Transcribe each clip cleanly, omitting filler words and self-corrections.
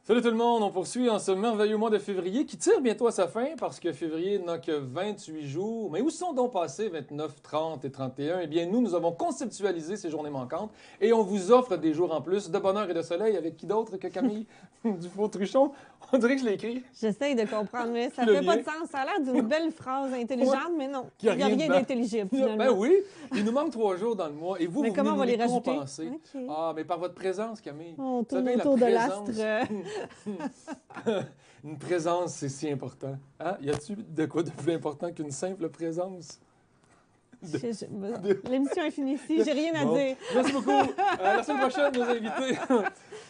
Salut tout le monde, on poursuit en ce merveilleux mois de février qui tire bientôt à sa fin parce que février n'a que 28 jours. Mais où sont donc passés 29, 30 et 31? Eh bien, nous avons conceptualisé ces journées manquantes et on vous offre des jours en plus de bonheur et de soleil avec qui d'autre que Camille Dufault-Truchon? On dirait que je l'ai écrit. J'essaye de comprendre, mais ça Le fait pas lien. de sens. Ça a l'air d'une belle phrase intelligente, mais non. Qu'il Il n'y a rien dedans. d'intelligible, finalement. Ben oui, il nous manque 3 jours dans le mois et vous, Mais vous comment on va venez les nous rajouter? compenser. OK. Ah, mais par votre présence, Camille. On Vous tourne savez, la autour de présence. l'astre. Une présence, c'est si important. Hein? Y a-t-il de quoi de plus important qu'une simple présence? L'émission est finie ici, j'ai rien à Bon. dire. Merci beaucoup. La semaine prochaine, nos invités.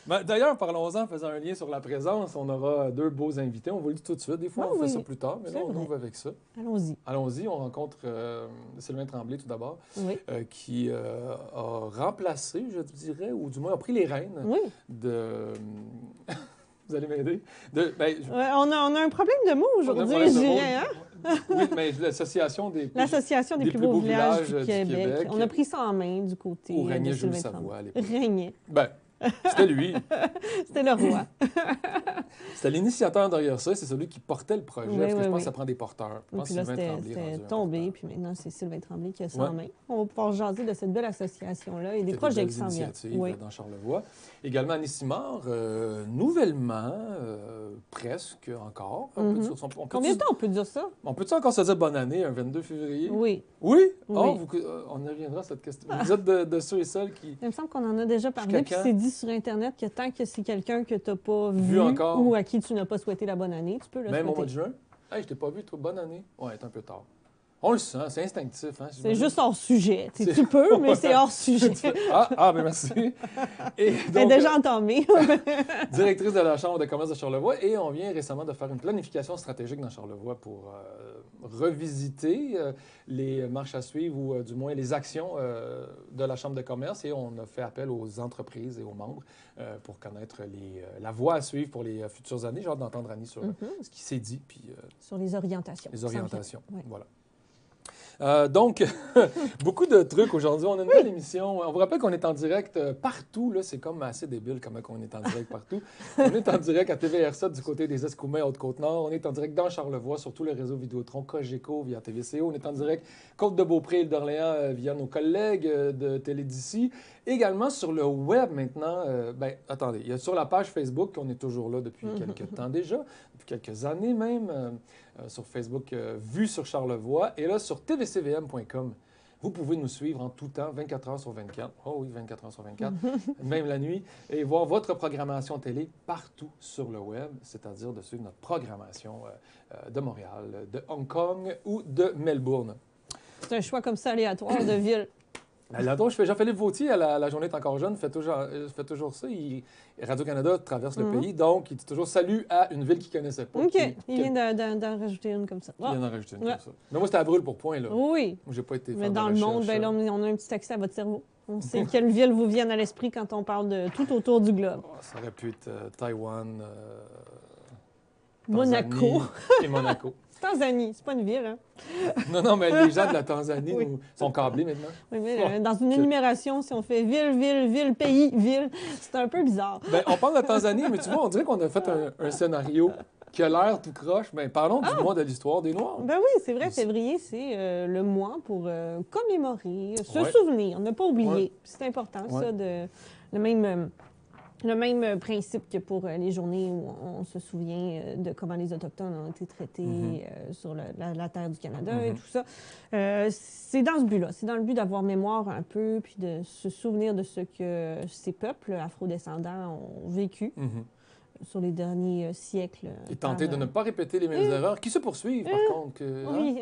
Ben, d'ailleurs, parlons-en, faisant un lien sur la présence. On aura 2 beaux invités. On vous le dit tout de suite. Des fois, Ah on fait oui, ça plus tard, mais là, c'est on vrai. ouvre avec ça. Allons-y. Allons-y, on rencontre Sylvain Tremblay tout d'abord, Oui. qui a remplacé, je dirais, ou du moins a pris les rênes Oui. de... Vous allez m'aider? On a un problème de mots aujourd'hui, problème je de mots. dirais. Hein? Oui, mais l'association des... L'Association des plus beaux villages du Québec. On a pris ça en main du côté Où régnait de Jules Sylvain Savoie à Tremblay. l'époque. Régnait. Ben, c'était lui. C'était le roi. C'était l'initiateur derrière ça. C'est celui qui portait le projet. Oui, parce que oui, je pense oui. que ça prend des porteurs. Je Et pense puis que là, Sylvain Tremblay est c'était rendu un tombé, porteur. puis maintenant, c'est Sylvain Tremblay qui a ça Ouais. en main. On va pouvoir jaser de cette belle association-là et des Fait projets belles qui s'en viennent. initiatives Oui. dans Charlevoix. Également, Annie Simard, nouvellement, presque encore. On peut dire- on peut- Combien de temps on peut dire ça? On peut-tu encore se dire bonne année, un 22 février? Oui. Oui? Oui. Oh, on y reviendra à cette question. Vous êtes de ceux et celles qui... Il me semble qu'on en a déjà parlé, Jusqu'à puis quand? c'est dit sur Internet que tant que c'est quelqu'un que tu n'as pas Vu encore. ou à qui tu n'as pas souhaité la bonne année, tu peux le Même au mois de souhaiter. juin? Hey, je t'ai pas vu, toi. Bonne année. Ouais, c'est un peu tard. On le sent, c'est instinctif. Hein, C'est juste hors sujet. Tu peux, mais c'est hors sujet. Ben merci. Et Elle est donc, déjà entamée. directrice de la Chambre de commerce de Charlevoix, et on vient récemment de faire une planification stratégique dans Charlevoix pour revisiter les marches à suivre ou du moins les actions de la Chambre de commerce, et on a fait appel aux entreprises et aux membres pour connaître la voie à suivre pour les futures années. J'ai hâte d'entendre Annie sur ce qui s'est dit, puis Sur les orientations. les orientations. Ouais. Voilà. Donc, beaucoup de trucs aujourd'hui. On a une belle émission. On vous rappelle qu'on est en direct partout. Là, c'est comme assez débile comment on est en direct partout. On est en direct à TVR7 du côté des Escoumins, Haute-Côte-Nord. On est en direct dans Charlevoix sur tous les réseaux Vidéotron, Cogeco via TVCO. On est en direct Côte-de-Beaupré, Île d'Orléans via nos collègues de Télé d'ici. Également sur le web maintenant. Attendez, il y a sur la page Facebook, on est toujours là depuis quelques temps déjà, depuis quelques années même. Sur Facebook, Vue sur Charlevoix. Et là, sur tvcvm.com, vous pouvez nous suivre en tout temps, 24 heures sur 24. Oh oui, 24 heures sur 24, même la nuit. Et voir votre programmation télé partout sur le web, c'est-à-dire de suivre notre programmation de Montréal, de Hong Kong ou de Melbourne. C'est un choix comme ça aléatoire de ville. Là-dedans, Jean-Philippe Vautier, à la journée est encore jeune, fait toujours ça. Radio-Canada traverse le pays, donc il dit toujours salut à une ville qu'il ne connaissait pas. OK. Il vient d'en rajouter une comme ça. Il vient d'en rajouter une Ouais. comme ça. Mais moi, c'était à brûle pour point, là. Oui. Moi, j'ai pas été Mais faire de dans le monde, recherche, là, on a un petit accès à votre cerveau. On sait quelle ville vous viennent à l'esprit quand on parle de tout autour du globe. Ça aurait pu être Taïwan, Monaco. Tanzanie et Monaco. Tanzanie, c'est pas une ville, hein? Non, mais les gens de la Tanzanie Oui. sont câblés maintenant. Oui, mais Oh, dans une énumération, si on fait ville, ville, ville, pays, ville, c'est un peu bizarre. Ben, on parle de la Tanzanie, mais tu vois, on dirait qu'on a fait un scénario qui a l'air tout croche. Ben, parlons du mois de l'histoire des Noirs. Ben oui, c'est vrai, février, c'est le mois pour commémorer, se Ouais. souvenir, ne pas oublier. Ouais. C'est important, Ouais. ça, le même principe que pour les journées où on se souvient de comment les Autochtones ont été traités sur la terre du Canada et tout ça. C'est dans ce but-là. C'est dans le but d'avoir mémoire un peu, puis de se souvenir de ce que ces peuples afrodescendants ont vécu sur les derniers siècles. Et tenter de ne pas répéter les mêmes erreurs qui se poursuivent, par contre. Oui,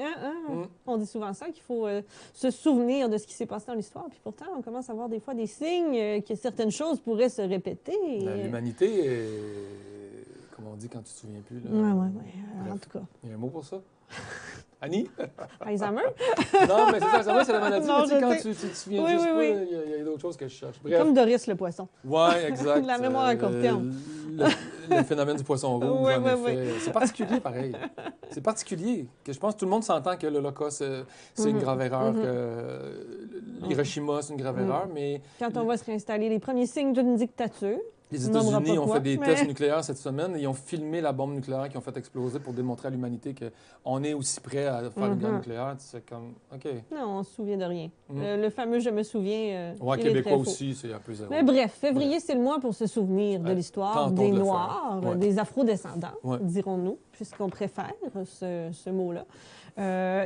on dit souvent ça, qu'il faut se souvenir de ce qui s'est passé dans l'histoire. Puis pourtant, on commence à voir des fois des signes que certaines choses pourraient se répéter. L'humanité est... Comment on dit quand tu te souviens plus? Là? Oui, en Bref. tout cas. Il y a un mot pour ça? Annie? Alzheimer? Non, mais c'est ça, Alzheimer, c'est la maladie. Non, mais tu sais, je quand sais. tu te souviens Oui, juste oui, pas, oui. il y a d'autres choses que je cherche. Bref. Comme Doris le poisson. Oui, exact. La mémoire à court terme. Le phénomène du poisson rouge, Oui, en oui, effet. C'est particulier, pareil. C'est particulier. Que je pense que tout le monde s'entend que l'Holocauste, c'est une grave erreur, que Hiroshima, c'est une grave erreur, mais... Quand on va se réinstaller, les premiers signes d'une dictature, Les On nommera États-Unis pas ont quoi, fait des mais- tests nucléaires cette semaine et ils ont filmé la bombe nucléaire qu'ils ont fait exploser pour démontrer à l'humanité qu'on est aussi prêt à faire une guerre Mhm. nucléaire. C'est comme, OK. Non, on se souvient de rien. Mm. Le fameux je me souviens, Ouais, il est québécois très faux. aussi, c'est un peu zéro. Mais bref, février, c'est le mois pour se souvenir de l'histoire tentons des de le faire. Noirs, Ouais. des Afro-descendants, Ouais. dirons-nous, puisqu'on préfère ce mot-là.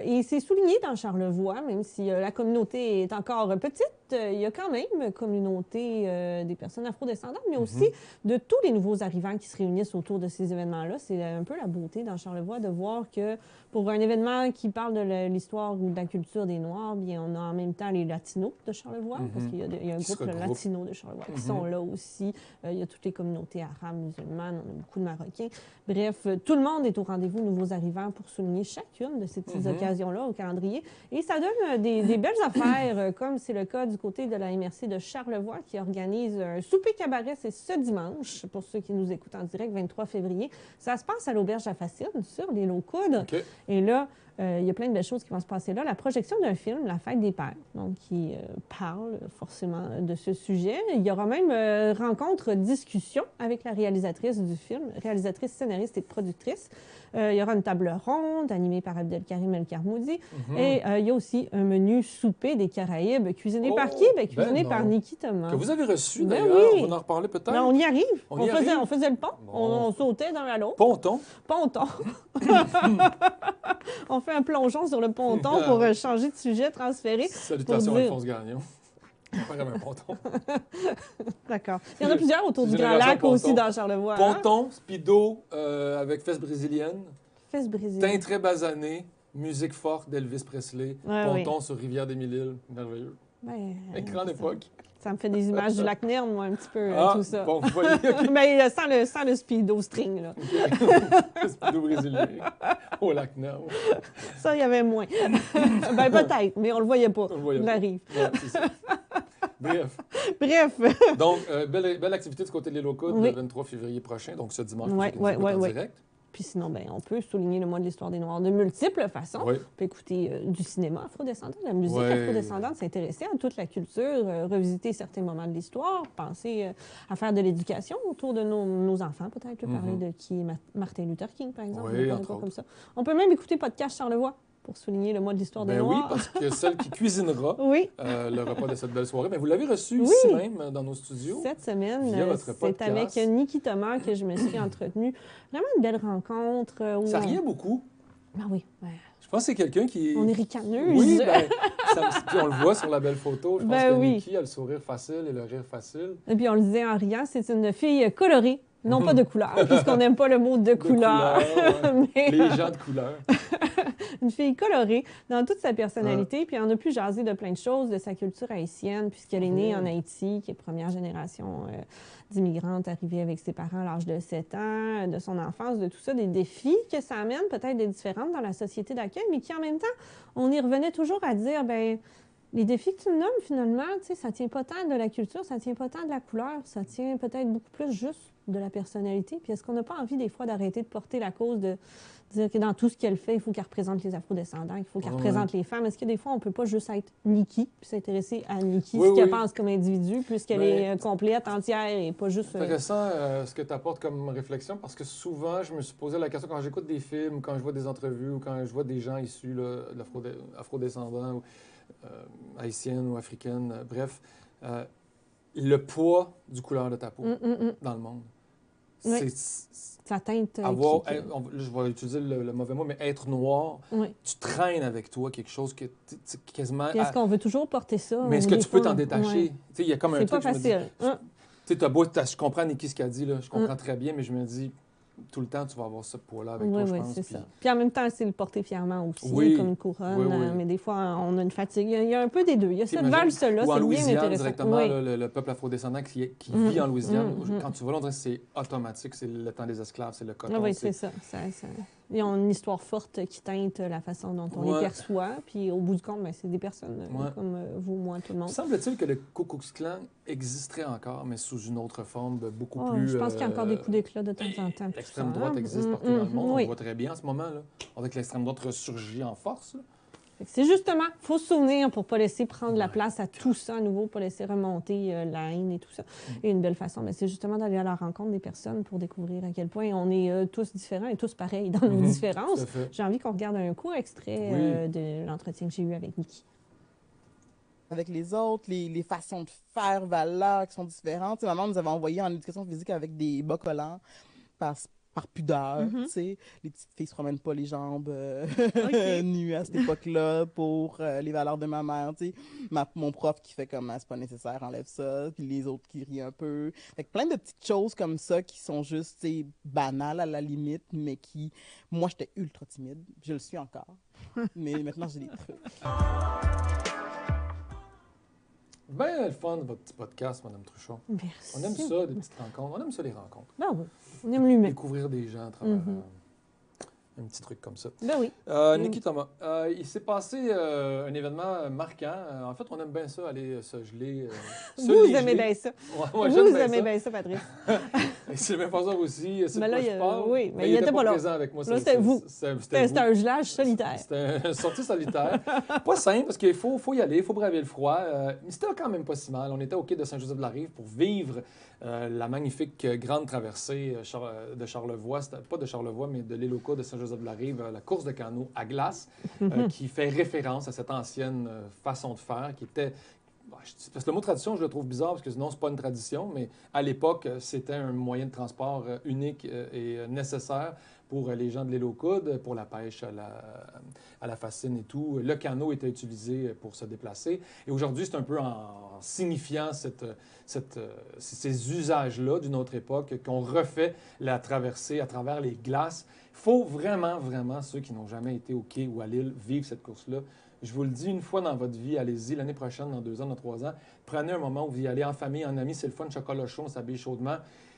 Et c'est souligné dans Charlevoix, même si la communauté est encore petite, il y a quand même une communauté des personnes afro-descendantes, mais aussi de tous les nouveaux arrivants qui se réunissent autour de ces événements-là. C'est un peu la beauté dans Charlevoix de voir que pour un événement qui parle de l'histoire ou de la culture des Noirs, bien, on a en même temps les Latinos de Charlevoix, parce qu'il y a un Qui se groupe, le regroupent. Latino de Charlevoix, qui sont là aussi. Il y a toutes les communautés arabes, musulmanes, on a beaucoup de Marocains. Bref, tout le monde est au rendez-vous, nouveaux arrivants, pour souligner chacune de ces petites occasions-là au calendrier. Et ça donne des belles affaires, comme c'est le cas du côté de la MRC de Charlevoix, qui organise un souper cabaret, c'est ce dimanche, pour ceux qui nous écoutent en direct, 23 février. Ça se passe à l'Auberge à Facine, sur l'île aux Coudes. OK. Et là, il y a plein de belles choses qui vont se passer là. La projection d'un film, La Fête des Pères, donc qui parle forcément de ce sujet. Il y aura même rencontre-discussion avec la réalisatrice du film, réalisatrice, scénariste et productrice. Il y aura une table ronde animée par Abdelkarim El-Karmoudi. Et il y a aussi un menu souper des Caraïbes, cuisiné par qui? Bien, cuisiné par non. Niki Thomas. Que vous avez reçu, Ben d'ailleurs. oui. On va en reparler peut-être. Ben, on y arrive. On y arrive. On faisait le pont. Bon. On sautait d'un à l'autre. Ponton. Ponton. On fait un plongeon sur le ponton pour changer de sujet, transférer. Salutations pour dire- Alphonse Gagnon. On va faire un ponton. D'accord. Il y en a plusieurs autour C'est du une Grand version Lac aussi ponton. dans Charlevoix. hein? Ponton, speedo avec fesse brésilienne, Fesse brésilienne. teint très basané, musique forte d'Elvis Presley, Ouais, ponton sur Rivière-des-Mille-Îles, merveilleux. Ben, Écran d'époque. ça me fait des images du lac Nerne, moi, un petit peu, Ah, tout ça. bon, vous voyez, OK. Mais sans le speedo string, là. Speedo brésilien au lac Nord. Ça, il y avait moins. Ben, peut-être, mais on le voyait pas. On le voyait de pas. la rive. Ouais, c'est ça. Bref. Bref. Donc, belle activité du côté de l'île aux Coudes Oui. le 23 février prochain, donc ce dimanche, Ouais, pour ceux qui nous ouais, écoutent en ouais. direct. Puis sinon, ben, on peut souligner le mois de l'histoire des Noirs de multiples façons. Oui. On peut écouter du cinéma afrodescendant, de la musique Ouais. afrodescendante, s'intéresser à toute la culture, revisiter certains moments de l'histoire, penser à faire de l'éducation autour de nos enfants, peut-être, parler de qui est Martin Luther King, par exemple. Oui, on entre pas autres. comme ça. On peut même écouter Podcast Charlevoix pour souligner le mois de l'histoire des Ben oui, Noirs. parce que celle qui cuisinera Oui, le repas de cette belle soirée, mais vous l'avez reçu Oui. ici même, dans nos studios. cette semaine, Via votre c'est podcast. avec Niki Thomas que je me suis entretenue. Vraiment une belle rencontre. Où Ça on- riait beaucoup. Ah oui, ouais. Je pense que c'est quelqu'un qui... On est ricaneuse. Oui, ben, puis on le voit sur la belle photo. Je pense Ben que oui. Niki a le sourire facile et le rire facile. Et puis on le disait en riant, c'est une fille colorée, non pas de couleur, puisqu'on n'aime pas le mot de couleur. ouais. Mais Les gens de couleur. une fille colorée dans toute sa personnalité. Puis on a pu jaser de plein de choses, de sa culture haïtienne, puisqu'elle est née en Haïti, qui est première génération d'immigrantes arrivée avec ses parents à l'âge de 7 ans, de son enfance, de tout ça, des défis que ça amène, peut-être des différentes dans la société d'accueil, mais qui en même temps, on y revenait toujours à dire, ben les défis que tu me nommes, finalement, tu sais, ça tient pas tant de la culture, ça tient pas tant de la couleur, ça tient peut-être beaucoup plus juste de la personnalité. Puis est-ce qu'on n'a pas envie, des fois, d'arrêter de porter la cause de dire que dans tout ce qu'elle fait, il faut qu'elle représente les afrodescendants, qu'il faut qu'elle représente les femmes? Est-ce que des fois, on peut pas juste être Niki, puis s'intéresser à Niki, Oui, ce qu'elle oui. pense comme individu, puisqu'elle Mais- est complète, entière, et pas juste... Intéressant ce que tu apportes comme réflexion, parce que souvent, je me suis posé la question quand j'écoute des films, quand je vois des entrevues, ou quand je vois des gens issus là, de l'afrodescendant, ou haïtienne ou africaine, bref, le poids du couleur de ta peau dans le monde. Oui. C'est Ça teinte... avoir, qui- je vais utiliser le mauvais mot, mais être noir, Oui. tu traînes avec toi quelque chose que quasiment... Puis est-ce qu'on veut toujours porter ça? Mais est-ce ou que des tu peux fois, t'en détacher? ouais. Tu sais, il y a comme un C'est truc, pas je me dis, facile. Hein? tu sais, je comprends Niki ce qu'elle dit, là, je comprends très bien, mais je me dis, tout le temps, tu vas avoir ce poids-là avec toi, Oui, je oui, pense. c'est puis- ça. Puis en même temps, c'est le porter fièrement aussi, Oui. comme une couronne. Oui, oui. Mais des fois, on a une fatigue. Il y a un peu des deux. Il y a cette T'imagines- valse-là, Ou en c'est bien Louisiane, intéressant. directement, Oui. là, le peuple afrodescendant qui vit en Louisiane. Mhm. Quand tu vas là, on dirait que c'est automatique, c'est le temps des esclaves, c'est le coton. Ah oui, c'est ça. Ils ont une histoire forte qui teinte la façon dont on Ouais. les perçoit. Puis au bout du compte, ben, c'est des personnes Ouais. comme vous, moi, tout le monde. Semble-t-il que le Ku Klux Klan existerait encore, mais sous une autre forme, beaucoup Ah, plus... je pense qu'il y a encore des coups d'éclat de temps en temps. puis L'extrême ça, droite hein. existe partout dans le monde, on Oui. le voit très bien en ce moment. Là. On dirait que l'extrême droite ressurgit en force. Là. C'est justement, il faut se souvenir pour ne pas laisser prendre la place à tout ça à nouveau, pas laisser remonter la haine et tout ça. Et une belle façon, mais c'est justement d'aller à la rencontre des personnes pour découvrir à quel point on est tous différents et tous pareils dans nos différences. J'ai envie qu'on regarde un court extrait de l'entretien que j'ai eu avec Niki. Avec les autres, les façons de faire, valeurs qui sont différentes. Maman nous avait envoyé en éducation physique avec des bas collants par pudeur, tu sais. Les petites filles se promènent pas les jambes nues à cette époque-là pour les valeurs de ma mère, tu sais. Mon prof qui fait comme c'est pas nécessaire, enlève ça, puis les autres qui rient un peu. Fait que plein de petites choses comme ça qui sont juste, tu sais, banales à la limite, mais qui... Moi, j'étais ultra timide, je le suis encore, mais maintenant, j'ai des trucs. Bien le fun, votre petit podcast, Mme Truchon. Merci. On aime ça, des petites rencontres. On aime ça, les rencontres. Ben oui, on aime l'humain. Découvrir des gens à travers un petit truc comme ça. Ben oui. Niki Thomas, il s'est passé un événement marquant. En fait, on aime bien ça, aller se geler. Vous aimez bien ça. Ouais, vous aimez bien ça, Patrice. Sylvain Fazard aussi. C'est mais là, je parle. Oui, mais il n'était pas là. Présent avec moi. Là, c'était vous. C'était un gelage solitaire. C'était une sortie solitaire. Pas simple, parce qu'il faut y aller, il faut braver le froid. Mais c'était quand même pas si mal. On était au quai de Saint-Joseph-de-la-Rive pour vivre la magnifique grande traversée de Charlevoix. Pas de Charlevoix, mais de l'île aux Côtes de Saint-Joseph-de-la-Rive, la course de canot à glace, qui fait référence à cette ancienne façon de faire qui était... Parce que le mot tradition, je le trouve bizarre parce que non, c'est pas une tradition, mais à l'époque, c'était un moyen de transport unique et nécessaire pour les gens de l'île aux Coudes, pour la pêche à la fascine et tout. Le canot était utilisé pour se déplacer. Et aujourd'hui, c'est un peu en signifiant ces usages-là d'une autre époque qu'on refait la traversée à travers les glaces. Il faut vraiment, vraiment, ceux qui n'ont jamais été au quai ou à l'île, vivre cette course-là. Je vous le dis, une fois dans votre vie, allez-y, l'année prochaine, dans 2 ans, dans 3 ans, prenez un moment où vous y allez en famille, en amis, c'est le fun, chocolat chaud, on s'habille chaudement.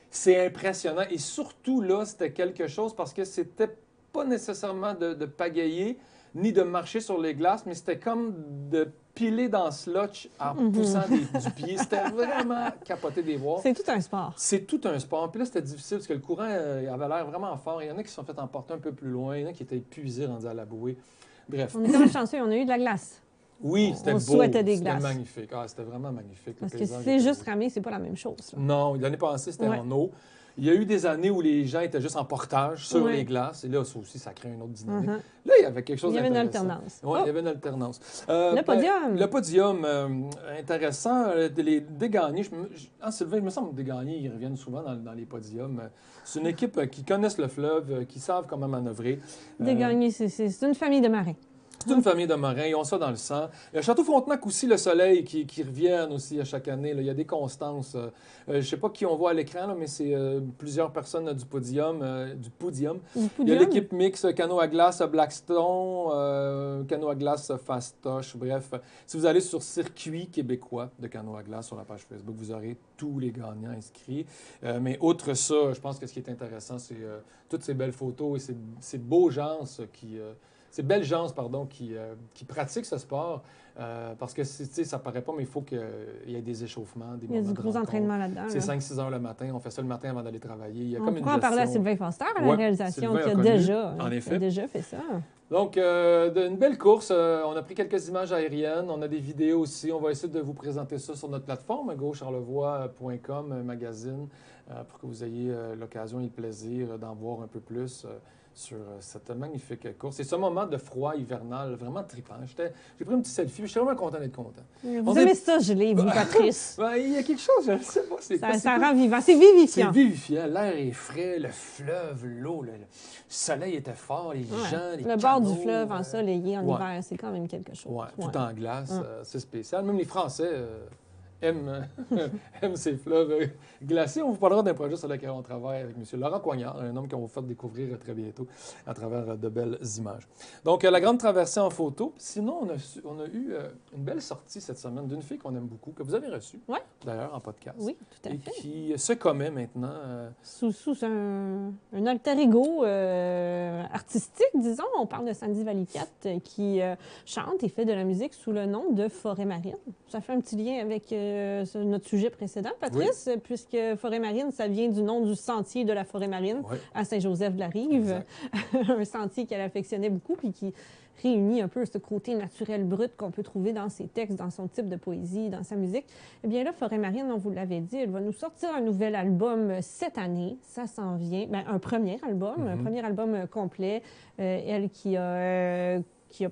C'est impressionnant. Et surtout, là, c'était quelque chose parce que c'était pas nécessairement de pagayer ni de marcher sur les glaces, mais c'était comme de piler dans le slotch en poussant du pied. C'était vraiment capoter des voir. C'est tout un sport. C'est tout un sport. Puis là, c'était difficile parce que le courant avait l'air vraiment fort. Il y en a qui se sont fait emporter un peu plus loin. Il y en a qui étaient épuisés, rendus à la bouée. Bref. On est quand même chanceux, on a eu de la glace. Oui, c'était beau. On souhaitait des glaces. C'était magnifique. C'était vraiment magnifique. Parce que si c'est juste ramé, c'est pas la même chose. Là. Non, l'année passée, c'était en eau. Il y a eu des années où les gens étaient juste en portage sur les glaces. Et là, ça aussi, ça crée une autre dynamique. Là, il y avait quelque chose d'intéressant. Il y avait une alternance. Oui, il y avait une alternance. Le podium. Le podium, intéressant. Des gagnés. Sylvain, il me semble que des gagnés, ils reviennent souvent dans les podiums. C'est une équipe qui connaissent le fleuve, qui savent comment manœuvrer. Des gagnés, c'est une famille de marins. C'est une famille de marins, ils ont ça dans le sang. Château Frontenac aussi, le soleil qui reviennent aussi à chaque année. Là. Il y a des constances. Je ne sais pas qui on voit à l'écran, là, mais c'est plusieurs personnes du podium. Il y a l'équipe mixte canot à glace Blackstone, canot à glace Fastoche. Bref, si vous allez sur Circuit québécois de canot à glace sur la page Facebook, vous aurez tous les gagnants inscrits. Mais outre ça, je pense que ce qui est intéressant, c'est toutes ces belles photos et ces beaux gens ces belles gens, qui pratiquent ce sport, parce que ça paraît pas, mais il faut qu'il y ait des échauffements, des moments de rencontre. Il y a du gros entraînement là-dedans. C'est 5-6 heures le matin. On fait ça le matin avant d'aller travailler. Il y a on comme une pourra en parler à Sylvain Foster, à la réalisation, qui a déjà fait ça. Donc, une belle course. On a pris quelques images aériennes. On a des vidéos aussi. On va essayer de vous présenter ça sur notre plateforme, gocharlevoix.com, magazine, pour que vous ayez l'occasion et le plaisir d'en voir un peu plus sur cette magnifique course. Et ce moment de froid hivernal, vraiment trippant. J'ai pris un petit selfie, je suis vraiment content d'être content. Vous aimez ça, geler, vous, Patrice? Il y a quelque chose, je ne sais pas. Ça rend vivant, c'est vivifiant. C'est vivifiant, l'air est frais, le fleuve, l'eau, le soleil était fort, les gens, les Le bord du fleuve ensoleillé en hiver, c'est quand même quelque chose. Tout en glace, c'est spécial. Même les Français aiment ces fleuves glacés. On vous parlera d'un projet sur lequel on travaille avec M. Laurent Coignard, un homme qu'on va vous faire découvrir très bientôt à travers de belles images. Donc, la grande traversée en photo. Sinon, on a eu une belle sortie cette semaine d'une fille qu'on aime beaucoup, que vous avez reçue, d'ailleurs, en podcast. Oui, tout à fait. Et qui se commet maintenant. Sous un alter ego artistique, disons. On parle de Sandy Valicat qui chante et fait de la musique sous le nom de Forêt Marine. Ça fait un petit lien avec sur notre sujet précédent, Patrice, puisque Forêt Marine, ça vient du nom du sentier de la Forêt Marine à Saint-Joseph-de-la-Rive. Un sentier qu'elle affectionnait beaucoup puis qui réunit un peu ce côté naturel brut qu'on peut trouver dans ses textes, dans son type de poésie, dans sa musique. Eh bien là, Forêt Marine, on vous l'avait dit, elle va nous sortir un nouvel album cette année. Ça s'en vient. Bien, un premier album complet. Elle qui a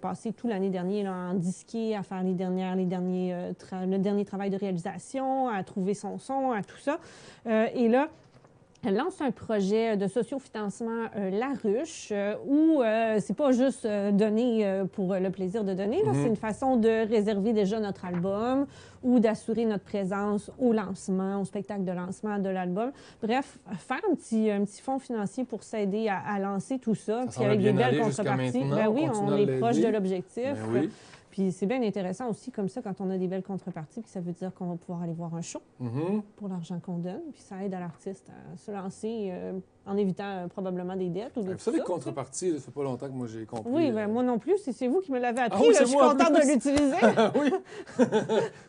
passé toute l'année dernière là, en disqué, à faire le dernier travail de réalisation, à trouver son son, à tout ça. Et là, elle lance un projet de sociofinancement La Ruche, où c'est pas juste donner pour le plaisir de donner, là, c'est une façon de réserver déjà notre album ou d'assurer notre présence au lancement, au spectacle de lancement de l'album. Bref, faire un petit fonds financier pour s'aider à lancer tout ça, puis avec des belles contreparties. Ben oui, on est proche de l'objectif. Ben oui. Puis c'est bien intéressant aussi comme ça quand on a des belles contreparties, puis ça veut dire qu'on va pouvoir aller voir un show pour l'argent qu'on donne, puis ça aide à l'artiste à se lancer en évitant probablement des dettes ou des Vous savez, contrepartie, ça fait pas longtemps que moi j'ai compris. Oui, ben, moi non plus, c'est vous qui me l'avez appris, oui, là, je suis contente de l'utiliser. Oui.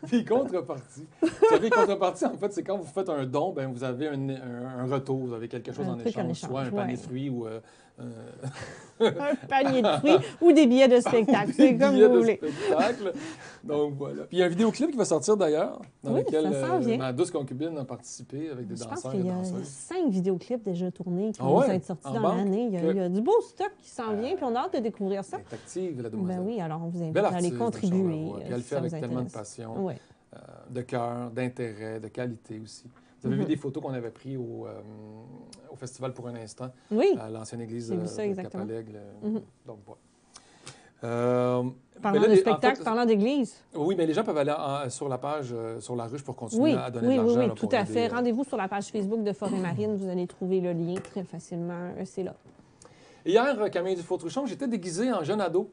Puis contrepartie. Vous savez, contrepartie, en fait, c'est quand vous faites un don, ben vous avez un retour, vous avez quelque chose en échange, soit un panier de fruits ou un panier de fruits ou des billets de spectacle. C'est comme vous voulez. Spectacle. Donc voilà. Puis il y a un vidéoclip qui va sortir d'ailleurs, dans lequel ma douce concubine a participé avec des danseurs et danseuses. Je pense qu'il y a 5 vidéoclips déjà tournés qui vont être sortis dans l'année. Il y a du beau stock qui s'en vient, puis on a hâte de découvrir ça. Elle est active, la demoiselle. Ben oui, alors on vous invite à aller contribuer. Puis elle le fait avec tellement de passion, de cœur, d'intérêt, de qualité aussi. Vous avez vu des photos qu'on avait prises au Festival pour un instant, à l'ancienne église de Capalègue. Donc, voilà. Parlant de spectacle, parlant d'église. Oui, mais les gens peuvent aller sur la page, sur La Ruche, pour continuer à donner de l'argent. Oui, tout à fait. Rendez-vous sur la page Facebook de Forêt Marine. Vous allez trouver le lien très facilement. C'est là. Hier, Camille Dufault-Truchon, j'étais déguisé en jeune ado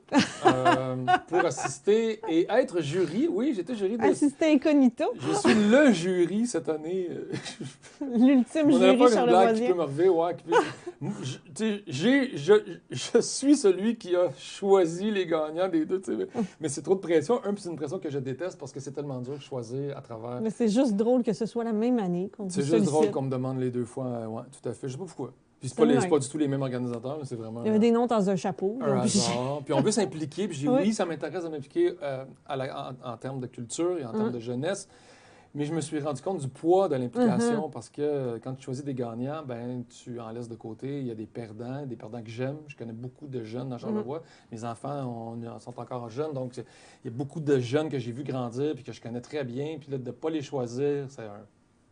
pour assister et être jury. Oui, j'étais jury de... Assister incognito. Je suis le jury cette année. L'ultime jury Charlevoisien. Qui peut me relever, je suis celui qui a choisi les gagnants des deux. Mais c'est trop de pression. C'est une pression que je déteste parce que c'est tellement dur de choisir à travers... Mais c'est juste drôle que ce soit la même année qu'on vous sollicite. C'est juste drôle qu'on me demande les deux fois. Oui, tout à fait. Je sais pas pourquoi. Puis c'est pas du tout les mêmes organisateurs, c'est vraiment... Il y avait des noms dans un chapeau. Un hasard. Puis on veut s'impliquer. Puis j'ai dit oui, ça m'intéresse de m'impliquer en termes de culture et en termes de jeunesse. Mais je me suis rendu compte du poids de l'implication parce que quand tu choisis des gagnants, ben tu en laisses de côté. Il y a des perdants que j'aime. Je connais beaucoup de jeunes dans Charlevoix. Mes enfants sont encore jeunes, donc il y a beaucoup de jeunes que j'ai vus grandir puis que je connais très bien. Puis là, de ne pas les choisir, c'est un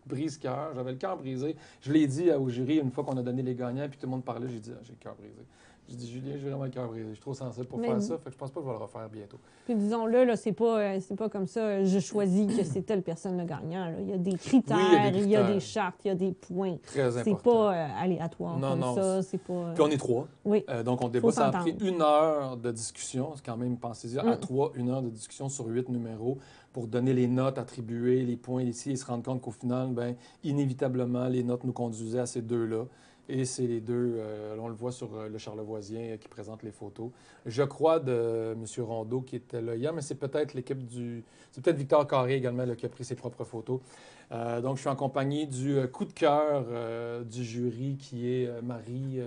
brise-cœur. J'avais le cœur brisé. Je l'ai dit au jury une fois qu'on a donné les gagnants, puis tout le monde parlait, j'ai dit j'ai le cœur brisé. J'ai dit Julien, j'ai vraiment le cœur brisé. Je suis trop sensible pour faire ça, fait que je pense pas que je vais le refaire bientôt. Puis disons-le, là, c'est pas comme ça, je choisis que c'est telle personne le gagnant. Là. Il y a des critères, il y a des chartes, il y a des points. Très important. C'est pas aléatoire ça. C'est pas, Puis on est 3. Oui. Donc on débat. Ça a pris 1 heure de discussion. C'est quand même, pensez-y, à 3, 1 heure de discussion sur 8 numéros pour donner les notes, attribuer les points ici et se rendre compte qu'au final, bien, inévitablement, les notes nous conduisaient à ces deux-là. Et c'est les deux, on le voit sur le Charlevoisien qui présente les photos. Je crois de M. Rondeau qui était là hier, mais c'est peut-être l'équipe c'est peut-être Victor Carré également là, qui a pris ses propres photos. Donc, je suis en compagnie du coup de cœur du jury qui est Marie...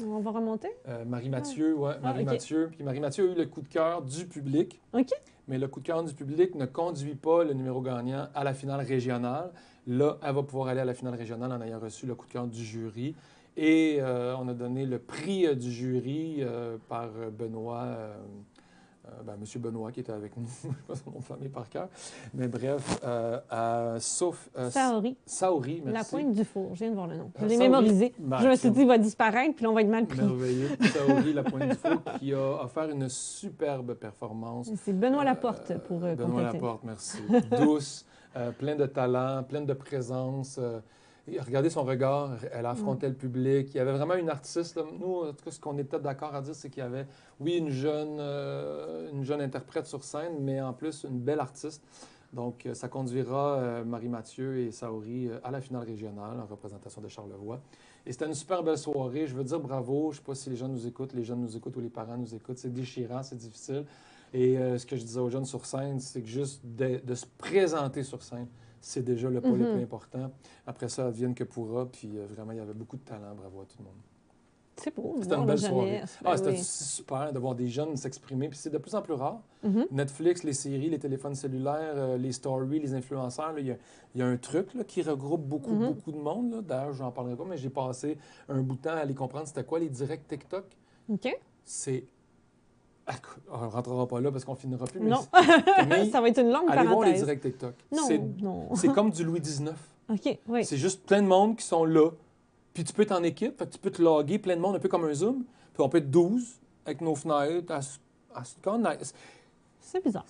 on va remonter? Marie Mathieu, oui. Marie Mathieu. Puis Marie Mathieu a eu le coup de cœur du public. OK. Mais le coup de cœur du public ne conduit pas le numéro gagnant à la finale régionale. Là, elle va pouvoir aller à la finale régionale en ayant reçu le coup de cœur du jury. Et on a donné le prix du jury par Benoît, M. Benoît qui était avec nous, je ne sais pas son nom de famille par cœur, mais bref, Saori, merci. La pointe du four, je viens de voir le nom. Je l'ai mémorisé. Je me suis dit, il va disparaître, puis là, on va être mal pris. Merveilleux. Saori, la pointe du four, qui a offert une superbe performance. C'est Benoît Laporte pour Benoît Laporte, merci. Douce, plein de talent, pleine de présence. Regardez son regard, elle affrontait le public. Il y avait vraiment une artiste. Là. Nous, en tout cas, ce qu'on était d'accord à dire, c'est qu'il y avait, oui, une jeune interprète sur scène, mais en plus, une belle artiste. Donc, ça conduira Marie Mathieu et Saori à la finale régionale en représentation de Charlevoix. Et c'était une super belle soirée. Je veux dire bravo. Je ne sais pas si les jeunes nous écoutent ou les parents nous écoutent. C'est déchirant, c'est difficile. Et ce que je disais aux jeunes sur scène, c'est que juste de se présenter sur scène, c'est déjà le pas le Mhm. plus important. Après ça, advienne que pourra. Puis vraiment, il y avait beaucoup de talent. Bravo à tout le monde. C'est beau. C'était une Voir la belle soirée. jeunesse. Ah, Ben c'était oui. super de voir des jeunes s'exprimer. Puis c'est de plus en plus rare. Mhm. Netflix, les séries, les téléphones cellulaires, les stories, les influenceurs, là, il y a un truc là, qui regroupe beaucoup, Mhm. beaucoup de monde. Là. D'ailleurs, je n'en parlerai pas, mais j'ai passé un bout de temps à aller comprendre c'était quoi les directs TikTok. OK. C'est... Écoute, on ne rentrera pas là parce qu'on finira plus, mais, Non. mais Ça va être une longue allez voir les parenthèse. directs TikTok. Non, C'est, non. c'est comme du Louis XIX. OK, oui. C'est juste plein de monde qui sont là. Puis tu peux être en équipe, fait que tu peux te loguer, plein de monde, un peu comme un Zoom. Puis on peut être 12 avec nos fenêtres. C'est bizarre.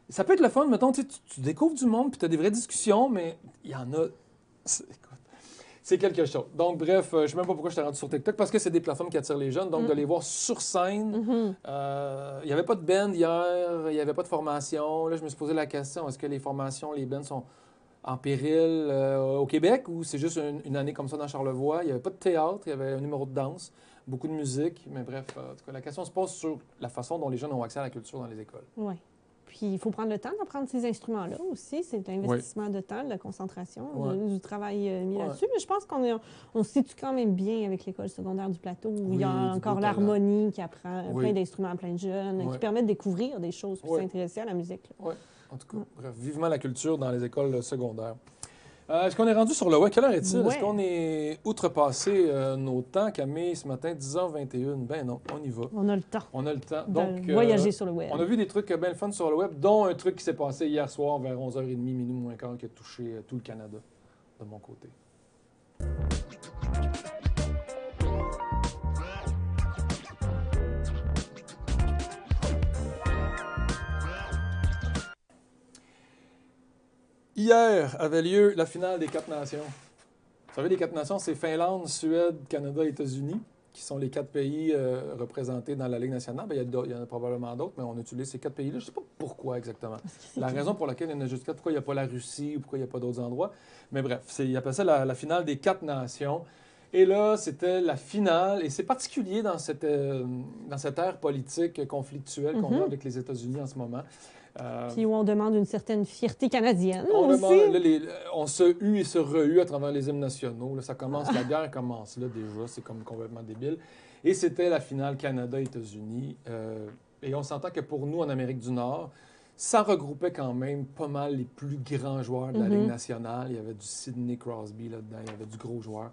Ça peut être le fun, mettons, tu découvres du monde, puis tu as des vraies discussions, mais il y en a. Écoute, c'est quelque chose. Donc, bref, je ne sais même pas pourquoi je t'ai rendu sur TikTok, parce que c'est des plateformes qui attirent les jeunes. Donc, de les voir sur scène, Mhm. il n'y avait pas de band hier, il n'y avait pas de formation. Là, je me suis posé la question, est-ce que les formations, les bands sont en péril au Québec ou c'est juste une année comme ça dans Charlevoix? Il n'y avait pas de théâtre, il y avait un numéro de danse, beaucoup de musique, mais bref, en tout cas, la question se pose sur la façon dont les jeunes ont accès à la culture dans les écoles. Oui. Puis il faut prendre le temps d'apprendre ces instruments-là aussi. C'est un investissement de temps, de concentration, Ouais. du travail mis Ouais. là-dessus. Mais je pense on se situe quand même bien avec l'école secondaire du plateau, où il y a Oui, du encore beau l'harmonie qui apprend Oui. plein d'instruments à plein de jeunes, Ouais. qui permet de découvrir des choses puis Ouais. s'intéresser à la musique. Là. Oui, en tout cas, bref, vivement la culture dans les écoles secondaires. Est-ce qu'on est rendu sur le web? Quelle heure est-il? Ouais. Est-ce qu'on est outrepassé nos temps, Camille, ce matin, 10h21? Ben non, on y va. On a le temps On a le temps. de Donc, voyager sur le web. on a vu des trucs bien le fun sur le web, dont un truc qui s'est passé hier soir vers 11h30, minuit moins quart, qui a touché tout le Canada, de mon côté. Hier avait lieu la finale des 4 nations. Vous savez, les 4 nations, c'est Finlande, Suède, Canada, États-Unis, qui sont les 4 pays représentés dans la Ligue nationale. Ben, il y en a probablement d'autres, mais on utilise ces 4 pays-là. Je ne sais pas pourquoi exactement. La raison pour laquelle il y en a juste 4, pourquoi il n'y a pas la Russie ou pourquoi il n'y a pas d'autres endroits. Mais bref, ils appellent ça la finale des 4 nations. Et là, c'était la finale, et c'est particulier dans cette ère politique conflictuelle qu'on a avec les États-Unis en ce moment. Puis où on demande une certaine fierté canadienne On, aussi. demande, là, on se hue et se rehue à travers les hymnes nationaux. Là, ça commence, la guerre commence là déjà, c'est comme complètement débile. Et c'était la finale Canada-États-Unis. Et on s'entend que pour nous, en Amérique du Nord, ça regroupait quand même pas mal les plus grands joueurs de la Ligue nationale. Il y avait du Sidney Crosby là-dedans, il y avait du gros joueur.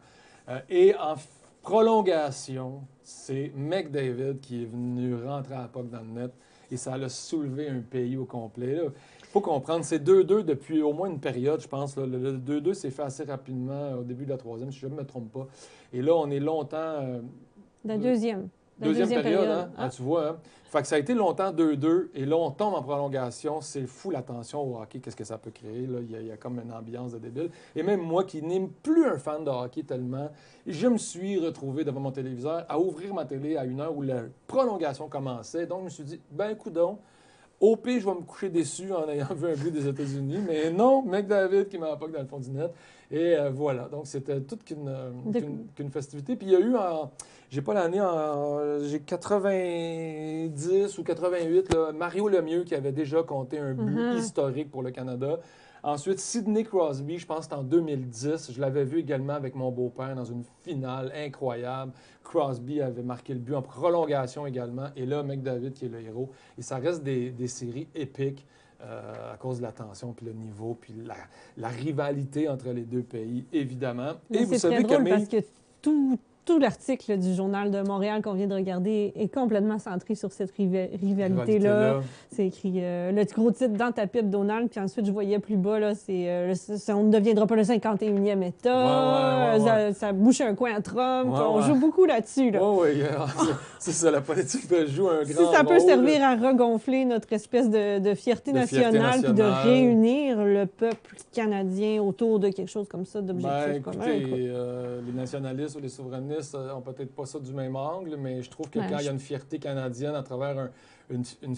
Et en prolongation, c'est McDavid qui est venu rentrer à la puck dans le net et ça a soulevé un pays au complet. Il faut comprendre, c'est 2-2 depuis au moins une période, je pense. Là. Le 2-2 s'est fait assez rapidement au début de la troisième, si je ne me trompe pas. Et là, on est longtemps... La deuxième. La Deuxième période, hein? Ah. Tu vois, hein? Fait que ça a été longtemps 2-2, et là, on tombe en prolongation. C'est fou la tension au hockey, qu'est-ce que ça peut créer. Là? Il y a comme une ambiance de débile. Et même moi, qui n'aime plus un fan de hockey tellement, je me suis retrouvé devant mon téléviseur à ouvrir ma télé à une heure où la prolongation commençait. Donc, je me suis dit, ben, coudonc, au pire, je vais me coucher déçu en ayant vu un but des États-Unis. Mais non, McDavid qui m'a pas dans le fond du net. Et voilà, donc c'était toute qu'une festivité. Puis il y a eu, j'ai pas l'année, j'ai 90 ou 88, là, Mario Lemieux qui avait déjà compté un but historique pour le Canada. Ensuite, Sidney Crosby, je pense que c'était en 2010. Je l'avais vu également avec mon beau-père dans une finale incroyable. Crosby avait marqué le but en prolongation également. Et là, McDavid qui est le héros. Et ça reste des séries épiques à cause de la tension, puis le niveau, puis la rivalité entre les deux pays, évidemment. Mais et vous c'est savez, très drôle Camille... parce que tout l'article du Journal de Montréal qu'on vient de regarder est complètement centré sur cette rivalité-là. C'est écrit le gros titre dans ta pipe, Donald. Puis ensuite, je voyais plus bas, là, on ne deviendra pas le 51e État. Ouais. Ça bouche un coin à Trump. Ouais, on joue beaucoup là-dessus. Là. Oui, c'est ça, la politique joue un grand Si rôle. ça peut servir à regonfler notre espèce de fierté nationale puis de réunir le peuple canadien autour de quelque chose comme ça, d'objectifs communs. Les nationalistes ou les souverainistes n'ont peut-être pas ça du même angle, mais je trouve que quand il y a une fierté canadienne à travers une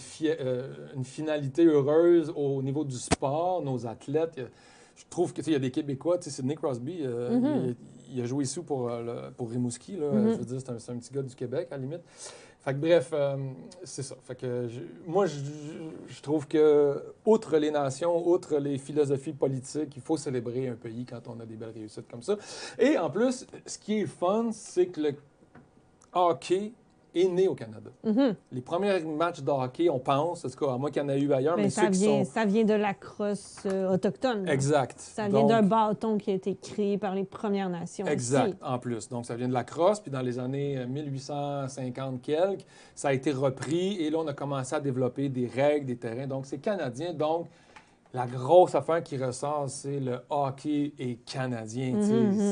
finalité heureuse au niveau du sport, nos athlètes, je trouve qu'il y a des Québécois, Sidney Crosby, il a joué ici pour Rimouski, là, je veux dire, c'est un petit gars du Québec, à la limite. Fait que bref, c'est ça. Fait que moi, je trouve que, outre les nations, outre les philosophies politiques, il faut célébrer un pays quand on a des belles réussites comme ça. Et en plus, ce qui est fun, c'est que le hockey est né au Canada. Les premiers matchs de hockey, on pense, en tout cas, à moins qu'il y en ait eu ailleurs, mais ceux qui sont... Ça vient de la crosse autochtone. Exact. Ça vient d'un bâton qui a été créé par les Premières Nations. Exact, ici. en plus. Donc, ça vient de la crosse, puis dans les années 1850 quelques, ça a été repris, et là, on a commencé à développer des règles, des terrains. Donc, c'est canadien. Donc, la grosse affaire qui ressort, c'est le hockey est canadien.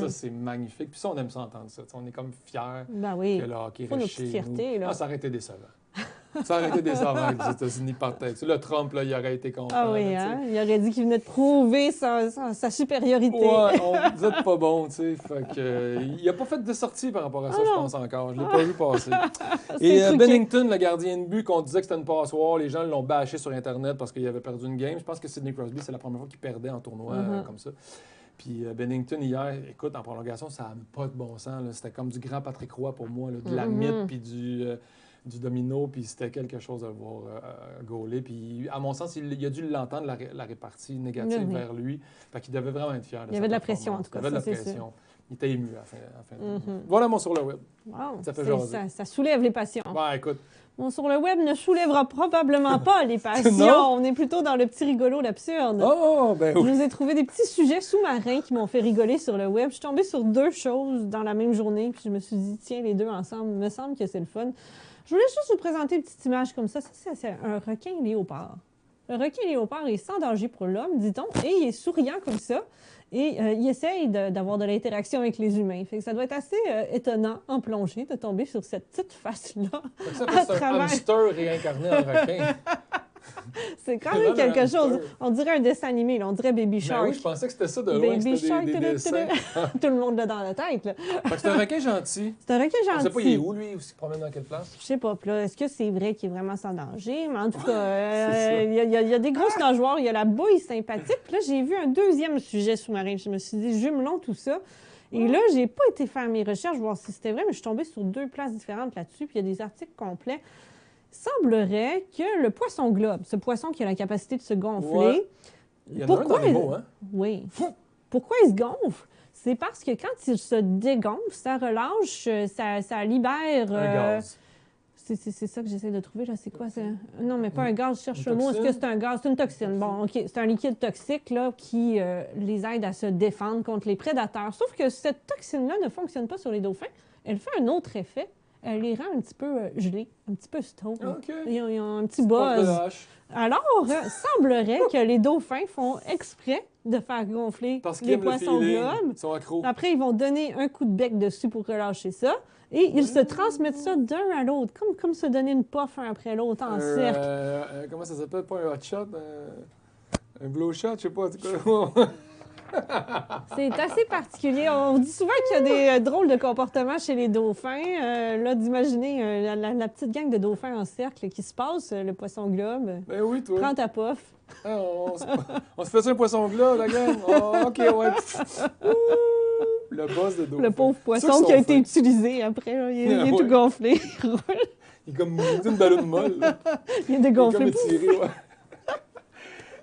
Ça, c'est magnifique. Puis ça, on aime ça entendre ça. T'sais, on est comme fiers Ben oui. que le hockey Faut reste notre chez fierté, nous. là. Ah, ça aurait été décevant. Ça aurait été décevant avec les États-Unis par tête. Le Trump, là, il aurait été content. Ah oui, là, hein? Il aurait dit qu'il venait de prouver sa supériorité. Ouais, vous êtes pas bon, tu sais. Fait que, il a pas fait de sortie par rapport à ça, je pense encore. Je l'ai pas vu passer. Et Bennington, le gardien de but, qu'on disait que c'était une passoire, les gens l'ont bâché sur Internet parce qu'il avait perdu une game. Je pense que Sidney Crosby, c'est la première fois qu'il perdait en tournoi comme ça. Puis Bennington, hier, écoute, en prolongation, ça n'a pas de bon sens. C'était comme du grand Patrick Roy pour moi, là, de la mythe, puis du domino, puis c'était quelque chose à le voir gauler. Puis, à mon sens, il a dû l'entendre, la répartie négative vers lui. Fait qu'il devait vraiment être fier de Il y avait de la pression, en tout cas. Il y avait de la pression. Il était ému à la fin. Voilà mon sur le web. Wow, ça fait jaser. Ça soulève les passions. Ben, écoute. Mon sur le web ne soulèvera probablement pas les passions. Non? On est plutôt dans le petit rigolo, l'absurde. Oh, ben oui. Je vous ai trouvé des petits sujets sous-marins qui m'ont fait rigoler sur le web. Je suis tombée sur 2 choses dans la même journée, puis je me suis dit, tiens, les deux ensemble, il me semble que c'est le fun. Je voulais juste vous présenter une petite image comme ça. Ça, c'est un requin léopard. Le requin léopard est sans danger pour l'homme, dit-on, et il est souriant comme ça. Et il essaye d'avoir de l'interaction avec les humains. Fait que ça doit être assez étonnant en plongée de tomber sur cette petite face-là. C'est un hamster réincarné en requin. C'est quand même quelque chose. On dirait un dessin animé, là. On dirait Baby Shark. Ben oui, je pensais que c'était ça de loin, Baby Shark, des dessins. Tout le monde l'a dans la tête, là. C'est un requin gentil. C'est un requin gentil. On sait pas il est où, lui, ou s'il se promène dans quelle place. Je sais pas. Puis là, est-ce que c'est vrai qu'il est vraiment sans danger? Mais en tout cas, il y a des grosses nageoires, il y a la bouille sympathique. Puis là, j'ai vu un deuxième sujet sous-marin. Je me suis dit, jumelons tout ça. Et là, j'ai pas été faire mes recherches, voir si c'était vrai, mais je suis tombée sur 2 places différentes là-dessus. Puis il y a des articles complets. Semblerait que le poisson globe, ce poisson qui a la capacité de se gonfler... Il y en a un dans les mots, hein? Oui. Pourquoi il se gonfle? C'est parce que quand il se dégonfle, ça relâche, ça libère... Un gaz. C'est ça que j'essaie de trouver, là. C'est quoi ça? Non, mais pas un gaz, je cherche le mot. Est-ce toxine? que c'est un gaz? C'est une toxine. Bon, OK. C'est un liquide toxique, là, qui les aide à se défendre contre les prédateurs. Sauf que cette toxine-là ne fonctionne pas sur les dauphins. Elle fait un autre effet. Elle les rend un petit peu gelés, un petit peu stone. OK. Ils ont un petit buzz. Alors, semblerait que les dauphins font exprès de faire gonfler les poissons globes. Ils sont accros. Après, ils vont donner un coup de bec dessus pour relâcher ça. Et ils se transmettent ça d'un à l'autre, comme se donner une puff un après l'autre en cercle. Comment ça s'appelle? Pas un hot shot? Un blow shot? Je sais pas. C'est quoi? C'est assez particulier. On dit souvent qu'il y a des drôles de comportements chez les dauphins. Là, d'imaginer la petite gang de dauphins en cercle qui se passe, le poisson globe. Ben oui, toi. Prends ta puff. Ah, on se fait ça un poisson globe, la gang? Oh, OK, ouais. Le boss de dauphin. Le pauvre poisson qui a été utilisé après. Là. Il est tout gonflé. Il est comme une ballonne molle. Là. Il est dégonflé. Il est comme étiré, ouais.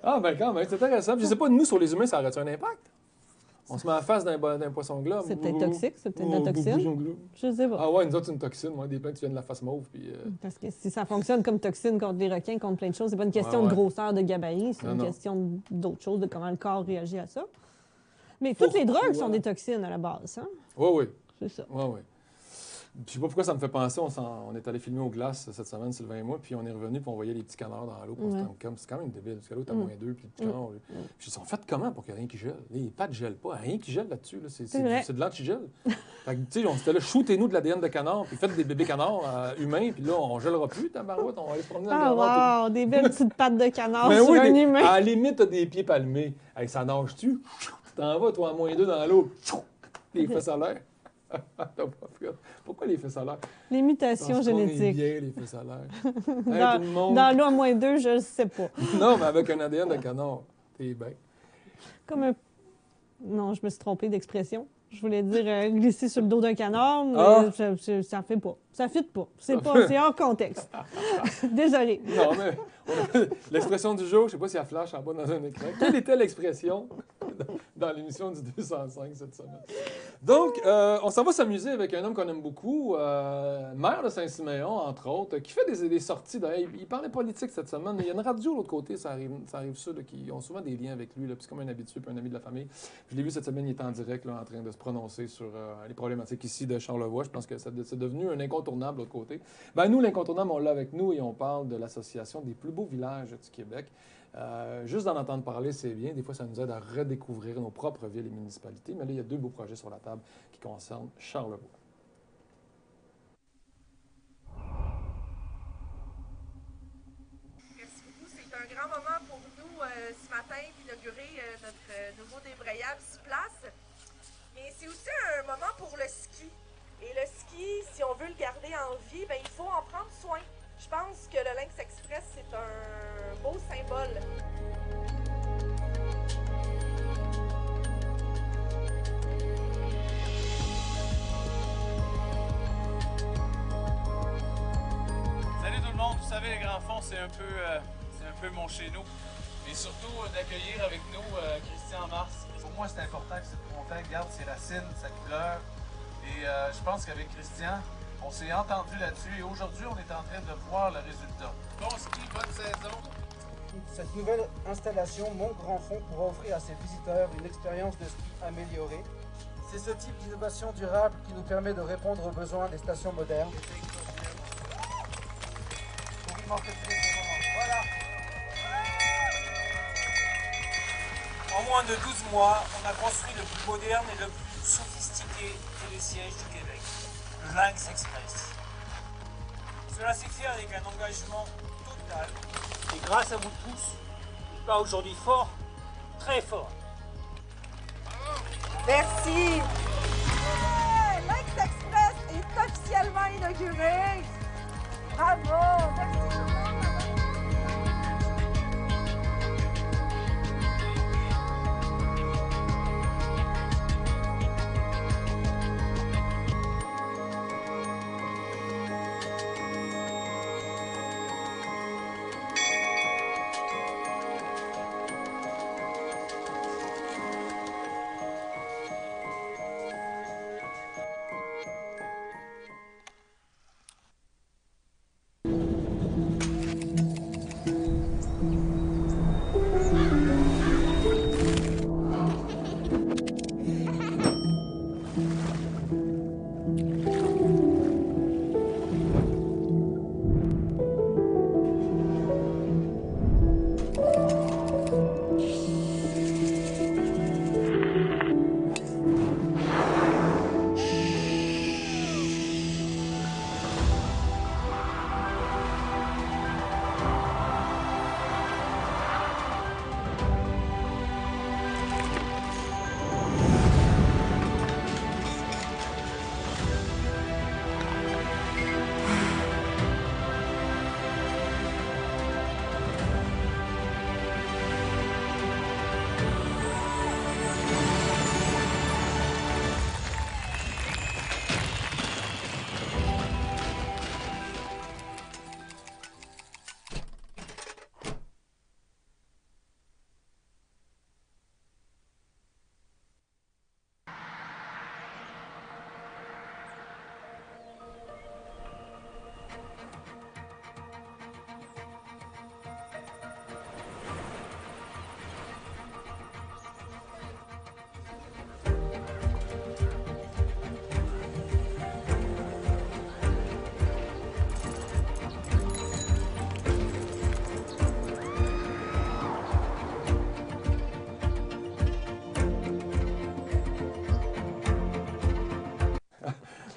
Ah, ben quand même, c'est intéressant. Je sais pas, nous, sur les humains, ça aurait-tu un impact? On se met en face d'un poisson globe. C'est peut-être toxique, c'est peut-être de la toxine. Je sais pas. Ah ouais, nous autres, c'est une toxine. Moi, des plaintes qui viennent de la face mauve. Puis, Parce que si ça fonctionne comme toxine contre les requins, contre plein de choses, c'est pas une question de grosseur, de gabarit, c'est une question d'autre chose, de comment le corps réagit à ça. Mais toutes les drogues sont des toxines à la base, hein? Oui, oui. C'est ça. Oui, oui. Je sais pas pourquoi ça me fait penser, on est allé filmer aux glaces cette semaine, Sylvain et moi, puis on est revenu, puis on voyait les petits canards dans l'eau. C'est quand même débile, parce que l'eau est à -2, puis les petits canards. Puis ils sont faits comment pour qu'il n'y ait rien qui gèle? Les pattes ne gèlent pas, rien qui gèle là-dessus. Là. C'est de l'antigel. Fait que, tu sais, on s'était là, shootez-nous de l'ADN de canard, puis faites des bébés canards humains, puis là, on ne gèlera plus, tabarouette, on va aller se promener dans le canard. Ah, wow, des belles petites pattes de canard sur un humain. À la limite, t'as des pieds palmés. Hey, ça nage-tu? Tu t'en vas, toi, à -2 dans l'eau, les fesses à l'air. Pourquoi les fesses à l'air? Les mutations génétiques. Bien, les fesses à l'air. Dans l'eau à -2, je ne sais pas. Non, mais avec un ADN de canard, t'es bien. Comme un... Non, je me suis trompée d'expression. Je voulais dire glisser sur le dos d'un canard, mais Ah. ça fait pas. Ça fit pas. C'est hors contexte. Désolée. Non, mais l'expression du jour, je sais pas si elle flash en bas dans un écran. Quelle était l'expression dans l'émission du 205 cette semaine? Donc, on s'en va s'amuser avec un homme qu'on aime beaucoup, maire de Saint-Siméon, entre autres, qui fait des sorties. D'ailleurs, il parlait politique cette semaine. Il y a une radio de l'autre côté, ça arrive ça, là, qui ont souvent des liens avec lui. Là, puis c'est comme un habitué, puis un ami de la famille. Je l'ai vu cette semaine, il était en direct là, en train de se prononcer sur les problématiques ici de Charlevoix. Je pense que c'est devenu un incontournable de l'autre côté. Ben, nous, l'incontournable, on l'a avec nous et on parle de l'Association des plus beaux villages du Québec. Juste d'en entendre parler, c'est bien. Des fois, ça nous aide à redécouvrir nos propres villes et municipalités. Mais là, il y a deux beaux projets sur la table qui concernent Charlevoix. Merci beaucoup. C'est un grand moment pour nous ce matin d'inaugurer notre nouveau débrayage sur place. Mais c'est aussi un moment pour le ski. Et le ski, si on veut le garder en vie, ben, il faut en prendre soin. Je pense que le Lynx Express, c'est un beau symbole. Salut tout le monde, vous savez, les Grands Fonds, c'est un peu mon chez nous. Et surtout d'accueillir avec nous Christian Mars. Pour moi, c'est important que cette montagne garde ses racines, sa couleur. Et je pense qu'avec Christian, on s'est entendu là-dessus et aujourd'hui, on est en train de voir le résultat. Bon ski, bonne saison! Cette nouvelle installation Mont Grand Fond pourra offrir à ses visiteurs une expérience de ski améliorée. C'est ce type d'innovation durable qui nous permet de répondre aux besoins des stations modernes. Voilà. En moins de 12 mois, on a construit le plus moderne et le plus sophistiqué télésiège du Québec, le Lynx Express. Cela s'est fait avec un engagement total. Et grâce à vous tous, je parle aujourd'hui fort, très fort. Merci! Lynx Express est officiellement inauguré! Bravo! Merci tout le monde!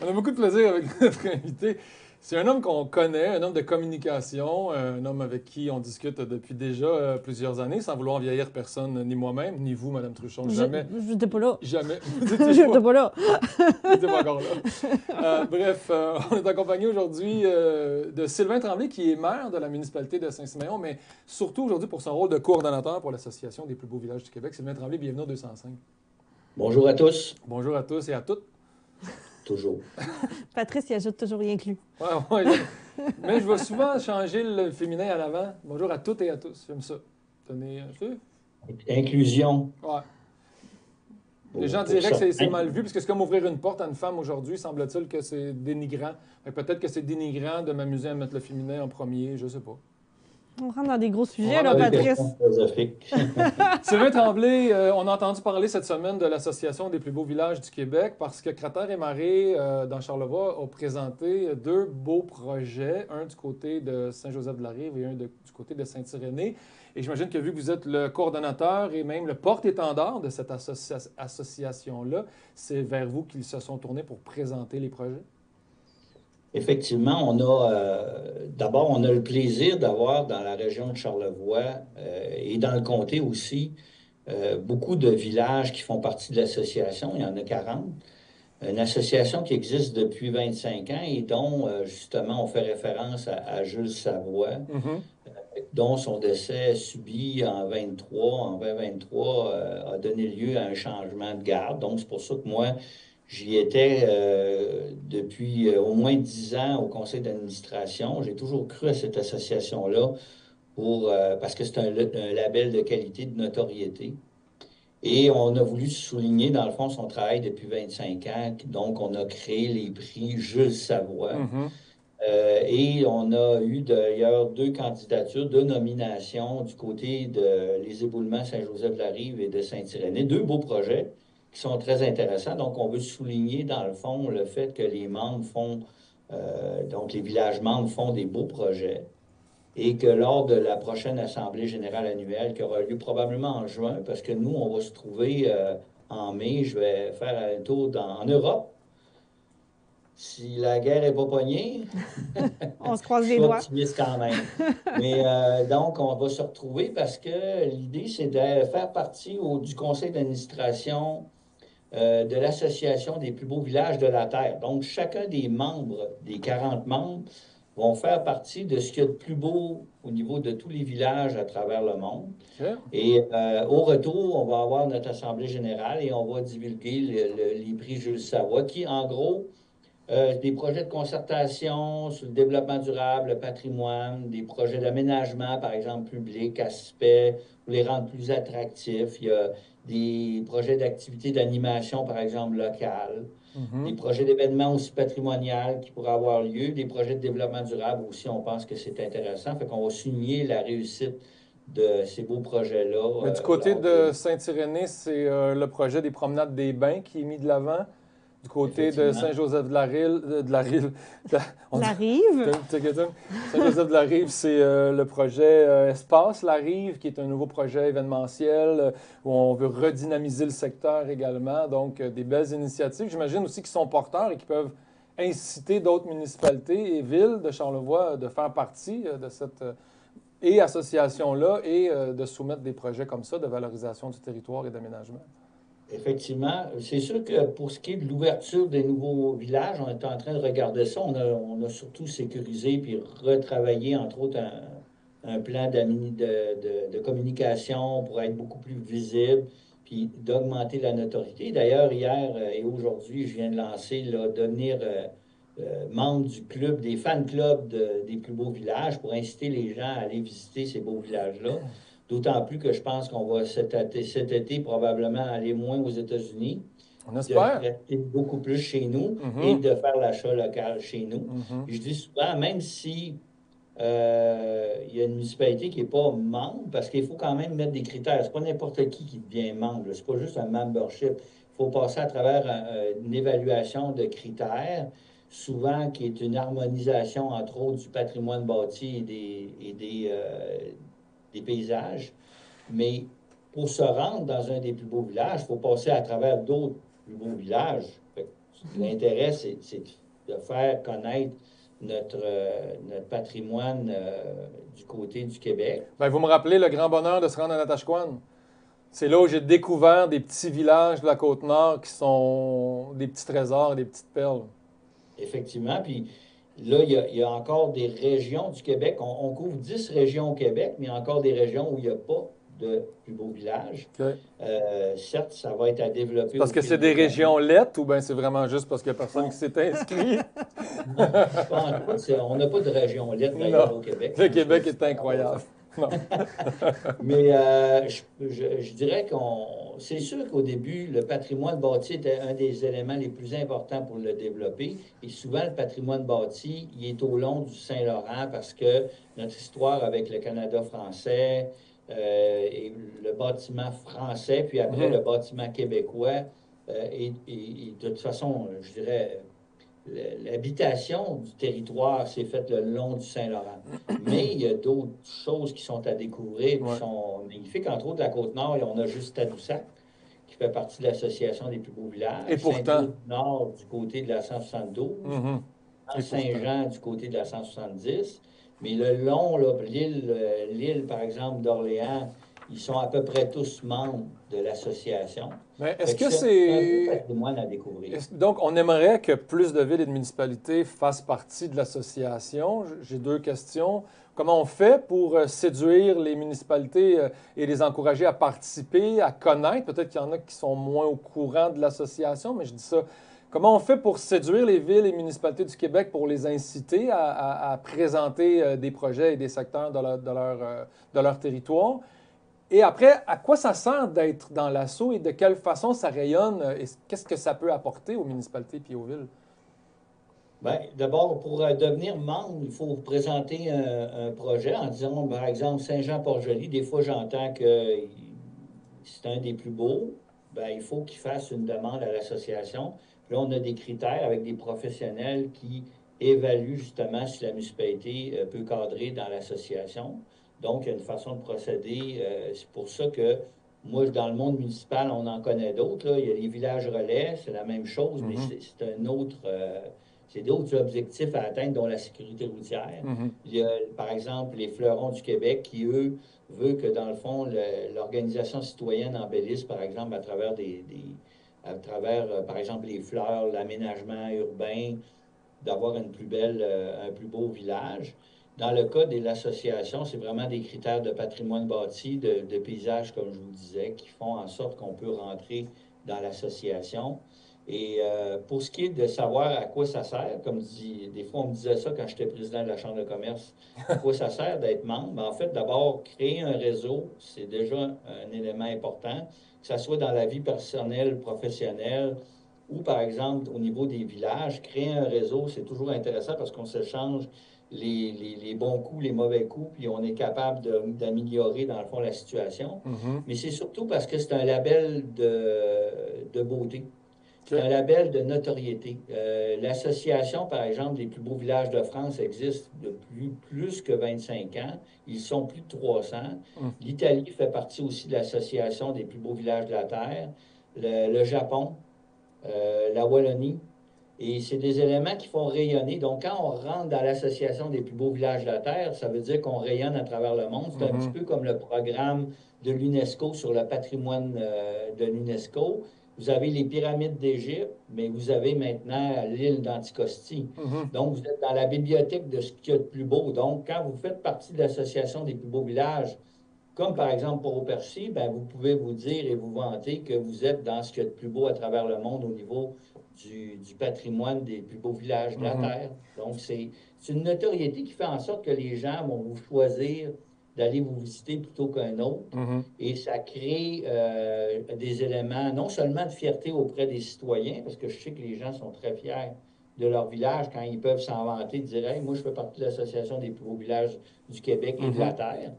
On a beaucoup de plaisir avec notre invité. C'est un homme qu'on connaît, un homme de communication, un homme avec qui on discute depuis déjà plusieurs années, sans vouloir vieillir personne, ni moi-même, ni vous, Mme Truchon. Jamais. Je n'étais pas là. Jamais. Je n'étais pas là. Vous n'étiez pas encore là. Bref, on est accompagné aujourd'hui de Sylvain Tremblay, qui est maire de la municipalité de Saint-Siméon, mais surtout aujourd'hui pour son rôle de coordonnateur pour l'Association des plus beaux villages du Québec. Sylvain Tremblay, bienvenue au 205. Bonjour à tous. Bonjour à tous et à toutes. Toujours. Patrice, il ajoute toujours rien inclus. Ouais, ouais. Mais je vais souvent changer le féminin à l'avant. Bonjour à toutes et à tous. J'aime ça. Tenez, Inclusion. ouais. Les gens Pour diraient que c'est certains. mal vu, parce que c'est comme ouvrir une porte à une femme aujourd'hui. Semble-t-il que c'est dénigrant. Fait que peut-être que c'est dénigrant de m'amuser à mettre le féminin en premier, je sais pas. On rentre dans des gros On sujets, rentre là, dans des Patrice. Question philosophique. Sylvain Tremblay, on a entendu parler cette semaine de l'Association des plus beaux villages du Québec parce que Cratère et Marée, dans Charlevoix, ont présenté 2 beaux projets, un du côté de Saint-Joseph-de-la-Rive et un du côté de Saint-Irénée. Et j'imagine que vu que vous êtes le coordonnateur et même le porte-étendard de cette association-là, c'est vers vous qu'ils se sont tournés pour présenter les projets? Effectivement, d'abord, on a le plaisir d'avoir dans la région de Charlevoix et dans le comté aussi beaucoup de villages qui font partie de l'association. Il y en a 40. Une association qui existe depuis 25 ans et dont, justement, on fait référence à Jules Savoie, dont son décès subi en 2023 a donné lieu à un changement de garde. Donc, c'est pour ça que moi, j'y étais depuis au moins 10 ans au conseil d'administration. J'ai toujours cru à cette association-là parce que c'est un label de qualité, de notoriété. Et on a voulu souligner, dans le fond, son travail depuis 25 ans. Donc, on a créé les prix Jules Savoie. Et on a eu d'ailleurs 2 candidatures, 2 nominations du côté de les éboulements Saint-Joseph-de-la-Rive et de Saint-Irénée. 2 beaux projets qui sont très intéressants. Donc, on veut souligner, dans le fond, le fait que les membres donc les villages membres font des beaux projets et que lors de la prochaine Assemblée générale annuelle, qui aura lieu probablement en juin, parce que nous, on va se trouver en mai, je vais faire un tour en Europe. Si la guerre n'est pas pognée, On se croise je les suis doigts. optimiste quand même. Mais donc, on va se retrouver parce que l'idée, c'est de faire partie du conseil d'administration de l'Association des plus beaux villages de la Terre. Donc, chacun des membres, des 40 membres, vont faire partie de ce qu'il y a de plus beau au niveau de tous les villages à travers le monde. Okay. Et au retour, on va avoir notre Assemblée générale et on va divulguer les prix Jules Savoie qui, en gros, des projets de concertation sur le développement durable, le patrimoine, des projets d'aménagement, par exemple, public, aspect, pour les rendre plus attractifs. Il y a des projets d'activité d'animation, par exemple, locale, des projets d'événements aussi patrimoniaux qui pourraient avoir lieu, des projets de développement durable aussi, on pense que c'est intéressant. Fait qu'on va souligner la réussite de ces beaux projets-là. Mais du côté de Saint-Irénée, c'est le projet des promenades des bains qui est mis de l'avant. Du côté de Saint-Joseph-de-la-Rive, Saint-Joseph-de-la-Rive, c'est le projet Espace La Rive, qui est un nouveau projet événementiel où on veut redynamiser le secteur également. Donc, des belles initiatives. J'imagine aussi qu'ils sont porteurs et qui peuvent inciter d'autres municipalités et villes de Charlevoix de faire partie de cette association-là et de soumettre des projets comme ça de valorisation du territoire et d'aménagement. Effectivement. C'est sûr que pour ce qui est de l'ouverture des nouveaux villages, on est en train de regarder ça. On a surtout sécurisé puis retravaillé, entre autres, un plan de communication pour être beaucoup plus visible puis d'augmenter la notoriété. D'ailleurs, hier et aujourd'hui, je viens de lancer devenir membre du club, des fan clubs des plus beaux villages pour inciter les gens à aller visiter ces beaux villages-là. D'autant plus que je pense qu'on va cet été probablement aller moins aux États-Unis. On espère. De rester beaucoup plus chez nous et de faire l'achat local chez nous. Je dis souvent, même si il y a une municipalité qui n'est pas membre, parce qu'il faut quand même mettre des critères. Ce n'est pas n'importe qui devient membre. Ce n'est pas juste un membership. Il faut passer à travers une évaluation de critères, souvent qui est une harmonisation, entre autres, du patrimoine bâti et des paysages. Mais pour se rendre dans un des plus beaux villages, il faut passer à travers d'autres plus beaux villages. L'intérêt, c'est de faire connaître notre patrimoine du côté du Québec. Bien, vous me rappelez le grand bonheur de se rendre à Natashquan. C'est là où j'ai découvert des petits villages de la Côte-Nord qui sont des petits trésors et des petites perles. Effectivement. Puis là, il y a encore des régions du Québec. On couvre 10 régions au Québec, mais il y a encore des régions où il n'y a pas de plus beaux villages. OK. Certes, ça va être à développer. Parce au que fil c'est des années. régions lettres ou bien c'est vraiment juste parce qu'il n'y a personne qui s'est inscrit? Non, je pense pas. On n'a pas de région lettre d'ailleurs Non. au Québec. Le Je pense Québec que est incroyable. Non. Mais je dirais c'est sûr qu'au début, le patrimoine bâti était un des éléments les plus importants pour le développer. Et souvent, le patrimoine bâti, il est au long du Saint-Laurent parce que notre histoire avec le Canada français et le bâtiment français, puis après le bâtiment québécois, et de toute façon, je dirais, l'habitation du territoire s'est faite le long du Saint-Laurent. Mais il y a d'autres choses qui sont à découvrir, qui sont magnifiques. Entre autres, la Côte-Nord, on a juste Tadoussac, qui fait partie de l'Association des plus beaux villages. Et pourtant. Saint-Claude-Nord, du côté de la 172. Saint-Jean, du côté de la 170. Mais le long, là, l'île, par exemple, d'Orléans, ils sont à peu près tous membres de l'association. Mais est-ce que c'est un beau patrimoine à découvrir? Donc, on aimerait que plus de villes et de municipalités fassent partie de l'association. J'ai deux questions. Comment on fait pour séduire les municipalités et les encourager à participer, à connaître? Peut-être qu'il y en a qui sont moins au courant de l'association, mais je dis ça. Comment on fait pour séduire les villes et municipalités du Québec pour les inciter à présenter des projets et des secteurs de leur territoire? Et après, à quoi ça sert d'être dans l'assaut et de quelle façon ça rayonne et qu'est-ce que ça peut apporter aux municipalités et aux villes? Bien, d'abord, pour devenir membre, il faut présenter un projet en disant, par exemple, Saint-Jean-Port-Joli. Des fois, j'entends que c'est un des plus beaux. Bien, il faut qu'il fasse une demande à l'association. Puis là, on a des critères avec des professionnels qui évaluent justement si la municipalité peut cadrer dans l'association. Donc, il y a une façon de procéder. C'est pour ça que moi, dans le monde municipal, on en connaît d'autres. Il y a les villages relais, c'est la même chose, mais c'est un autre... c'est d'autres objectifs à atteindre, dont la sécurité routière. Il y a, par exemple, les Fleurons du Québec qui, eux, veulent que, dans le fond, l'organisation citoyenne embellisse, par exemple, à travers par exemple, les fleurs, l'aménagement urbain, d'avoir un plus beau village. Dans le cas de l'association, c'est vraiment des critères de patrimoine bâti, de paysage, comme je vous disais, qui font en sorte qu'on peut rentrer dans l'association. Et pour ce qui est de savoir à quoi ça sert, des fois on me disait ça quand j'étais président de la Chambre de commerce, à quoi ça sert d'être membre? En fait, d'abord, créer un réseau, c'est déjà un élément important, que ce soit dans la vie personnelle, professionnelle, ou par exemple au niveau des villages. Créer un réseau, c'est toujours intéressant parce qu'on s'échange les bons coups, les mauvais coups, puis on est capable d'améliorer, dans le fond, la situation. Mais c'est surtout parce que c'est un label de beauté. C'est un label de notoriété. L'association, par exemple, des plus beaux villages de France existe depuis plus que 25 ans. Ils sont plus de 300. L'Italie fait partie aussi de l'association des plus beaux villages de la Terre. Le Japon, la Wallonie. Et c'est des éléments qui font rayonner. Donc, quand on rentre dans l'association des plus beaux villages de la Terre, ça veut dire qu'on rayonne à travers le monde. C'est un petit peu comme le programme de l'UNESCO sur le patrimoine de l'UNESCO. Vous avez les pyramides d'Égypte, mais vous avez maintenant l'île d'Anticosti. Donc, vous êtes dans la bibliothèque de ce qu'il y a de plus beau. Donc, quand vous faites partie de l'association des plus beaux villages, comme par exemple pour Port-au-Percy, ben, vous pouvez vous dire et vous vanter que vous êtes dans ce qu'il y a de plus beau à travers le monde au niveau du patrimoine des plus beaux villages de la Terre. Donc, c'est une notoriété qui fait en sorte que les gens vont vous choisir d'aller vous visiter plutôt qu'un autre. Et ça crée des éléments, non seulement de fierté auprès des citoyens, parce que je sais que les gens sont très fiers de leur village quand ils peuvent s'en vanter, de dire hey, « moi, je fais partie de l'Association des plus beaux villages du Québec et de la Terre.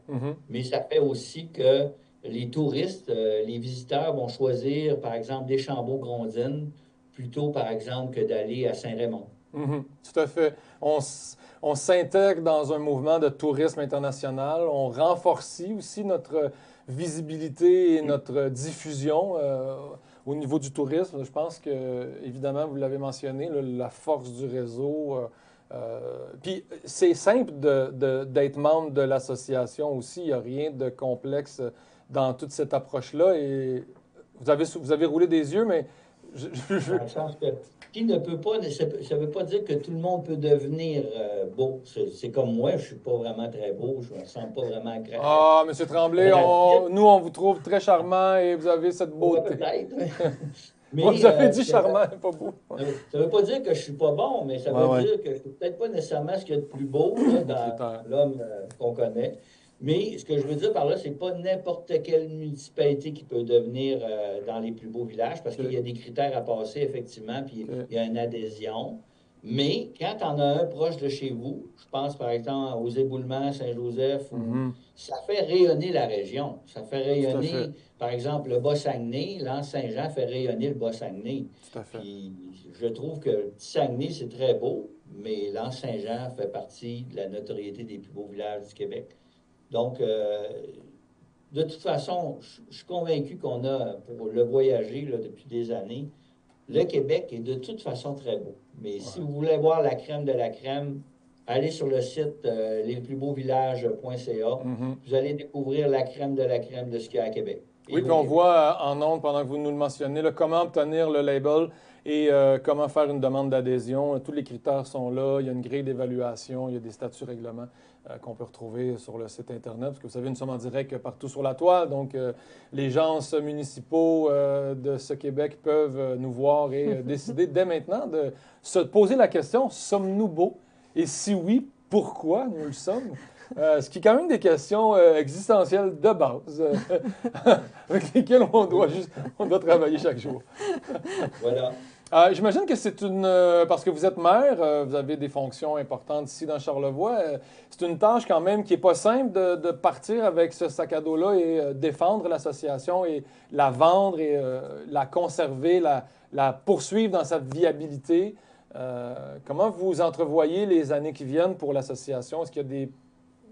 Mais ça fait aussi que les touristes, les visiteurs vont choisir, par exemple, Deschambault-Grondines, plutôt, par exemple, que d'aller à Saint-Raymond. Tout à fait. On s'intègre dans un mouvement de tourisme international. On renforce aussi notre visibilité et notre diffusion au niveau du tourisme. Je pense que, évidemment, vous l'avez mentionné, la force du réseau. Puis c'est simple d'être membre de l'association aussi. Il n'y a rien de complexe dans toute cette approche-là. Et vous avez roulé des yeux, mais Dans le sens que qui ne peut pas, ça veut pas dire que tout le monde peut devenir beau. C'est comme moi, je suis pas vraiment très beau, je me sens pas vraiment agréable. Ah, M. Tremblay, nous, on vous trouve très charmant et vous avez cette Ouais, beauté. peut-être. Mais, Moi, vous avez dit charmant, pas beau. ça veut pas dire que je suis pas bon, mais ça veut dire que je suis peut-être pas nécessairement ce qu'il y a de plus beau là, dans l'homme qu'on connaît. Mais ce que je veux dire par là, c'est pas n'importe quelle municipalité qui peut devenir dans les plus beaux villages, parce qu'il y a des critères à passer, effectivement, puis il y a une adhésion. Mais quand on a un proche de chez vous, je pense par exemple aux Éboulements, Saint-Joseph, ça fait rayonner la région. Ça fait rayonner, par exemple, le Bas-Saguenay, l'Anse-Saint-Jean fait rayonner le Bas-Saguenay. Tout à fait. Puis je trouve que le petit Saguenay, c'est très beau, mais l'Anse-Saint-Jean fait partie de la notoriété des plus beaux villages du Québec. Donc, de toute façon, je suis convaincu qu'on a, pour le voyager là, depuis des années, le Québec est de toute façon très beau. Mais si vous voulez voir la crème de la crème, allez sur le site lesplusbeauxvillages.ca. Vous allez découvrir la crème de ce qu'il y a à Québec. Oui, puis on voit en ondes, pendant que vous nous le mentionnez, là, comment obtenir le label et comment faire une demande d'adhésion. Tous les critères sont là. Il y a une grille d'évaluation, il y a des statuts règlements qu'on peut retrouver sur le site Internet. Parce que vous savez, nous sommes en direct partout sur la toile. Donc, les gens municipaux de ce Québec peuvent nous voir et décider dès maintenant de se poser la question, sommes-nous beaux? Et si oui, pourquoi nous le sommes? Ce qui est quand même des questions existentielles de base avec lesquelles on doit travailler chaque jour. Voilà. J'imagine que c'est parce que vous êtes maire, vous avez des fonctions importantes ici dans Charlevoix. C'est une tâche quand même qui n'est pas simple de partir avec ce sac à dos-là et défendre l'association et la vendre et la conserver, la poursuivre dans sa viabilité. Comment vous entrevoyez les années qui viennent pour l'association? Est-ce qu'il y a des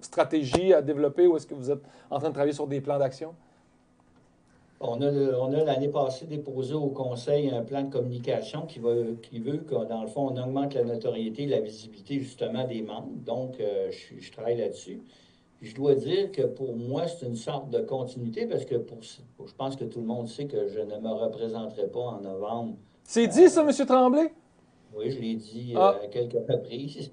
stratégies à développer ou est-ce que vous êtes en train de travailler sur des plans d'action? On a l'année passée déposé au Conseil un plan de communication qui veut que, dans le fond, on augmente la notoriété et la visibilité, justement, des membres. Donc, je travaille là-dessus. Puis je dois dire que pour moi, c'est une sorte de continuité parce que je pense que tout le monde sait que je ne me représenterai pas en novembre. C'est dit, ça, M. Tremblay? Oui, je l'ai dit à quelques reprises.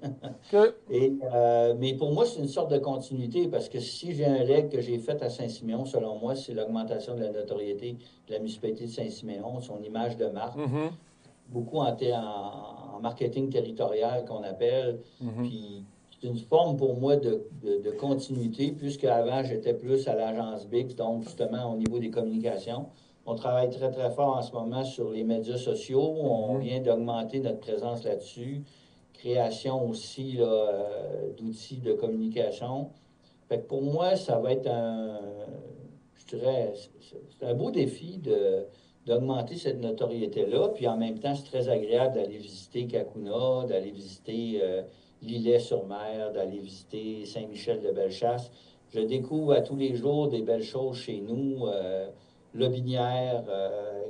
Mais pour moi, c'est une sorte de continuité parce que si j'ai un leg que j'ai fait à Saint-Siméon, selon moi, c'est l'augmentation de la notoriété de la municipalité de Saint-Siméon, son image de marque. Beaucoup en marketing territorial qu'on appelle. Puis c'est une forme pour moi de continuité, puisque avant j'étais plus à l'agence BIX, donc justement au niveau des communications. On travaille très, très fort en ce moment sur les médias sociaux. On vient d'augmenter notre présence là-dessus. Création aussi d'outils de communication. Fait que pour moi, ça va être je dirais, c'est un beau défi d'augmenter cette notoriété-là. Puis en même temps, c'est très agréable d'aller visiter Cacouna, d'aller visiter Lillet-sur-Mer, d'aller visiter Saint-Michel-de-Bellechasse. Je découvre à tous les jours des belles choses chez nous. Lobinière,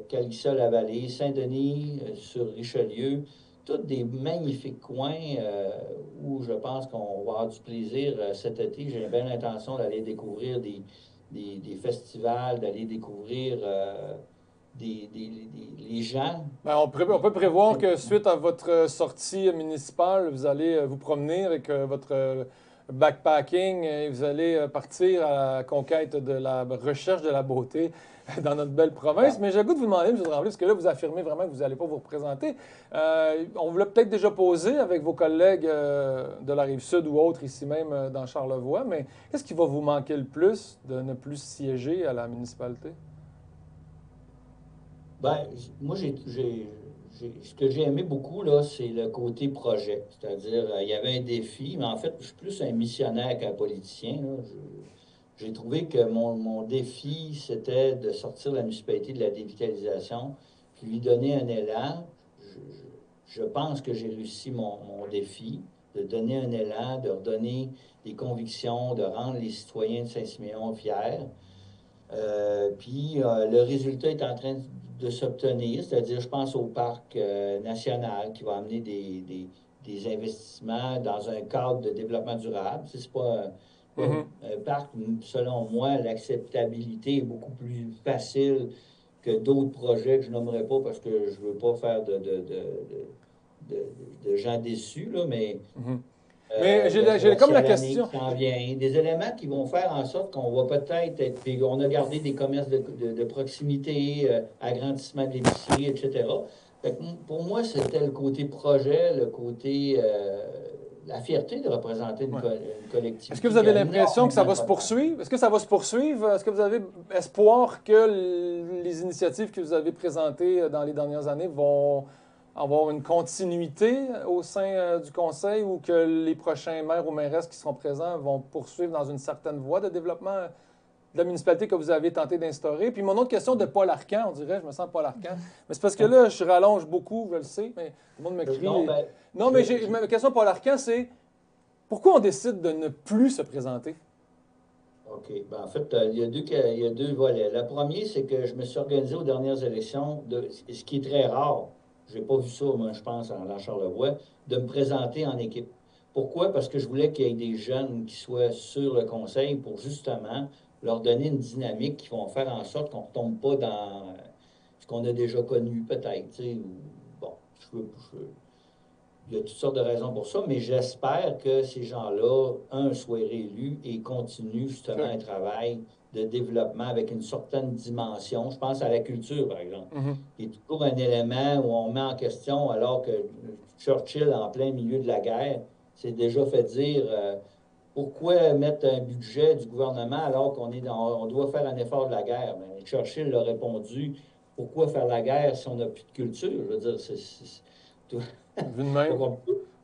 Calissa-la-Vallée, Saint-Denis, sur Richelieu, tous des magnifiques coins où je pense qu'on va avoir du plaisir cet été. J'ai bien l'intention d'aller découvrir des festivals, d'aller découvrir les gens. Bien, on peut prévoir que suite à votre sortie municipale, vous allez vous promener avec votre backpacking et vous allez partir à la conquête de la recherche de la beauté dans notre belle province. Mais j'ai le goût de vous demander, M. Tremblay, parce que là, vous affirmez vraiment que vous n'allez pas vous représenter. On vous l'a peut-être déjà posé avec vos collègues de la Rive-Sud ou autres, ici même dans Charlevoix, mais qu'est-ce qui va vous manquer le plus de ne plus siéger à la municipalité? Bien, moi, ce que j'ai aimé beaucoup, là, c'est le côté projet. C'est-à-dire, il y avait un défi, mais en fait, je suis plus un missionnaire qu'un politicien, là. J'ai trouvé que mon défi, c'était de sortir la municipalité de la dévitalisation, puis lui donner un élan. Je pense que j'ai réussi mon défi, de donner un élan, de redonner des convictions, de rendre les citoyens de Saint-Siméon fiers. Puis le résultat est en train de s'obtenir, c'est-à-dire, je pense au parc national qui va amener des investissements dans un cadre de développement durable. C'est pas un parc, selon moi, l'acceptabilité est beaucoup plus facile que d'autres projets que je nommerai pas parce que je veux pas faire de gens déçus, là, mais Mais j'ai comme la question. qui s'en vient, des éléments qui vont faire en sorte qu'on va peut-être être. Puis on a gardé des commerces de proximité, agrandissement de l'épicerie, etc. Fait que pour moi, c'était le côté projet, le côté. La fierté de représenter une collectivité. Est-ce que vous avez l'impression que ça va se poursuivre? Est-ce que ça va se poursuivre? Est-ce que vous avez espoir que les initiatives que vous avez présentées dans les dernières années vont avoir une continuité au sein du Conseil ou que les prochains maires ou mairesses qui seront présents vont poursuivre dans une certaine voie de développement de la municipalité que vous avez tenté d'instaurer? Puis mon autre question de Paul Arcand, on dirait, je me sens Paul Arcand. Mais c'est parce que là, je rallonge beaucoup, je le sais, mais tout le monde me crie. Non, mais ma question Paul Arcand, c'est pourquoi on décide de ne plus se présenter? OK. Ben, en fait, il y a deux volets. Le premier, c'est que je me suis organisé aux dernières élections, ce qui est très rare. Je n'ai pas vu ça, moi, je pense, dans Charlevoix, de me présenter en équipe. Pourquoi? Parce que je voulais qu'il y ait des jeunes qui soient sur le conseil pour justement leur donner une dynamique qui vont faire en sorte qu'on ne retombe pas dans ce qu'on a déjà connu, peut-être. Bon, il y a toutes sortes de raisons pour ça, mais j'espère que ces gens-là, soient réélus et continuent justement un travail de développement avec une certaine dimension. Je pense à la culture, par exemple, qui est toujours un élément où on met en question, alors que Churchill, en plein milieu de la guerre, s'est déjà fait dire pourquoi mettre un budget du gouvernement alors on doit faire un effort de la guerre? Bien, Churchill a répondu, pourquoi faire la guerre si on n'a plus de culture? Je veux dire, Vu de même.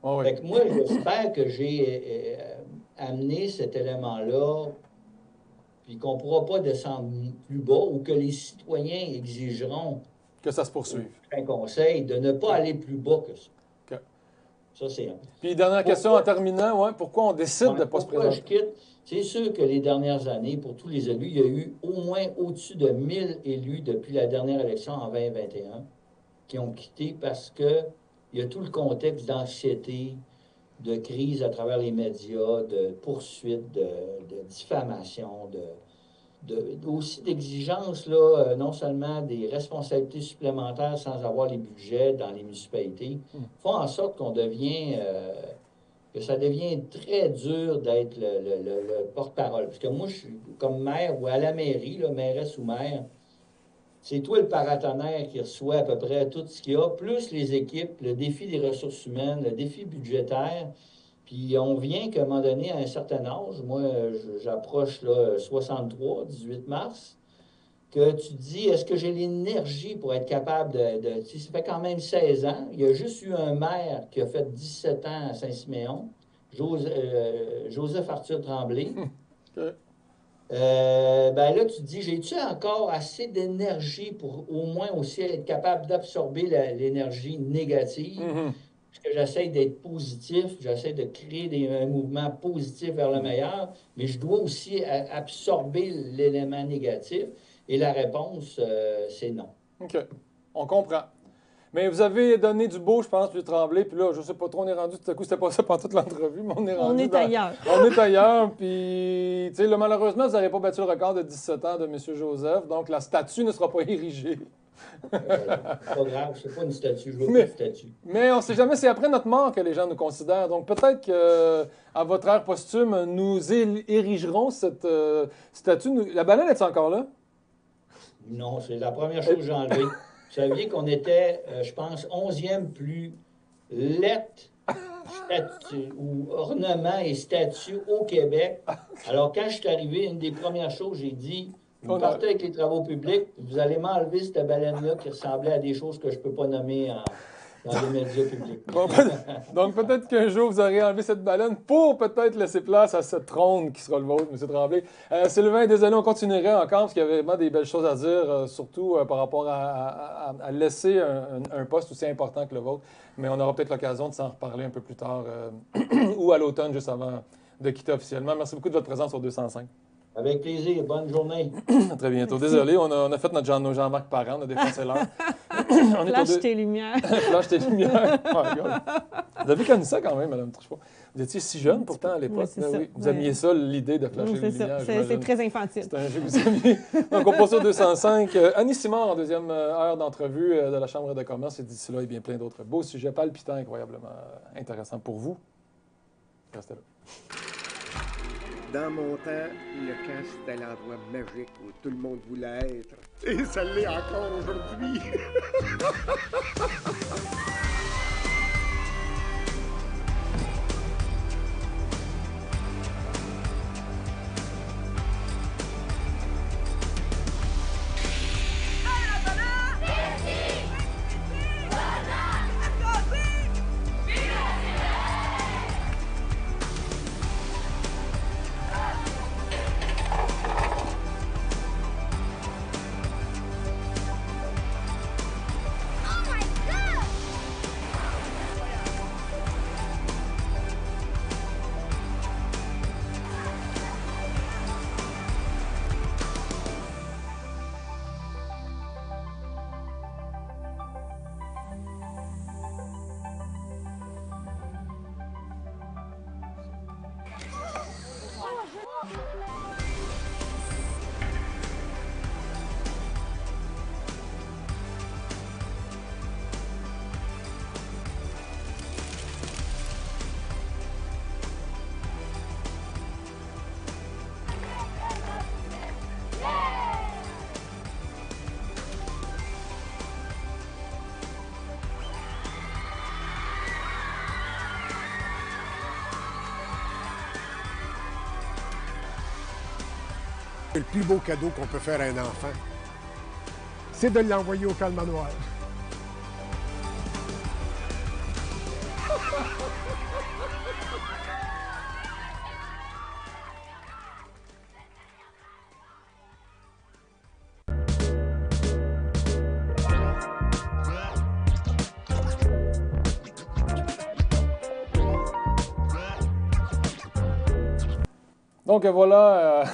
Oh, oui. Fait que moi, j'espère que j'ai amené cet élément-là, puis qu'on ne pourra pas descendre plus bas ou que les citoyens exigeront que ça se poursuive. Un conseil de ne pas aller plus bas que ça. Okay. Ça, c'est un. Puis, dernière question en terminant, pourquoi on décide de ne pas se présenter? Je quitte? C'est sûr que les dernières années, pour tous les élus, il y a eu au moins au-dessus de 1000 élus depuis la dernière élection en 2021 qui ont quitté parce que il y a tout le contexte d'anxiété, de crise à travers les médias, de poursuites, de diffamation, aussi d'exigences, non seulement des responsabilités supplémentaires sans avoir les budgets dans les municipalités, font en sorte qu'on devient, que ça devient très dur d'être le porte-parole. Parce que moi, je suis comme maire ou à la mairie, mairesse ou maire, c'est toi le paratonnerre qui reçoit à peu près tout ce qu'il y a, plus les équipes, le défi des ressources humaines, le défi budgétaire. Puis on vient qu'à un moment donné, à un certain âge, moi j'approche 63, 18 mars, que tu te dis, est-ce que j'ai l'énergie pour être capable de ça fait quand même 16 ans. Il y a juste eu un maire qui a fait 17 ans à Saint-Siméon, Joseph Arthur Tremblay. Okay. Ben là, tu te dis, j'ai-tu encore assez d'énergie pour au moins aussi être capable d'absorber l'énergie négative? Parce que j'essaie d'être positif, j'essaie de créer un mouvement positif vers le meilleur, mais je dois aussi absorber l'élément négatif. Et la réponse, c'est non. OK. On comprend. Mais vous avez donné du beau, je pense, puis Tremblay, puis là, je sais pas trop, on est rendu, tout à coup, c'était pas ça pendant toute l'entrevue, mais on est rendu. On est ailleurs. On est ailleurs, puis, tu sais, malheureusement, vous n'avez pas battu le record de 17 ans de M. Joseph, donc la statue ne sera pas érigée. C'est pas grave, c'est pas une statue, je veux pas une statue. Mais on ne sait jamais, c'est après notre mort que les gens nous considèrent. Donc peut-être qu'à votre ère posthume, nous érigerons cette statue. La baleine est encore là? Non, c'est la première chose que j'ai enlevée. Vous saviez qu'on était, je pense, 11e plus lettre, statue, ou ornement et statue au Québec. Alors, quand je suis arrivé, une des premières choses, j'ai dit, vous partez avec les travaux publics, vous allez m'enlever cette baleine-là qui ressemblait à des choses que je ne peux pas nommer dans les médias publics. Donc, peut-être qu'un jour, vous aurez enlevé cette baleine pour peut-être laisser place à cette trône qui sera le vôtre, M. Tremblay. Sylvain, désolé, on continuerait encore parce qu'il y avait vraiment des belles choses à dire, surtout par rapport à laisser un poste aussi important que le vôtre. Mais on aura peut-être l'occasion de s'en reparler un peu plus tard ou à l'automne, juste avant de quitter officiellement. Merci beaucoup de votre présence au 205. Avec plaisir. Bonne journée. À très bientôt. Désolé, on a fait notre Jean-Marc Parent, on a défoncé l'heure. Flash tes lumières. Flash tes lumières. Oh, Vous avez connu ça quand même, Mme Truchot. Vous étiez si jeune pourtant à l'époque. Oui, c'est Ben ça. oui. Vous aimiez ça, l'idée de flasher les C'est ça. lumières. C'est j'imagine. très infantile. C'est un jeu que vous aimiez. Donc, on passe au 205. Annie Simard en deuxième heure d'entrevue de la Chambre de commerce. Et d'ici là, et bien plein d'autres beaux sujets palpitants, incroyablement intéressants pour vous. Restez là. Dans mon temps, le camp, c'était l'endroit magique où tout le monde voulait être. Et ça l'est encore aujourd'hui. Le plus beau cadeau qu'on peut faire à un enfant, c'est de l'envoyer au camp manoir. Donc voilà,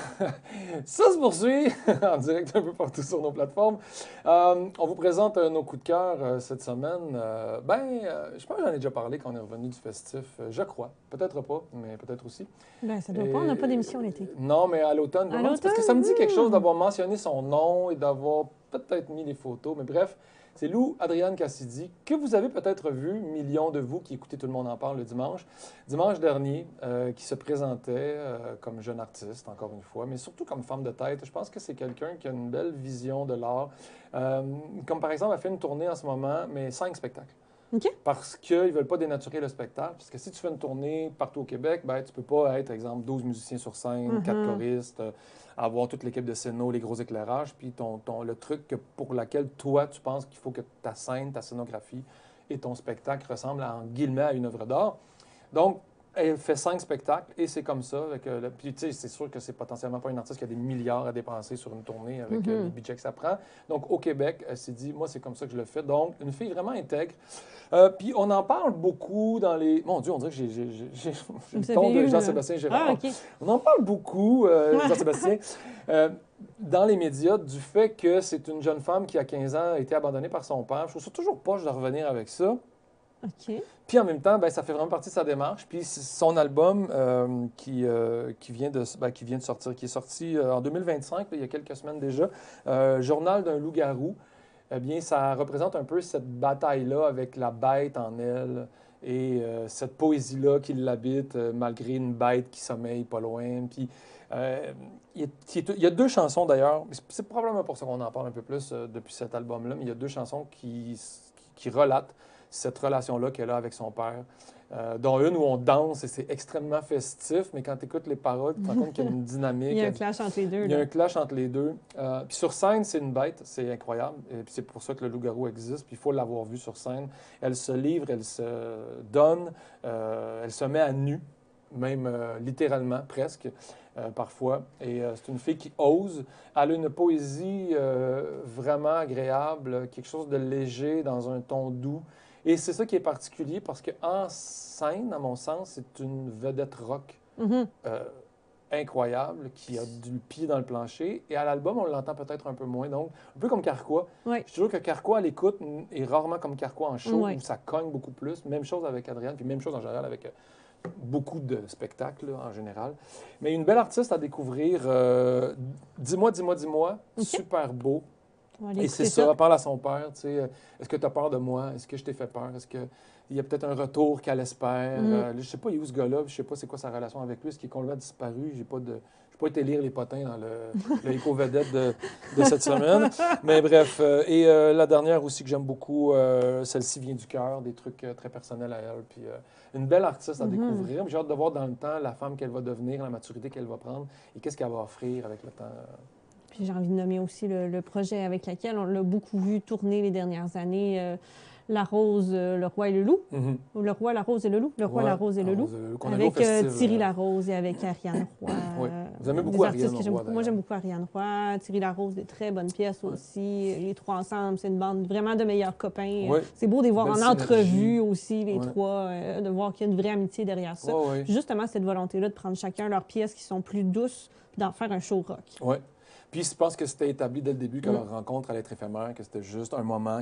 ça se poursuit en direct un peu partout sur nos plateformes. On vous présente nos coups de cœur cette semaine. Je pense que j'en ai déjà parlé quand on est revenu du festif, je crois. Peut-être pas, mais peut-être aussi. Ben, ça doit pas, on n'a pas d'émission l'été. Non, mais à l'automne. À Parce que ça me dit l'automne, quelque chose d'avoir mentionné son nom et d'avoir peut-être mis les photos. Mais bref, c'est Lou Adrienne Cassidy, que vous avez peut-être vu, millions de vous qui écoutez Tout le monde en parle le dimanche dernier, qui se présentait comme jeune artiste, encore une fois, mais surtout comme femme de tête. Je pense que c'est quelqu'un qui a une belle vision de l'art. Comme par exemple, elle fait une tournée en ce moment, mais 5 spectacles. OK. Parce qu'ils ne veulent pas dénaturer le spectacle. Parce que si tu fais une tournée partout au Québec, ben, tu ne peux pas être, exemple, 12 musiciens sur scène, 4 choristes, avoir toute l'équipe de scéno, les gros éclairages, puis le truc pour lequel toi, tu penses qu'il faut que ta scène, ta scénographie et ton spectacle ressemblent en guillemets à une œuvre d'art. Donc, elle fait 5 spectacles et c'est comme ça. Puis, tu sais, c'est sûr que c'est potentiellement pas une artiste qui a des milliards à dépenser sur une tournée avec le budget que ça prend. Donc, au Québec, elle s'est dit, moi, c'est comme ça que je le fais. Donc, une fille vraiment intègre. Puis, on en parle beaucoup dans les... Mon Dieu, on dirait que j'ai le ton de Jean-Sébastien Girard. Ah, OK. On en parle beaucoup, Jean-Sébastien, dans les médias, du fait que c'est une jeune femme qui, à 15 ans, a été abandonnée par son père. Je trouve ça toujours poche de revenir avec ça. OK. Puis en même temps, ben, ça fait vraiment partie de sa démarche. Puis son album qui vient de sortir, qui est sorti en 2025, là, il y a quelques semaines déjà, Journal d'un loup-garou, eh bien, ça représente un peu cette bataille-là avec la bête en elle et cette poésie-là qui l'habite malgré une bête qui sommeille pas loin. Puis il y a 2 chansons d'ailleurs, c'est probablement pour ça qu'on en parle un peu plus depuis cet album-là, mais il y a 2 chansons qui relatent cette relation-là qu'elle a avec son père, dont une où on danse et c'est extrêmement festif, mais quand tu écoutes les paroles, tu te rends compte qu'il y a une dynamique. Il y a un clash entre les deux. Il y a un clash entre les deux. Puis sur scène, c'est une bête, c'est incroyable. Et puis c'est pour ça que le loup-garou existe, puis il faut l'avoir vu sur scène. Elle se livre, elle se donne, elle se met à nu, même littéralement, presque, parfois. Et c'est une fille qui ose. Elle a une poésie vraiment agréable, quelque chose de léger, dans un ton doux. Et c'est ça qui est particulier parce qu'en scène, à mon sens, c'est une vedette rock incroyable, qui a du pied dans le plancher. Et à l'album, on l'entend peut-être un peu moins. Donc, un peu comme Carquois. Oui. Je suis sûr que Carquois, à l'écoute, est rarement comme Carquois en show, Oui. où ça cogne beaucoup plus. Même chose avec Adrienne, puis même chose en général avec beaucoup de spectacles, là, en général. Mais une belle artiste à découvrir. Dis-moi, dis-moi, dis-moi. OK. Super beau. On va aller Et c'est écouter ça, elle parle à son père, tu sais, est-ce que tu as peur de moi? Est-ce que je t'ai fait peur? Est-ce qu'il y a peut-être un retour qu'elle espère? Je sais pas, il est où ce gars-là? Je sais pas c'est quoi sa relation avec lui. Est-ce qu'il est complètement disparu? J'ai pas été lire les potins dans le éco-vedette de cette semaine. Mais bref, la dernière aussi que j'aime beaucoup, celle-ci vient du cœur, des trucs très personnels à elle. Puis une belle artiste à découvrir. J'ai hâte de voir dans le temps la femme qu'elle va devenir, la maturité qu'elle va prendre et qu'est-ce qu'elle va offrir avec le temps. Puis j'ai envie de nommer aussi le projet avec lequel on l'a beaucoup vu tourner les dernières années, La Rose, le Roi et le Loup. Ou Le Roi, la Rose et le Loup. Le Roi, la Rose et le Loup. Qu'on a vu au Avec festival, Thierry Larose et avec Ariane Roy. Oui. Vous aimez Des beaucoup artistes Ariane que j'aime Roy, beaucoup. Moi, j'aime beaucoup Ariane Roy. Thierry Larose, des très bonnes pièces aussi. Les trois ensemble, c'est une bande vraiment de meilleurs copains. Oui. C'est beau de les voir Belle en entrevue synergie. aussi, les Ouais. trois, de voir qu'il y a une vraie amitié derrière ça. Ouais, ouais. Justement, cette volonté-là de prendre chacun leurs pièces qui sont plus douces, d'en faire un show rock. Oui. Puis je pense que c'était établi dès le début que leur rencontre allait être éphémère, que c'était juste un moment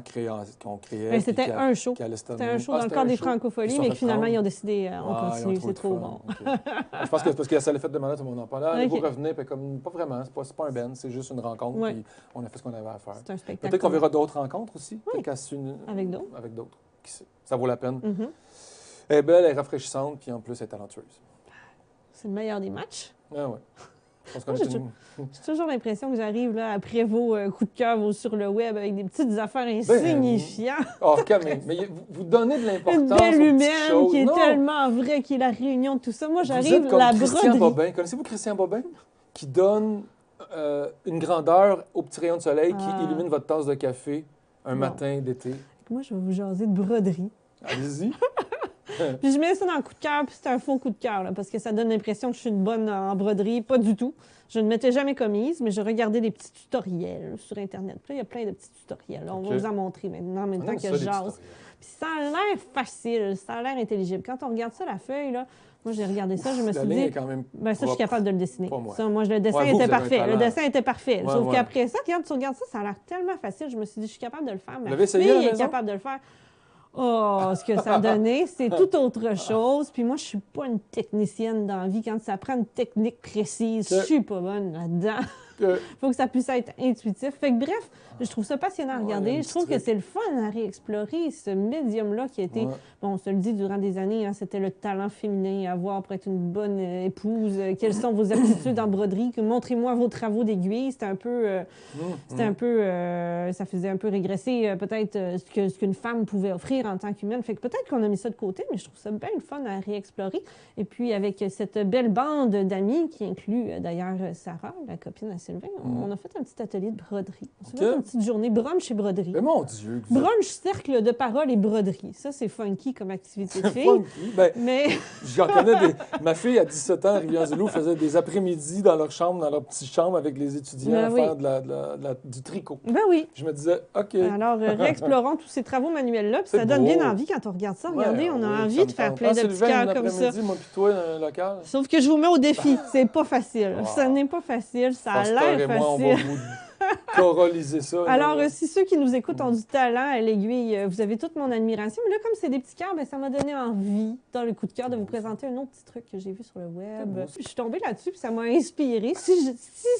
qu'on créait. Mais c'était puis un show. qui allait se C'était terminer. un show dans le cadre des Francopholies, mais que finalement, ils ont décidé, on Ah, continue, ils ont trouvé c'est trop le fun. bon. OK. Je pense que c'est parce que ça l'a fait demander, tout le monde en parlait. OK. Vous revenez, puis comme, pas vraiment, c'est pas un band, c'est juste une rencontre, Ouais. puis on a fait ce qu'on avait à faire. C'est un spectacle. Peut-être qu'on verra d'autres rencontres aussi. Peut-être qu'elle se une- Avec d'autres. Avec d'autres. Qui sait? Ça vaut la peine. Mhm. Elle est belle, elle est rafraîchissante, puis en plus, elle est talentueuse. C'est le meilleur des matchs. Ah ouais. Je pense qu'on Moi, est une... J'ai toujours l'impression que j'arrive là après vos coups de cœur sur le web avec des petites affaires Ben, insignifiantes. Oh, calmez. Mais vous donnez de l'importance Une aux belle petites humaine choses. qui est Non. tellement vraie, qui est la réunion de tout ça. Moi, Vous j'arrive êtes comme la Christian broderie. Bobin. Connaissez-vous Christian Bobin? Qui donne une grandeur au petit rayon de soleil Ah. qui illumine votre tasse de café un Non. matin d'été. Moi, je vais vous jaser de broderie. Allez-y. Puis je mets ça dans le coup de cœur, puis c'est un faux coup de cœur, là, parce que ça donne l'impression que je suis une bonne en broderie. Pas du tout. Je ne m'étais jamais commise, mais je regardais des petits tutoriels sur Internet. Puis là, il y a plein de petits tutoriels. On OK. va vous en montrer maintenant, en même On temps aime que ça, je les jase. tutoriels. Puis ça a l'air facile, ça a l'air intelligible. Quand on regarde ça, la feuille, là, moi, j'ai regardé ça, je me La suis ligne est dit... quand même Ben ça, je suis propre. capable de le dessiner. Pas moi. Ça, moi, le dessin Ouais, vous était avez un parfait. Le talent. dessin était parfait. Ouais, Sauf ouais. qu'après ça, quand tu regardes ça, ça a l'air tellement facile. Je me suis dit, je suis capable de le faire. Vous Ma l'avez essayé à la fille est maison? capable de le faire. Oh, ce que ça a donné, c'est tout autre chose. Puis moi, je suis pas une technicienne dans la vie. Quand ça prend une technique précise, je suis pas bonne là-dedans. Que- Faut que ça puisse être intuitif. Fait que bref, je trouve ça passionnant à Ouais, regarder. il y a un Je trouve petit que truc. c'est le fun à réexplorer, ce médium-là qui a été, Ouais. bon, on se le dit durant des années, hein, c'était le talent féminin à avoir pour être une bonne épouse. Quelles sont vos aptitudes en broderie? Montrez-moi vos travaux d'aiguille. C'était un peu, ça faisait un peu régresser peut-être ce qu'une femme pouvait offrir en tant qu'humaine. Fait que peut-être qu'on a mis ça de côté, mais je trouve ça bien le fun à réexplorer. Et puis avec cette belle bande d'amis qui inclut d'ailleurs Sarah, la copine à Sylvain, on a fait un petit atelier de broderie. On s'est OK. fait une petite journée brunch et broderie. Mais mon Dieu. que vous êtes Brunch, cercle de parole et broderie. Ça, c'est funky comme activité de fille. funky. Ben, Mais j'en connais des... Ma fille, à 17 ans, à Rivière-du-Loup, faisait des après-midi dans leur chambre, dans leur petite chambre avec les étudiants Ben à oui. faire du tricot. ben oui. Je me disais, OK. Alors, réexplorons tous ces travaux manuels-là, puis C'est ça donne beau. bien envie quand on regarde ça. Regardez, Ouais, on a oui, envie ça de me faire tente. plein de petits Sylvain, cœurs comme ça. l'après-midi, moi puis toi, dans le local. Sauf que je vous mets au défi. C'est pas facile. Wow. Ça n'est pas facile. Ça a Foster l'air et moi, on va facile. vous coroliser ça. là. Alors, si ceux qui nous écoutent ont du talent à l'aiguille, vous avez toute mon admiration. Mais là, comme c'est des petits cœurs, ben, ça m'a donné envie, dans le coup de cœur, de vous présenter un autre petit truc que j'ai vu sur le web. Je suis tombée là-dessus, puis ça m'a inspirée. Si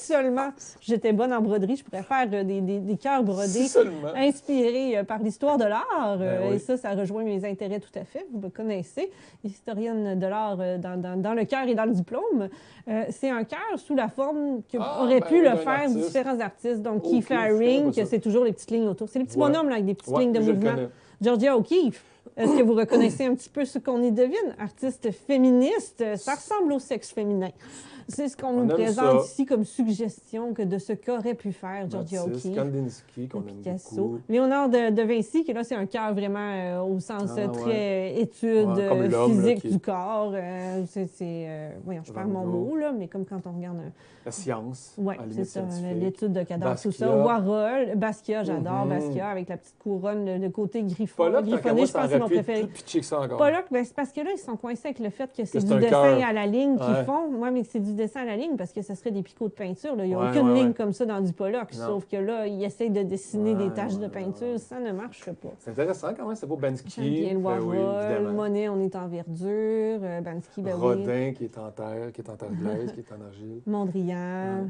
seulement j'étais bonne en broderie, je pourrais faire des cœurs brodés. Si seulement. Inspirée par l'histoire de l'art. Ben oui. Et ça rejoint mes intérêts tout à fait. Vous me connaissez, historienne de l'art dans le cœur et dans le diplôme. C'est un cœur sous la forme que Ah, auraient ben pu oui, le d'un faire artiste. différents artistes. Donc, OK, Keith je connais Haring, pas ça. que c'est toujours les petites lignes autour. C'est les petits Ouais. bonhommes là, avec des petites Ouais, lignes de je le mouvement. connais. Georgia O'Keeffe. Est-ce que vous reconnaissez un petit peu ce qu'on y devine? Artiste féministe, ça ressemble au sexe féminin. C'est ce qu'on On nous aime présente ça. ici comme suggestion que de ce qu'aurait pu faire Georgia Matisse, O'Keeffe. Kandinsky, qu'on aime Picasso. beaucoup. Léonard de Vinci, qui là, c'est un cœur vraiment au sens Ah, très ouais. étude Ouais, comme l'homme, là, physique qui est- du corps. Voyons, je perds mon Vraiment. mot, là, mais comme quand on regarde un... La science. Oui, à la c'est limite ça, scientifique. l'étude de cadavre, tout ça. Basquiat. Warhol, Basquiat, j'adore Mhm. Basquiat, avec la petite couronne, le côté Pollock, tant qu'à griffonné, moi, je ça pense que c'est mon aurait pu être préféré. plus pitché que ça encore. Pollock, ben, c'est parce que là, ils sont coincés avec le fait que c'est c'est du un dessin cœur. à la ligne qu'ils Ouais. font. Moi, mais c'est du du dessin à la ligne parce que ce serait des picots de peinture. Là. Il n'y a Ouais, aucune ouais, ligne ouais. comme ça dans du Pollock. Non. Sauf que là, il essaye de dessiner Ouais, des taches de ouais, peinture. ouais. Ça ne marche pas. C'est intéressant quand même, c'est beau. Bansky. Jean-Pierre ben oui, Warhol, évidemment. Monet, on est en verdure. Bansky, ben oui. Rodin qui est en terre, qui est en terre glaise, qui est en argile. Mondrian.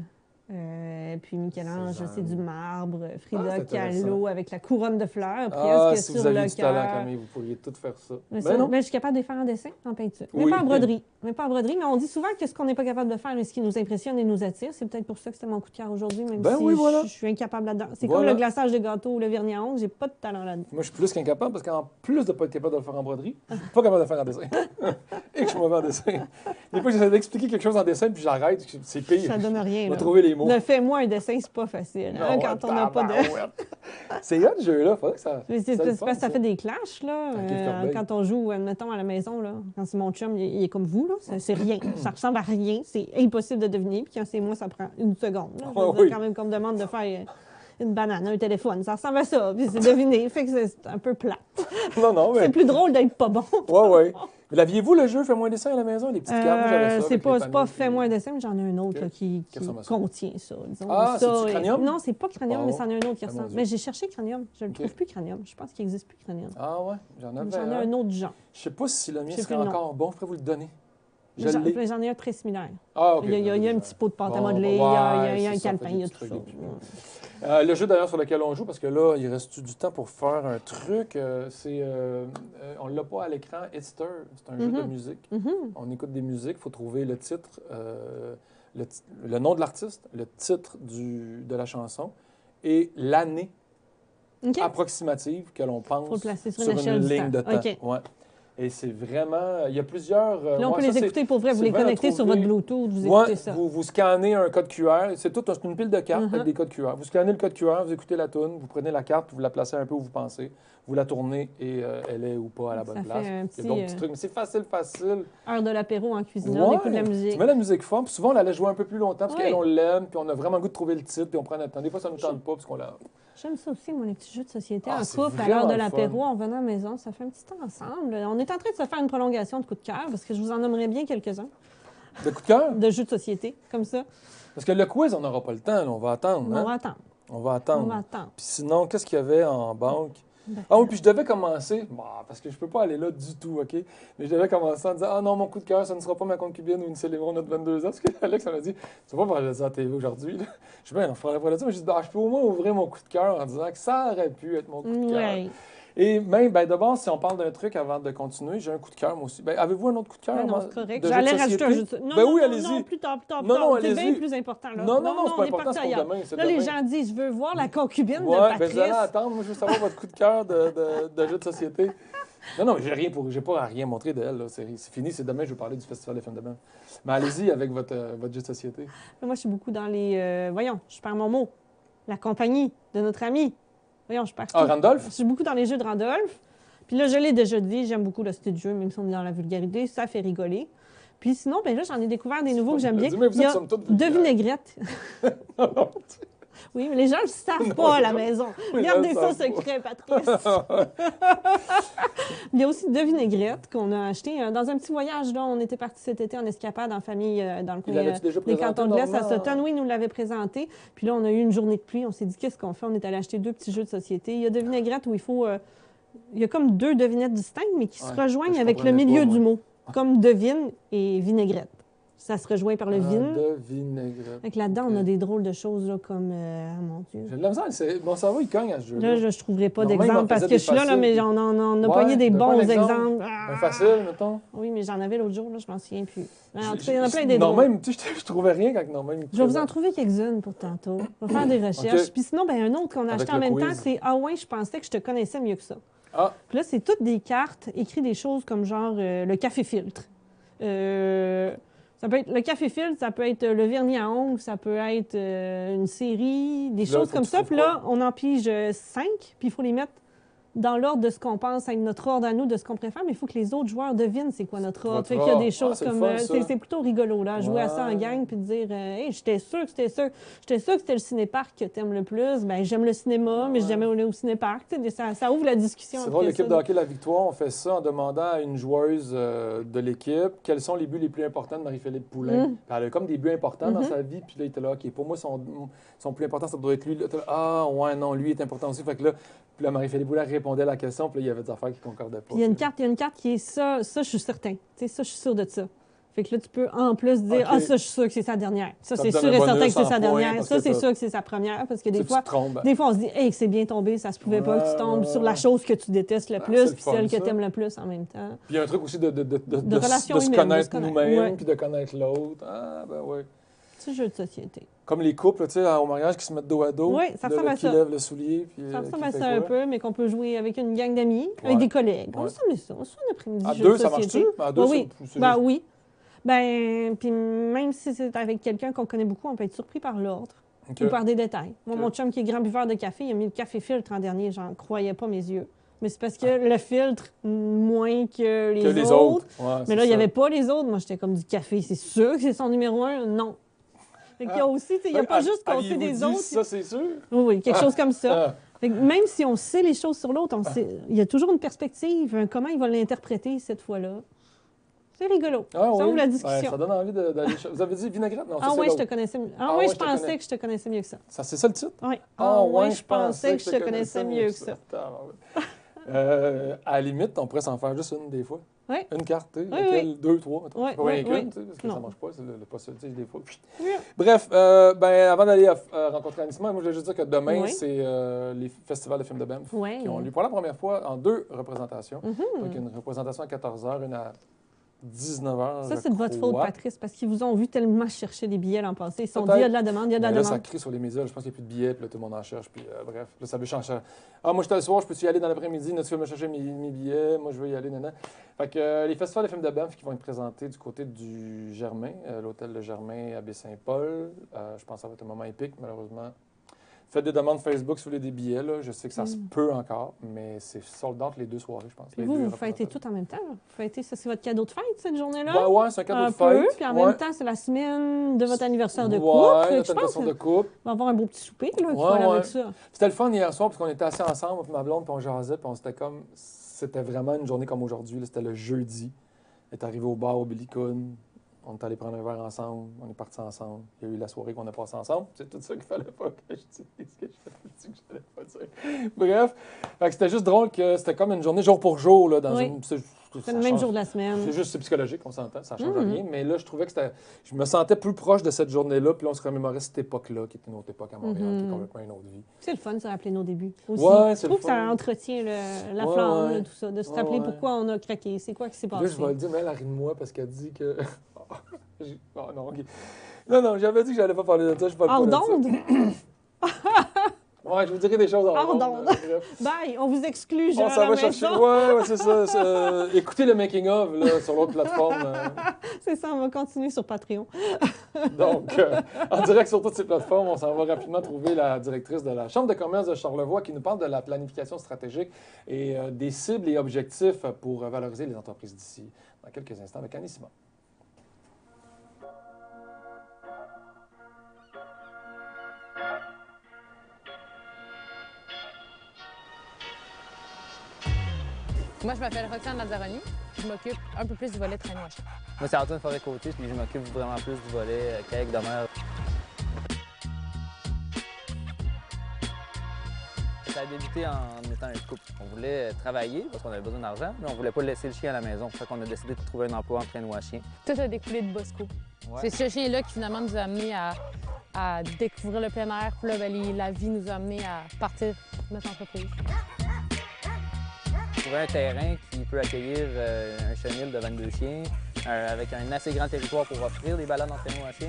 Puis Michel-Ange, Cézanne. c'est du marbre. Ah, Frida c'est intéressant. Kahlo avec la couronne de fleurs Ah, presque si sur vous aviez le du talent, cœur. Camille, vous pourriez tout faire ça. Mais, Ben non. mais je suis capable de les faire en dessin, en peinture. Mais Oui. pas en broderie. Mais pas en broderie. Mais on dit souvent que ce qu'on n'est pas capable de faire et ce qui nous impressionne et nous attire, c'est peut-être pour ça que c'était mon coup de cœur aujourd'hui, même Ben si oui, voilà. je suis incapable là-dedans. C'est Voilà. comme le glaçage de gâteau ou le vernis à ongles, j'ai pas de talent là-dedans. Moi, je suis plus qu'incapable parce qu'en plus de ne pas être capable de le faire en broderie, je suis pas capable de le faire en dessin. Et que je suis mauvais en dessin. Des fois, j'essaie d'expliquer quelque chose en dessin puis j'arrête. C'est pire. Ça donne rien. Je Là. vais trouver les mots. Ne fais-moi un dessin, c'est pas facile. hein, Non, quand on n'a pas de. tabarouette. C'est là, ce jeu-là. Faudrait que ça. Mais c'est ça le parce fun, que ça fait des clashs, là. Avec Yves Corbeil. Quand on joue, admettons, à la maison, là. Quand c'est mon chum, il est comme vous, là. C'est rien. Ça ressemble à rien. C'est impossible de deviner. Puis quand c'est moi, ça prend une seconde. Là. Je veux Ah dire, oui. quand même qu'on me demande de faire une banane, un téléphone. Ça ressemble à ça. Puis c'est deviné. Fait que c'est un peu plat. Non, mais. C'est plus drôle d'être pas bon. Ouais, ouais. Mais l'aviez-vous le jeu Fais-moi un dessin à la maison? Les petites cartes, moi, j'avais ça. C'est avec pas, les c'est pas panneaux. fais-moi un dessin, mais j'en ai un autre Ok. là, qui Qui ressemble à ça. contient ça. Disons. Ah, Ça, c'est-tu Cranium? Non, c'est pas Cranium, Bon. mais c'en a un autre qui Ah, mon ressemble. Dieu. Mais j'ai cherché Cranium. Je ne le Ok. trouve plus Cranium. Je pense qu'il n'existe plus Cranium. Ah, ouais. J'en avais J'en ai un. un autre genre. Je sais pas si le mien Je sais serait plus le nom. encore bon. Je pourrais vous le donner. Je J'en l'ai. j'en ai un très similaire. Ah, OK. Il y a un petit pot de pâte à Bon, modeler, ouais, il y a un c'est ça, calepin, fait il y a des tout petits ça. trucs, des petits le jeu d'ailleurs sur lequel on joue, parce que là, il reste du temps pour faire un truc. On l'a pas à l'écran, Hitster. C'est un jeu de musique. On écoute des musiques, il faut trouver le titre, le nom de l'artiste, le titre de la chanson et l'année OK. approximative que l'on pense Faut le placer sur sur une une échelle du ligne de temps. temps. OK. Ouais. Et c'est vraiment... Il y a plusieurs... Là, on ouais, peut ça, les c'est- écouter pour vrai. Vous les Sylvain a connectez sur trouvé- votre Bluetooth, vous Ouais, écoutez ça. vous scannez un code QR. C'est une pile de cartes Mhm. avec des codes QR. Vous scannez le code QR, vous écoutez la toune, vous prenez la carte, vous la placez un peu où vous pensez, vous la tournez et elle est ou pas à la bonne Ça fait place. un Il y a petit, d'autres petits trucs, mais c'est facile. Heure de l'apéro en cuisinant, on écoute de la musique. Tu mets la musique fort, puis souvent on la laisse jouer un peu plus longtemps parce Oui. qu'elle, on l'aime, puis on a vraiment le goût de trouver le titre, puis on prend notre temps. Des fois, ça ne nous tente pas parce qu'on l'a... J'aime ça aussi, moi, les petits jeux de société Ah, en c'est couple, à vraiment l'heure de le l'apéro, fun. en venant à la maison. Ça fait un petit temps ensemble. On est en train de se faire une prolongation de coup de cœur, parce que je vous en nommerai bien quelques-uns, De coup de cœur? de jeux de société, comme ça. Parce que le quiz, on n'aura pas le temps, là, on va attendre. On hein? va attendre. On va On attendre. va attendre. Puis sinon, qu'est-ce qu'il y avait en banque? Ben, Ah oui, puis je devais commencer, parce que je peux pas aller là du tout, OK? Mais je devais commencer en disant, ah non, mon coup de cœur, ça ne sera pas ma concubine où nous célébrons notre 22 ans. Parce que Alex, on a dit, tu vas pas parler de ça à la TV aujourd'hui. là. Je dis, ben, on fera la ça, mais je dis, je peux au moins ouvrir mon coup de cœur en disant que ça aurait pu être mon coup de cœur. Ouais. Et même, ben, d'abord, si on parle d'un truc avant de continuer, j'ai un coup de cœur, moi aussi. Ben, avez-vous un autre coup de cœur? Ben non, moi, c'est correct. de jeu J'allais de rajouter un société? jeu de société. Non, Ben non, oui, non, allez-y. non, plus tard, plus tard, plus Non, tard. non, C'est bien allez-y. plus important, là. Non, non, non, c'est on pas est important, parti c'est pour ailleurs. demain, c'est Là, les demain. gens disent, je veux voir la concubine de Ouais, ben Patrice. vous allez attendre. Moi, je veux savoir votre coup de cœur de jeu de société. Non, non, j'ai pas à rien montré d'elle. Là. C'est fini, c'est demain, je vais parler du Festival des films de bain. Mais allez-y avec votre jeu de société. Moi, je suis beaucoup dans les... voyons, je perds mon mot. La compagnie de notre ami. Voyons, je perds Ah, tout. Randolph? Je suis beaucoup dans les jeux de Randolph. Puis là, je l'ai déjà dit, j'aime beaucoup le style de jeu, même si on est dans la vulgarité, ça fait rigoler. Puis sinon, ben là, j'en ai découvert des nouveaux que j'aime bien. Dis-moi, vous Il y êtes a somme toute deux vulgaires. vinaigrettes. Oui, mais les gens ne le savent pas à la maison. Oui, Regardez ils le ça savent pas. secret, Patrice. Il y a aussi deux vinaigrettes qu'on a achetées. Dans un petit voyage, là, on était partis cet été en escapade en famille dans le coin l'avais-tu déjà des présenté, cantons de l'Est à Normand? Sutton. Oui, il nous l'avait présenté. Puis là, on a eu une journée de pluie. On s'est dit, qu'est-ce qu'on fait? On est allé acheter deux petits jeux de société. Il y a deux vinaigrettes où il faut... il y a comme deux devinettes distinctes, mais qui se Ouais, rejoignent je avec le comprenais milieu pas, du moi. mot. Comme devine et vinaigrette. Ça se rejoint par le vin. De vinaigrette. Fait que là-dedans, on a des drôles de choses là, comme... mon Dieu. J'ai de la misère. Mon cerveau, il cogne à ce jeu-là. Là, je ne trouverai pas Normalement, il d'exemple m'en parce faisait que je suis là, des là, mais faciles, on a Ouais, pogné des donne pas bons un exemple. exemples. Un facile, mettons. Oui, mais j'en avais l'autre jour, là, je m'en souviens plus. En tout cas, il y en a plein des Non, drôles. même, tu sais, je trouvais rien quand non même. Je vais vous en trouver quelques-unes pour tantôt. On va faire des recherches. OK. Puis sinon, ben, un autre qu'on a Avec acheté en le même temps, quiz. c'est Ah ouais, je pensais que je te connaissais mieux que ça. Ah, Puis là, c'est toutes des cartes, écrit des choses comme genre le café filtre. Ça peut être le café filtre, ça peut être le vernis à ongles, ça peut être une série, des Là, choses faut comme que tu ça. trouves Puis là, on en pige 5, puis il faut les mettre dans l'ordre de ce qu'on pense être notre ordre à nous, de ce qu'on préfère, mais il faut que les autres joueurs devinent c'est quoi notre ordre. Votre Fait qu'il y a des ordre. choses C'est le comme... fun, ça. c'est plutôt rigolo, là, jouer à ça en Ouais. gang puis de dire hey, j'étais sûr que c'était le cinéparc que t'aimes le plus. Ben j'aime le cinéma, mais j'aime aller au cinéparc. Tu sais, ça ouvre la discussion. C'est après drôle, l'équipe ça. de hockey La Victoire, on fait ça en demandant à une joueuse de l'équipe quels sont les buts les plus importants de Marie-Philippe Poulain. Puis elle a comme des buts importants dans sa vie, puis là, il était là, OK, pour moi, son plus important, ça doit être lui. Là, t'es là, ah, ouais, non, lui est important aussi. Fait que là, puis là, Marie-Philippe Poulain répondait à la question, puis là, il y avait des affaires qui concordaient pas. Puis il y a une carte qui est ça, je suis certain. Tu sais, ça, je suis sûr de ça. Fait que là, tu peux en plus dire, OK. ah, ça, je suis sûr que c'est sa dernière. Ça, Ça c'est te donne sûr un et certain bonus que c'est en sa points dernière. parce Ça, que c'est t'as- sûr que c'est sa première. Parce que Tu des te fois, trompes. on se dit, hey, c'est bien tombé, ça se pouvait pas que tu tombes Ouais, sur la ouais. chose que tu détestes le Ah, c'est plus, le puis fun, celle que ça. tu aimes le plus en même temps. Puis il y a un truc aussi de relations se humaines, connaître de se connaître. nous-mêmes, Ouais. puis de connaître l'autre. Ah, ben oui. C'est jeu de société. Comme les couples, tu sais, au mariage qui se mettent dos à dos. Oui, ça puis là, ressemble à qui ça. lève le soulier. Puis, Ça qui ressemble à fait ça un quoi? peu, mais qu'on peut jouer avec une gang d'amis, avec Ouais. des collègues. On Ouais. ressemble à ça. On se fait un après-midi À jeu deux, de ça société. marche-tu? À deux, oui. c'est Ben juste- oui. Ben, puis même si c'est avec quelqu'un qu'on connaît beaucoup, on peut être surpris par l'ordre OK. ou par des détails. Moi, OK. mon chum qui est grand buveur de café, il a mis le café filtre en dernier. J'en croyais pas mes yeux. Mais c'est parce que le filtre, moins que Que les autres. Ouais, Mais c'est là, il n'y ça. avait pas les autres. Moi, j'étais comme du café. C'est sûr que c'est son numéro 1? Non. Fait qu'il y a aussi, tu sais, il n'y a pas juste qu'on sait Aviez-vous des dit autres. Ça, c'est sûr. Oui, quelque chose comme ça. Ah. Fait que même si on sait les choses sur l'autre, il y a toujours une perspective, comment il va l'interpréter cette fois-là. C'est rigolo. Ah, Ça oui. ouvre la Ouais, discussion. ça donne envie d'aller. Vous avez dit vinaigrette? Non, ça, Ah c'est oui, je l'autre. te connaissais mieux. Ah Ah ouais, oui, je je te pensais connais. que je te connaissais mieux que ça. C'est ça le titre? Oui. Ah, ouais, je pensais que je te connaissais mieux que ça. À la limite, on pourrait s'en faire juste une des fois. Oui. Une carte, tu sais, Oui, laquelle, oui. 2, 3. Oui, Pas oui, rien qu'une, oui. tu sais, parce que Non. ça marche pas, c'est le possible, des fois. Oui. Bref, ben, avant d'aller rencontrer Anissima, moi, je voulais juste dire que demain, Oui. c'est les festivals de films de Banff Oui. qui ont lieu pour la première fois en 2 représentations. Mhm. Donc, une représentation à 14h, une à 19h. Ça, c'est de votre faute, Patrice, parce qu'ils vous ont vu tellement chercher des billets l'an passé. Ils se sont dit, Peut-être. il y a de la demande, il y a de la Mais là, ça demande. crie sur les médias. Je pense qu'il n'y a plus de billets, puis là, tout le monde en cherche. Puis bref, là, ça veut changer. Ah, moi, j'étais le soir, je peux-tu y aller dans l'après-midi? Tu veux me chercher mes billets? Moi, je veux y aller, nana. Fait que les festivals de films de Banff qui vont être présentés du côté du Germain, l'hôtel de Germain à Baie-Saint-Paul. Je pense que ça va être un moment épique, malheureusement. Faites des demandes Facebook si vous voulez des billets. Là. Je sais que ça se peut encore, mais c'est sold out les 2 soirées, je pense. Puis les vous, deux vous fêtez représentations. tout en même temps. Vous fêtez, ça, c'est votre cadeau de fête, cette journée-là? Ben ouais, c'est un cadeau Un de fête. peu, puis en Ouais. même temps, c'est la semaine de votre anniversaire de couple. Ouais, Fait que notre je pense anniversaire de qu'on couple. va avoir un beau petit souper là, qui Ouais, va aller ouais. avec ça. C'était le fun hier soir parce qu'on était assis ensemble, puis ma blonde, puis on jasait, puis on s'était comme. C'était vraiment une journée comme aujourd'hui. là. C'était le jeudi. On est arrivé au bar au Billy Coon. On est allé prendre un verre ensemble. On est partis ensemble. Il y a eu la soirée qu'on a passée ensemble. C'est tout ça qu'il fallait pas que je dise. Que je fallait pas dire. Bref. Fait que c'était juste drôle que c'était comme une journée jour pour jour. Là, dans Oui. une... C'est le même jour de la semaine. C'est juste c'est psychologique, on s'entend, ça change Mhm. rien. Mais là, je trouvais que c'était. Je me sentais plus proche de cette journée-là, puis là, on se remémorait cette époque-là, qui était une autre époque à Montréal, qui est complètement une autre vie. C'est le fun de se rappeler nos débuts aussi. Ouais, Je c'est trouve le que ça fun. entretient la Ouais, flamme, ouais. là, tout ça, de se Ouais, rappeler ouais. pourquoi on a craqué, c'est quoi qui s'est Puis passé. là, je vais le dire, mais elle rit de moi parce qu'elle dit que. Oh non, OK. Non, j'avais dit que j'allais pas parler de ça, je parle Hors pas de ça. d'onde? Ouais, je vous dirai des choses Hors hors d'onde. bref. Bye, on vous exclut, genre, On à s'en la va chercher. maison. Ouais, c'est ça. Écoutez le making-of là, sur l'autre plateforme. C'est ça, on va continuer sur Patreon. Donc, en direct sur toutes ces plateformes, on s'en va rapidement trouver la directrice de la Chambre de commerce de Charlevoix qui nous parle de la planification stratégique et des cibles et objectifs pour valoriser les entreprises d'ici. Dans quelques instants avec Anissima. Moi, je m'appelle Roxane Lazzaroni. Je m'occupe un peu plus du volet traîneau à chien. Moi, c'est Antoine Forêt-Côté, puis je m'occupe vraiment plus du volet kayak de mer. Ça a débuté en étant un couple. On voulait travailler parce qu'on avait besoin d'argent, mais on voulait pas laisser le chien à la maison. Fait qu'on a décidé de trouver un emploi en traîneau à chien. Tout a découlé de Bosco. Ouais. C'est ce chien-là qui finalement nous a amenés à découvrir le plein air. Puis là, ben, la vie nous a amenés à partir notre entreprise. Trouver un terrain qui peut accueillir un chenil de 22 chiens, avec un assez grand territoire pour offrir des balades en traîneau à chien.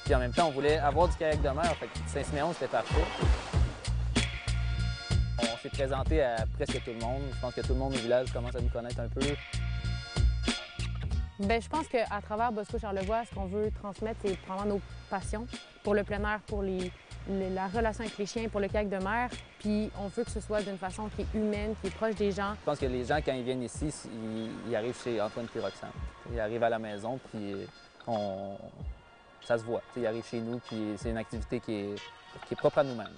Puis en même temps, on voulait avoir du kayak de mer, fait que Saint-Siméon, c'était parfait. On s'est présenté à presque tout le monde. Je pense que tout le monde au village commence à nous connaître un peu. Bien, je pense qu'à travers Bosco Charlevoix, ce qu'on veut transmettre, c'est vraiment nos passions pour le plein air, pour les la relation avec les chiens pour le kayak de mer, puis on veut que ce soit d'une façon qui est humaine, qui est proche des gens. Je pense que les gens, quand ils viennent ici, ils arrivent chez Antoine et Roxane. Ils arrivent à la maison, puis ça se voit. Ils arrivent chez nous, puis c'est une activité qui est propre à nous-mêmes.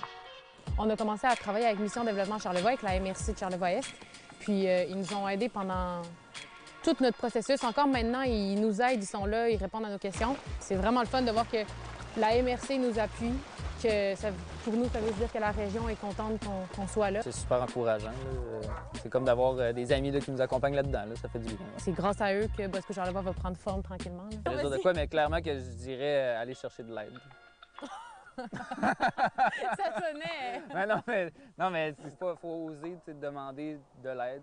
On a commencé à travailler avec Mission Développement Charlevoix, avec la MRC de Charlevoix-Est, puis ils nous ont aidés pendant tout notre processus. Encore maintenant, ils nous aident, ils sont là, ils répondent à nos questions. C'est vraiment le fun de voir que la MRC nous appuie, que pour nous, ça veut dire que la région est contente qu'on soit là. C'est super encourageant. C'est comme d'avoir des amis là, qui nous accompagnent là-dedans. Là. Ça fait du bien. C'est grâce à eux que Bosco Charlevoix va prendre forme tranquillement. Je vais dire de quoi, mais clairement que je dirais aller chercher de l'aide. Ça sonnait! non, mais il faut oser demander de l'aide.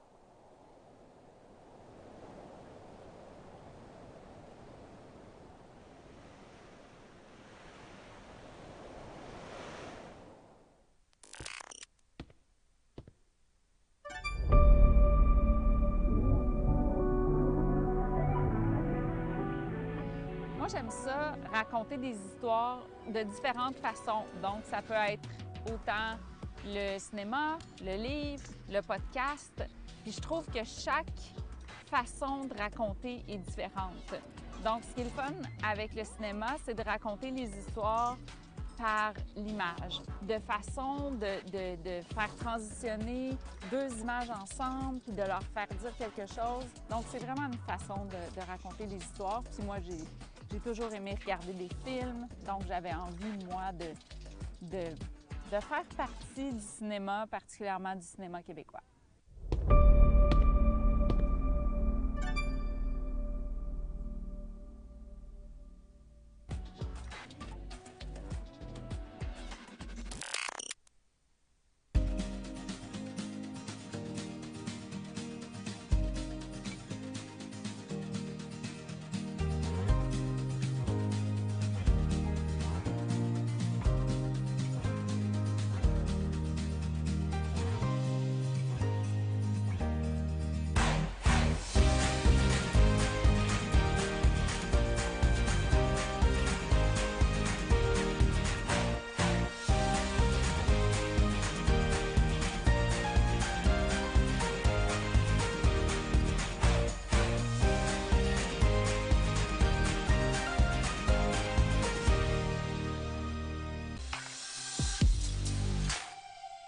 Moi, j'aime ça, raconter des histoires de différentes façons. Donc, ça peut être autant le cinéma, le livre, le podcast. Puis je trouve que chaque façon de raconter est différente. Donc, ce qui est le fun avec le cinéma, c'est de raconter les histoires par l'image, de façon de faire transitionner deux images ensemble, puis de leur faire dire quelque chose. Donc, c'est vraiment une façon de raconter des histoires. Puis moi, j'ai toujours aimé regarder des films, donc j'avais envie, moi, de faire partie du cinéma, particulièrement du cinéma québécois.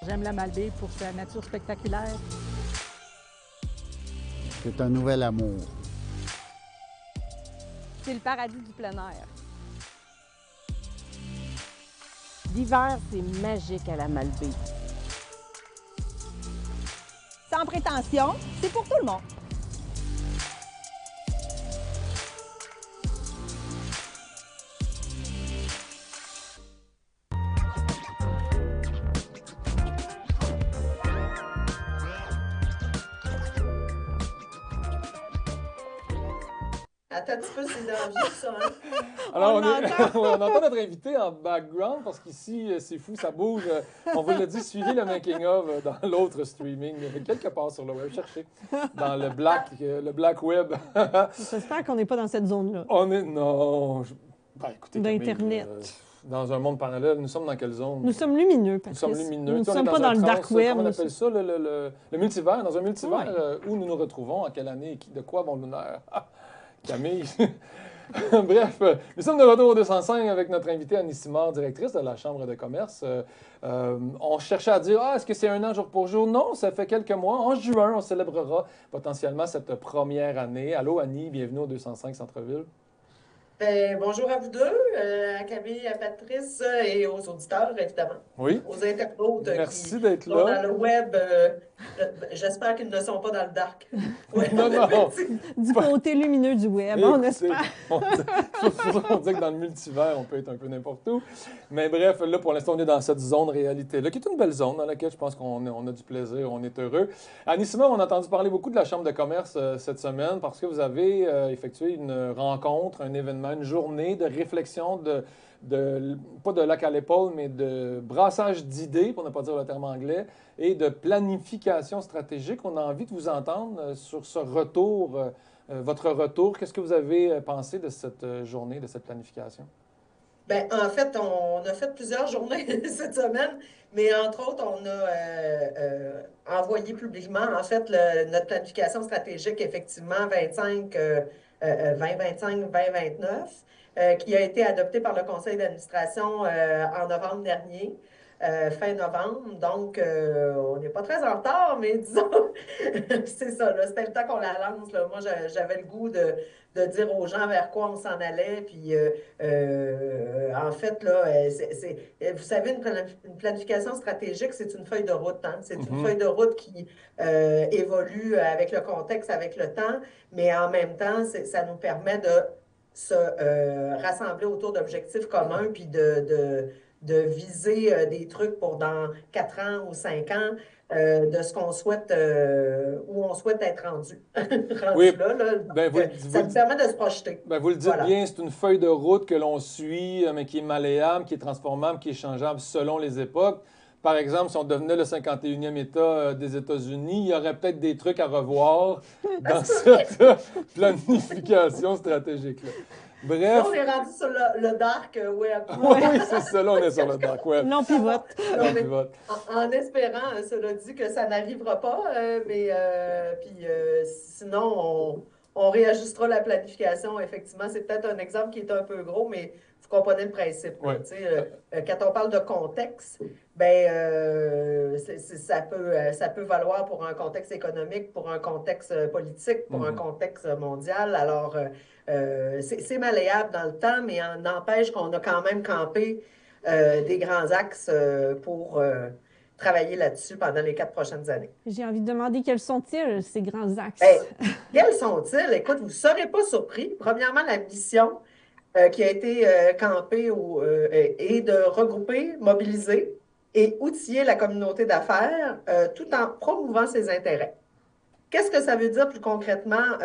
J'aime la Malbaie pour sa nature spectaculaire. C'est un nouvel amour. C'est le paradis du plein air. L'hiver, c'est magique à la Malbaie. Sans prétention, c'est pour tout le monde. Attends un petit peu, c'est dangereux, ça, hein? Alors, on entend notre invité en background parce qu'ici, c'est fou, ça bouge. On vous l'a dit, suivez le making-of dans l'autre streaming. Quelque part sur le web, cherchez. Dans le black web. J'espère qu'on n'est pas dans cette zone-là. On est... Non. Ben, écoutez, d'Internet. Dans un monde parallèle, nous sommes dans quelle zone? Nous sommes lumineux, Patrice. Nous sommes lumineux. Nous ne sommes pas dans le dark web. Comment on appelle ça? Le multivers. Dans un multivers où nous nous retrouvons, en quelle année et de quoi avons-nous l'air? Camille. Bref, nous sommes de retour au 205 avec notre invitée Annie Simard, directrice de la Chambre de commerce. On cherchait à dire, est-ce que c'est un an jour pour jour? Non, ça fait quelques mois. En juin, on célébrera potentiellement cette première année. Allô Annie, bienvenue au 205 Centre-Ville. Bonjour à vous deux, à Camille, à Patrice et aux auditeurs, évidemment. Oui. Aux internautes Merci d'être sont là. dans le web. J'espère qu'ils ne sont pas dans le dark. Ouais, non. Du côté lumineux du web, on espère. On dit que dans le multivers, on peut être un peu n'importe où. Mais bref, là, pour l'instant, on est dans cette zone réalité-là, qui est une belle zone dans laquelle je pense qu'on a du plaisir, on est heureux. Annie Simard, on a entendu parler beaucoup de la Chambre de commerce cette semaine parce que vous avez effectué une rencontre, un événement, une journée de réflexion, pas de lac à l'épaule, mais de brassage d'idées, pour ne pas dire le terme anglais, et de planification stratégique. On a envie de vous entendre sur ce retour, votre retour. Qu'est-ce que vous avez pensé de cette journée, de cette planification? Ben, en fait, on a fait plusieurs journées cette semaine, mais entre autres, on a envoyé publiquement, en fait, notre planification stratégique, effectivement, 2025-2029, qui a été adoptée par le conseil d'administration en novembre dernier. Fin novembre, donc on n'est pas très en retard, mais disons, c'est ça, là, c'était le temps qu'on la lance. Là. Moi, j'avais le goût de dire aux gens vers quoi on s'en allait, puis en fait, là, vous savez, une planification stratégique, c'est une feuille de route, hein? C'est une feuille de route qui évolue avec le contexte, avec le temps, mais en même temps, ça nous permet de se rassembler autour d'objectifs communs, puis de viser des trucs pour dans 4 ans ou 5 ans, de ce qu'on souhaite, où on souhaite être rendu. Oui, là. Ben, Ça nous permet de se projeter. Ben, vous le dites bien, c'est une feuille de route que l'on suit, mais qui est malléable, qui est transformable, qui est changeable selon les époques. Par exemple, si on devenait le 51e État des États-Unis, il y aurait peut-être des trucs à revoir dans cette planification stratégique-là. Bref. Là, on est rendu sur le dark web. Oui, c'est ça, là, on est sur le dark web. Non, pivote. Non, pivote. En espérant, cela dit, que ça n'arrivera pas, mais sinon, on réajustera la planification. Effectivement, c'est peut-être un exemple qui est un peu gros, mais vous comprenez le principe. Ouais. Quand on parle de contexte, ben, ça peut valoir pour un contexte économique, pour un contexte politique, pour un contexte mondial. Alors, c'est malléable dans le temps, mais n'empêche qu'on a quand même campé des grands axes pour travailler là-dessus pendant les 4 prochaines années. J'ai envie de demander quels sont-ils, ces grands axes? Quels sont-ils? Écoute, vous ne serez pas surpris. Premièrement, la mission qui a été campée est de regrouper, mobiliser et outiller la communauté d'affaires tout en promouvant ses intérêts. Qu'est-ce que ça veut dire plus concrètement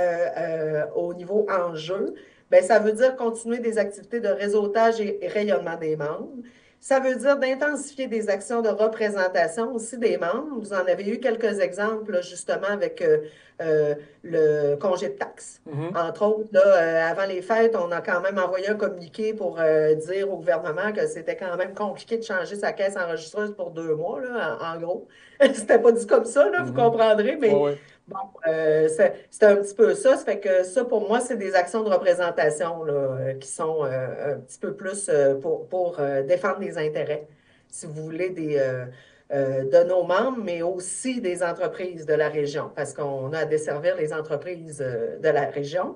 au niveau enjeu? Bien, ça veut dire continuer des activités de réseautage et rayonnement des membres. Ça veut dire d'intensifier des actions de représentation aussi des membres. Vous en avez eu quelques exemples, là, justement, avec le congé de taxes. Entre autres, là, avant les fêtes, on a quand même envoyé un communiqué pour dire au gouvernement que c'était quand même compliqué de changer sa caisse enregistreuse pour 2 mois, là, en gros. C'était pas dit comme ça, là, vous comprendrez, mais bon, c'est un petit peu ça. Ça fait que ça, pour moi, c'est des actions de représentation là, qui sont un petit peu plus pour défendre les intérêts, si vous voulez, de nos membres, mais aussi des entreprises de la région, parce qu'on a à desservir les entreprises de la région.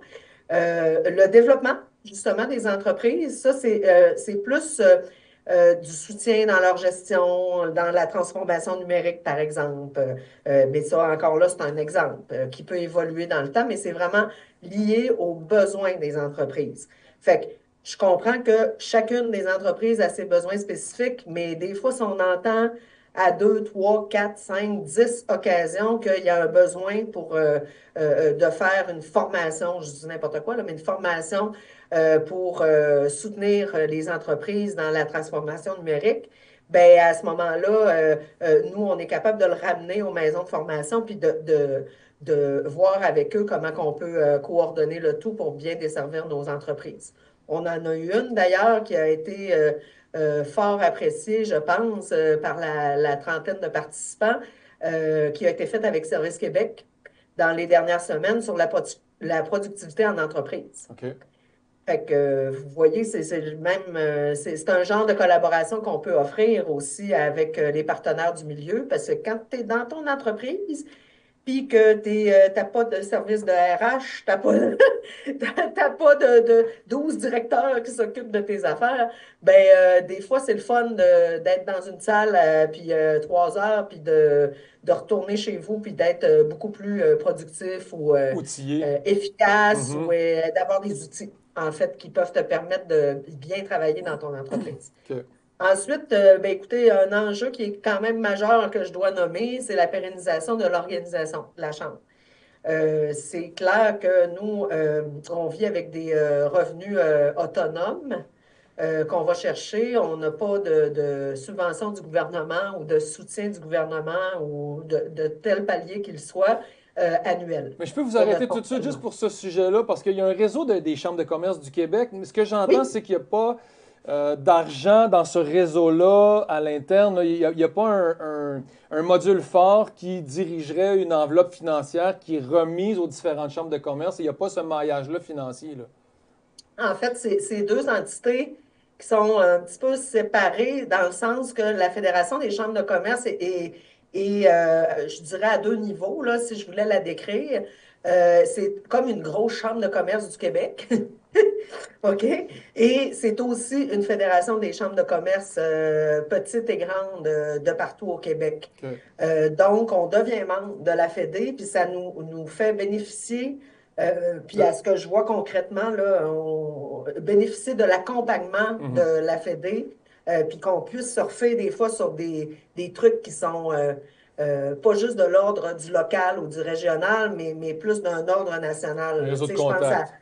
Le développement, justement, des entreprises, ça, c'est plus du soutien dans leur gestion, dans la transformation numérique, par exemple. Mais ça, encore là, c'est un exemple qui peut évoluer dans le temps, mais c'est vraiment lié aux besoins des entreprises. Fait que je comprends que chacune des entreprises a ses besoins spécifiques, mais des fois, si on entend à 2, 3, 4, 5, 10 occasions qu'il y a un besoin pour de faire une formation, je dis n'importe quoi, là, mais une formation pour soutenir les entreprises dans la transformation numérique, bien, à ce moment-là, nous, on est capable de le ramener aux maisons de formation puis de voir avec eux comment on peut coordonner le tout pour bien desservir nos entreprises. On en a eu une, d'ailleurs, qui a été fort appréciée, je pense, par la trentaine de participants, qui a été faite avec Service Québec dans les dernières semaines sur la productivité en entreprise. OK. Fait que, vous voyez, c'est un genre de collaboration qu'on peut offrir aussi avec les partenaires du milieu, parce que quand tu es dans ton entreprise, puis que tu n'as pas de service de RH, tu n'as pas de 12 directeurs qui s'occupent de tes affaires, bien, des fois, c'est le fun d'être dans une salle, puis 3 heures, puis de retourner chez vous, puis d'être beaucoup plus productif ou efficace, ou d'avoir des outils, en fait, qui peuvent te permettre de bien travailler dans ton entreprise. Okay. Ensuite, ben, écoutez, un enjeu qui est quand même majeur que je dois nommer, c'est la pérennisation de l'organisation de la Chambre. C'est clair que nous, on vit avec des revenus autonomes qu'on va chercher. On n'a pas de subvention du gouvernement ou de soutien du gouvernement ou de tel palier qu'il soit. Annuel. Mais je peux vous arrêter tout de suite juste pour ce sujet-là, parce qu'il y a un réseau des chambres de commerce du Québec. Mais ce que j'entends, c'est qu'il n'y a pas d'argent dans ce réseau-là à l'interne? Il n'y a pas un module fort qui dirigerait une enveloppe financière qui est remise aux différentes chambres de commerce. Il n'y a pas ce maillage-là financier, là. En fait, c'est deux entités qui sont un petit peu séparées dans le sens que la Fédération des chambres de commerce je dirais, à deux niveaux, là, si je voulais la décrire. C'est comme une grosse chambre de commerce du Québec. OK? Et c'est aussi une fédération des chambres de commerce petites et grandes de partout au Québec. OK. Donc, on devient membre de la Fédé, puis ça nous fait bénéficier, puis à ce que je vois concrètement, là, on bénéficie de l'accompagnement de la Fédé, puis qu'on puisse surfer des fois sur des trucs qui sont pas juste de l'ordre du local ou du régional, mais plus d'un ordre national. Un réseau de Tu sais, je pense contacts.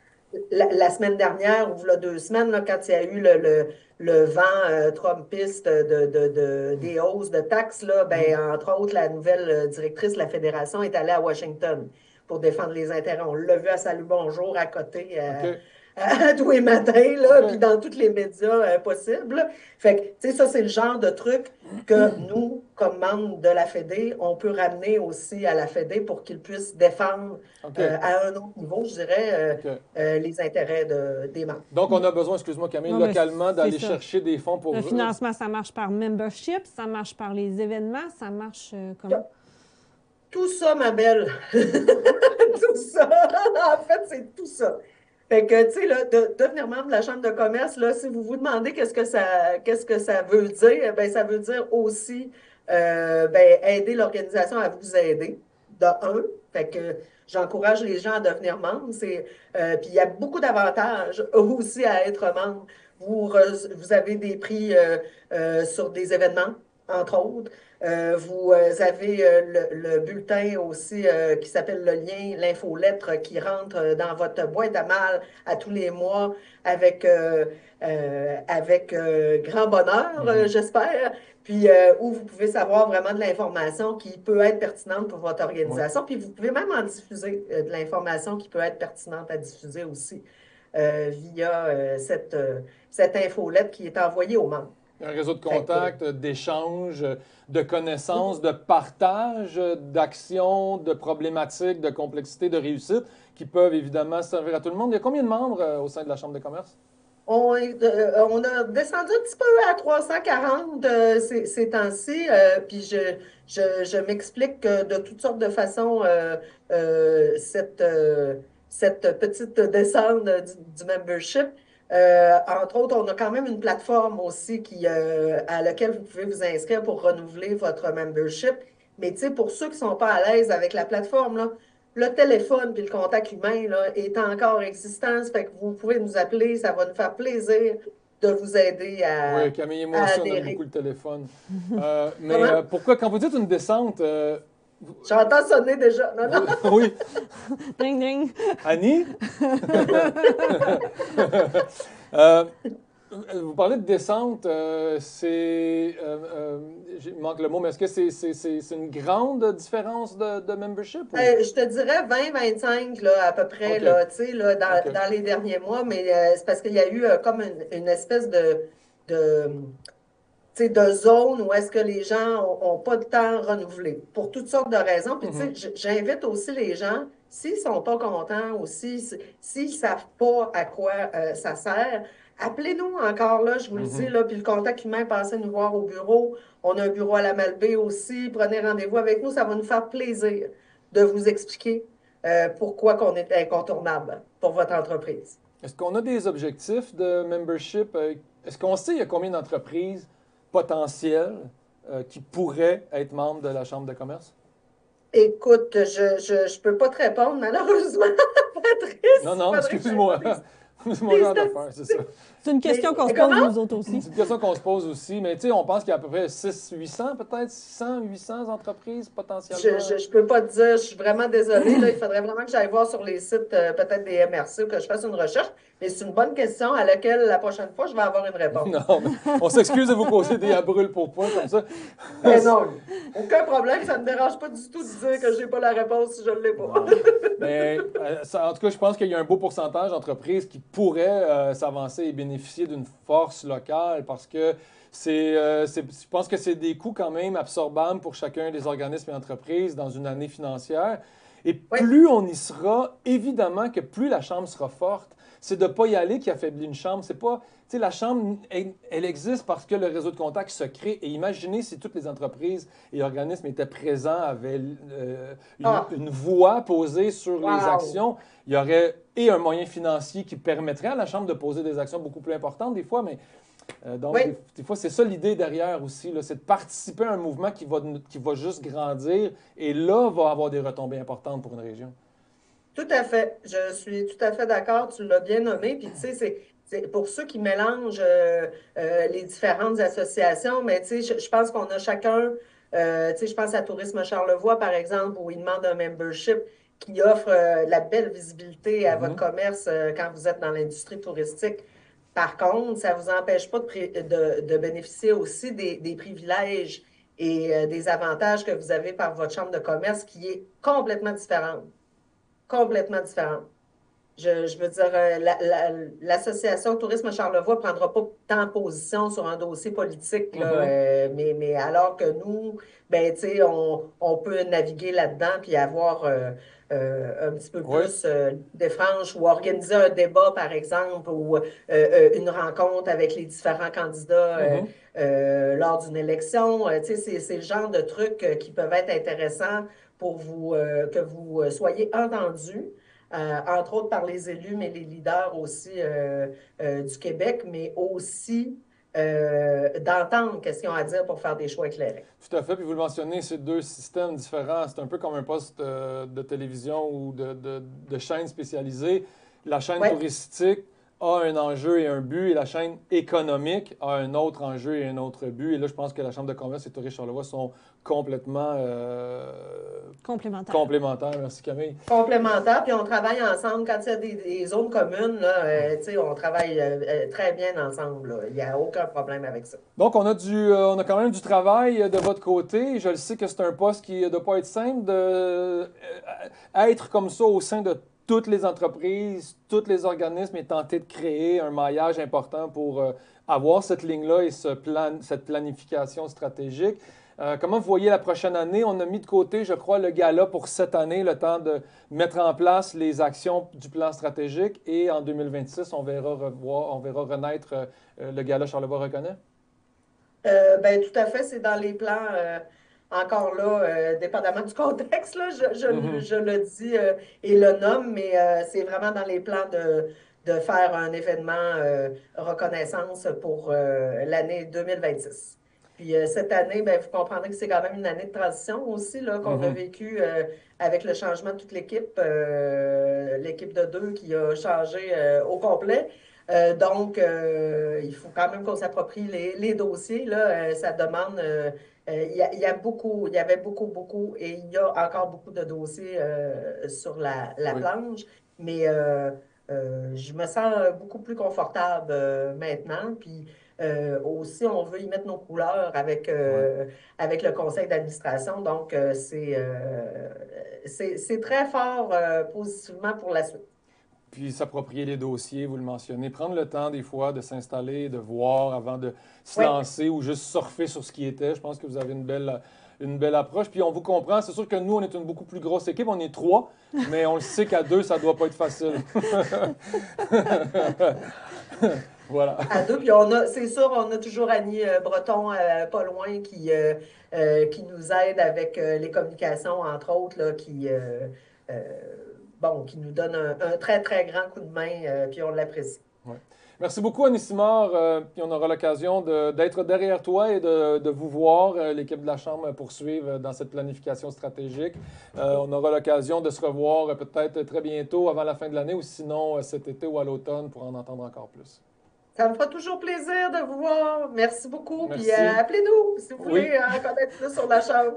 la semaine dernière, ou là, 2 semaines, là, quand il y a eu le vent trumpiste des hausses de taxes, là, ben, entre autres, la nouvelle directrice de la Fédération est allée à Washington pour défendre les intérêts. On l'a vu à Salut Bonjour à côté OK. tous les matins, là, OK. puis dans tous les médias possibles. Fait que, tu sais, ça, c'est le genre de truc que nous, comme membres de la Fédé, on peut ramener aussi à la Fédé pour qu'ils puissent défendre OK. à un autre niveau, je dirais, OK. les intérêts des membres. Donc, on a besoin, excuse-moi Camille, Non, mais localement, c'est d'aller ça. chercher des fonds pour... Le financement, ça marche par membership, ça marche par les événements, ça marche comment? Tout ça, ma belle. Tout ça. En fait, c'est tout ça. Fait que, tu sais, là, devenir membre de la Chambre de commerce, là, si vous vous demandez qu'est-ce que ça veut dire, ben, ça veut dire aussi ben, aider l'organisation à vous aider, de un. Fait que j'encourage les gens à devenir membres. Puis il y a beaucoup d'avantages aussi à être membre. Vous avez des prix sur des événements, entre autres. Vous avez le bulletin aussi qui s'appelle le lien, l'infolettre qui rentre dans votre boîte à mal à tous les mois avec grand bonheur, j'espère. Puis où vous pouvez savoir vraiment de l'information qui peut être pertinente pour votre organisation. Puis vous pouvez même en diffuser de l'information qui peut être pertinente à diffuser aussi via cette infolettre qui est envoyée aux membres. Un réseau de contacts, d'échanges, de connaissances, de partage, d'actions, de problématiques, de complexité, de réussite qui peuvent évidemment servir à tout le monde. Il y a combien de membres au sein de la Chambre de commerce? On a descendu un petit peu à 340 ces temps-ci, puis je m'explique que de toutes sortes de façons, cette petite descente du membership. Entre autres, on a quand même une plateforme aussi à laquelle vous pouvez vous inscrire pour renouveler votre membership. Mais tu sais, pour ceux qui ne sont pas à l'aise avec la plateforme, là, le téléphone puis le contact humain là, est encore existant. Ça fait que vous pouvez nous appeler, ça va nous faire plaisir de vous aider à Oui, Camille et moi aussi, on aime beaucoup le téléphone. Pourquoi, quand vous dites une descente... J'entends sonner déjà. Non, non. Oui. Ding, ding. Annie? Vous parlez de descente, il manque le mot, mais est-ce que c'est une grande différence de membership? Ou? Je te dirais 20-25 là, à peu près Okay. là, tu sais, là, dans les derniers mois, mais c'est parce qu'il y a eu comme une espèce de zone où est-ce que les gens n'ont pas de temps renouvelé pour toutes sortes de raisons. Puis, tu sais, j'invite aussi les gens, s'ils ne sont pas contents ou s'ils ne savent pas à quoi ça sert, appelez-nous encore là, je vous le dis, là, puis le contact humain, passez nous voir au bureau. On a un bureau à la Malbaie aussi. Prenez rendez-vous avec nous, ça va nous faire plaisir de vous expliquer pourquoi qu'on est incontournable pour votre entreprise. Est-ce qu'on a des objectifs de membership? Est-ce qu'on sait il y a combien d'entreprises potentielles qui pourraient être membres de la Chambre de commerce? Écoute, je peux pas te répondre, malheureusement, Patrice. Non, excuse-moi. C'est mon genre d'affaire, c'est ça. C'est une question qu'on se pose nous autres aussi. C'est une question qu'on se pose aussi, mais tu sais, on pense qu'il y a à peu près 600-800, peut-être 600-800 entreprises potentiellement. Je peux pas te dire, je suis vraiment désolée. Là, il faudrait vraiment que j'aille voir sur les sites peut-être des MRC ou que je fasse une recherche. Mais c'est une bonne question à laquelle, la prochaine fois, je vais avoir une réponse. Non, mais on s'excuse de vous poser des à brûle pour point comme ça. Mais non, aucun problème, ça ne me dérange pas du tout de dire que je n'ai pas la réponse si je ne l'ai pas. Mais, en tout cas, je pense qu'il y a un beau pourcentage d'entreprises qui pourraient s'avancer et bénéficier d'une force locale parce que je pense que c'est des coûts quand même absorbables pour chacun des organismes et entreprises dans une année financière. Et plus on y sera, évidemment que plus la Chambre sera forte. C'est de ne pas y aller qui affaiblit une Chambre. C'est pas, tu sais, la Chambre, elle existe parce que le réseau de contacts se crée. Et imaginez si toutes les entreprises et organismes étaient présents, avaient une voix posée sur les actions. Il y aurait un moyen financier qui permettrait à la Chambre de poser des actions beaucoup plus importantes des fois, mais donc, des fois, c'est ça l'idée derrière aussi, c'est de participer à un mouvement qui va juste grandir et là, va avoir des retombées importantes pour une région. Tout à fait. Je suis tout à fait d'accord. Tu l'as bien nommé. Puis, tu sais, c'est pour ceux qui mélangent les différentes associations, mais tu sais, je pense qu'on a chacun, tu sais, je pense à Tourisme Charlevoix, par exemple, où ils demandent un membership qui offre la belle visibilité à votre commerce quand vous êtes dans l'industrie touristique. Par contre, ça ne vous empêche pas de bénéficier aussi des privilèges et des avantages que vous avez par votre chambre de commerce qui est complètement différente. Complètement différente. Je veux dire, l'association Tourisme Charlevoix ne prendra pas tant position sur un dossier politique, là, mais alors que nous, ben, tu sais, on peut naviguer là-dedans puis avoir un petit peu plus des franges ou organiser un débat, par exemple, ou une rencontre avec les différents candidats lors d'une élection. Tu sais, c'est le genre de trucs qui peuvent être intéressants pour vous, que vous soyez entendus. Entre autres par les élus, mais les leaders aussi du Québec, mais aussi d'entendre qu'est-ce qu'ils ont à dire pour faire des choix éclairés. Tout à fait. Puis vous le mentionnez, c'est deux systèmes différents. C'est un peu comme un poste de télévision ou de chaîne spécialisée. La chaîne touristique a un enjeu et un but, et la chaîne économique a un autre enjeu et un autre but. Et là, je pense que la Chambre de commerce et Tourisme Charlevoix sont complètement complémentaires. Merci Camille. Complémentaires, puis on travaille ensemble. Quand il y a des zones communes, là, on travaille très bien ensemble. Là. Il n'y a aucun problème avec ça. Donc, on a quand même du travail de votre côté. Je le sais que c'est un poste qui ne doit pas être simple d'être comme ça au sein de toutes les entreprises, tous les organismes et tenter de créer un maillage important pour avoir cette ligne-là et cette planification stratégique. Comment vous voyez la prochaine année? On a mis de côté, je crois, le gala pour cette année, le temps de mettre en place les actions du plan stratégique. Et en 2026, on verra renaître le gala Charlevoix reconnaît? Bien, tout à fait, c'est dans les plans... Encore là, dépendamment du contexte, là, je le dis et le nomme, mais c'est vraiment dans les plans de faire un événement reconnaissance pour l'année 2026. Puis cette année, bien, vous comprendrez que c'est quand même une année de transition aussi là, qu'on a vécu avec le changement de toute l'équipe, l'équipe de 2 qui a changé au complet. Donc, il faut quand même qu'on s'approprie les dossiers. Là, ça demande... il y avait beaucoup, et il y a encore beaucoup de dossiers sur la planche, mais je me sens beaucoup plus confortable maintenant. Puis aussi, on veut y mettre nos couleurs avec le conseil d'administration. Donc, c'est très fort positivement pour la suite. Puis s'approprier les dossiers, vous le mentionnez. Prendre le temps, des fois, de s'installer, de voir avant de se lancer ou juste surfer sur ce qui était. Je pense que vous avez une belle approche. Puis on vous comprend. C'est sûr que nous, on est une beaucoup plus grosse équipe. On est 3, mais on le sait qu'à 2, ça ne doit pas être facile. Voilà. À 2, puis c'est sûr, on a toujours Annie Breton pas loin qui nous aide avec les communications, entre autres, là, qui nous donne un très, très grand coup de main, puis on l'apprécie. Ouais. Merci beaucoup, Annie Simard. Puis on aura l'occasion d'être derrière toi et de vous voir, l'équipe de la Chambre, poursuivre dans cette planification stratégique. On aura l'occasion de se revoir peut-être très bientôt, avant la fin de l'année, ou sinon cet été ou à l'automne, pour en entendre encore plus. Ça me fera toujours plaisir de vous voir. Merci beaucoup. Merci. Puis appelez-nous si vous voulez en connaître plus sur la Chambre.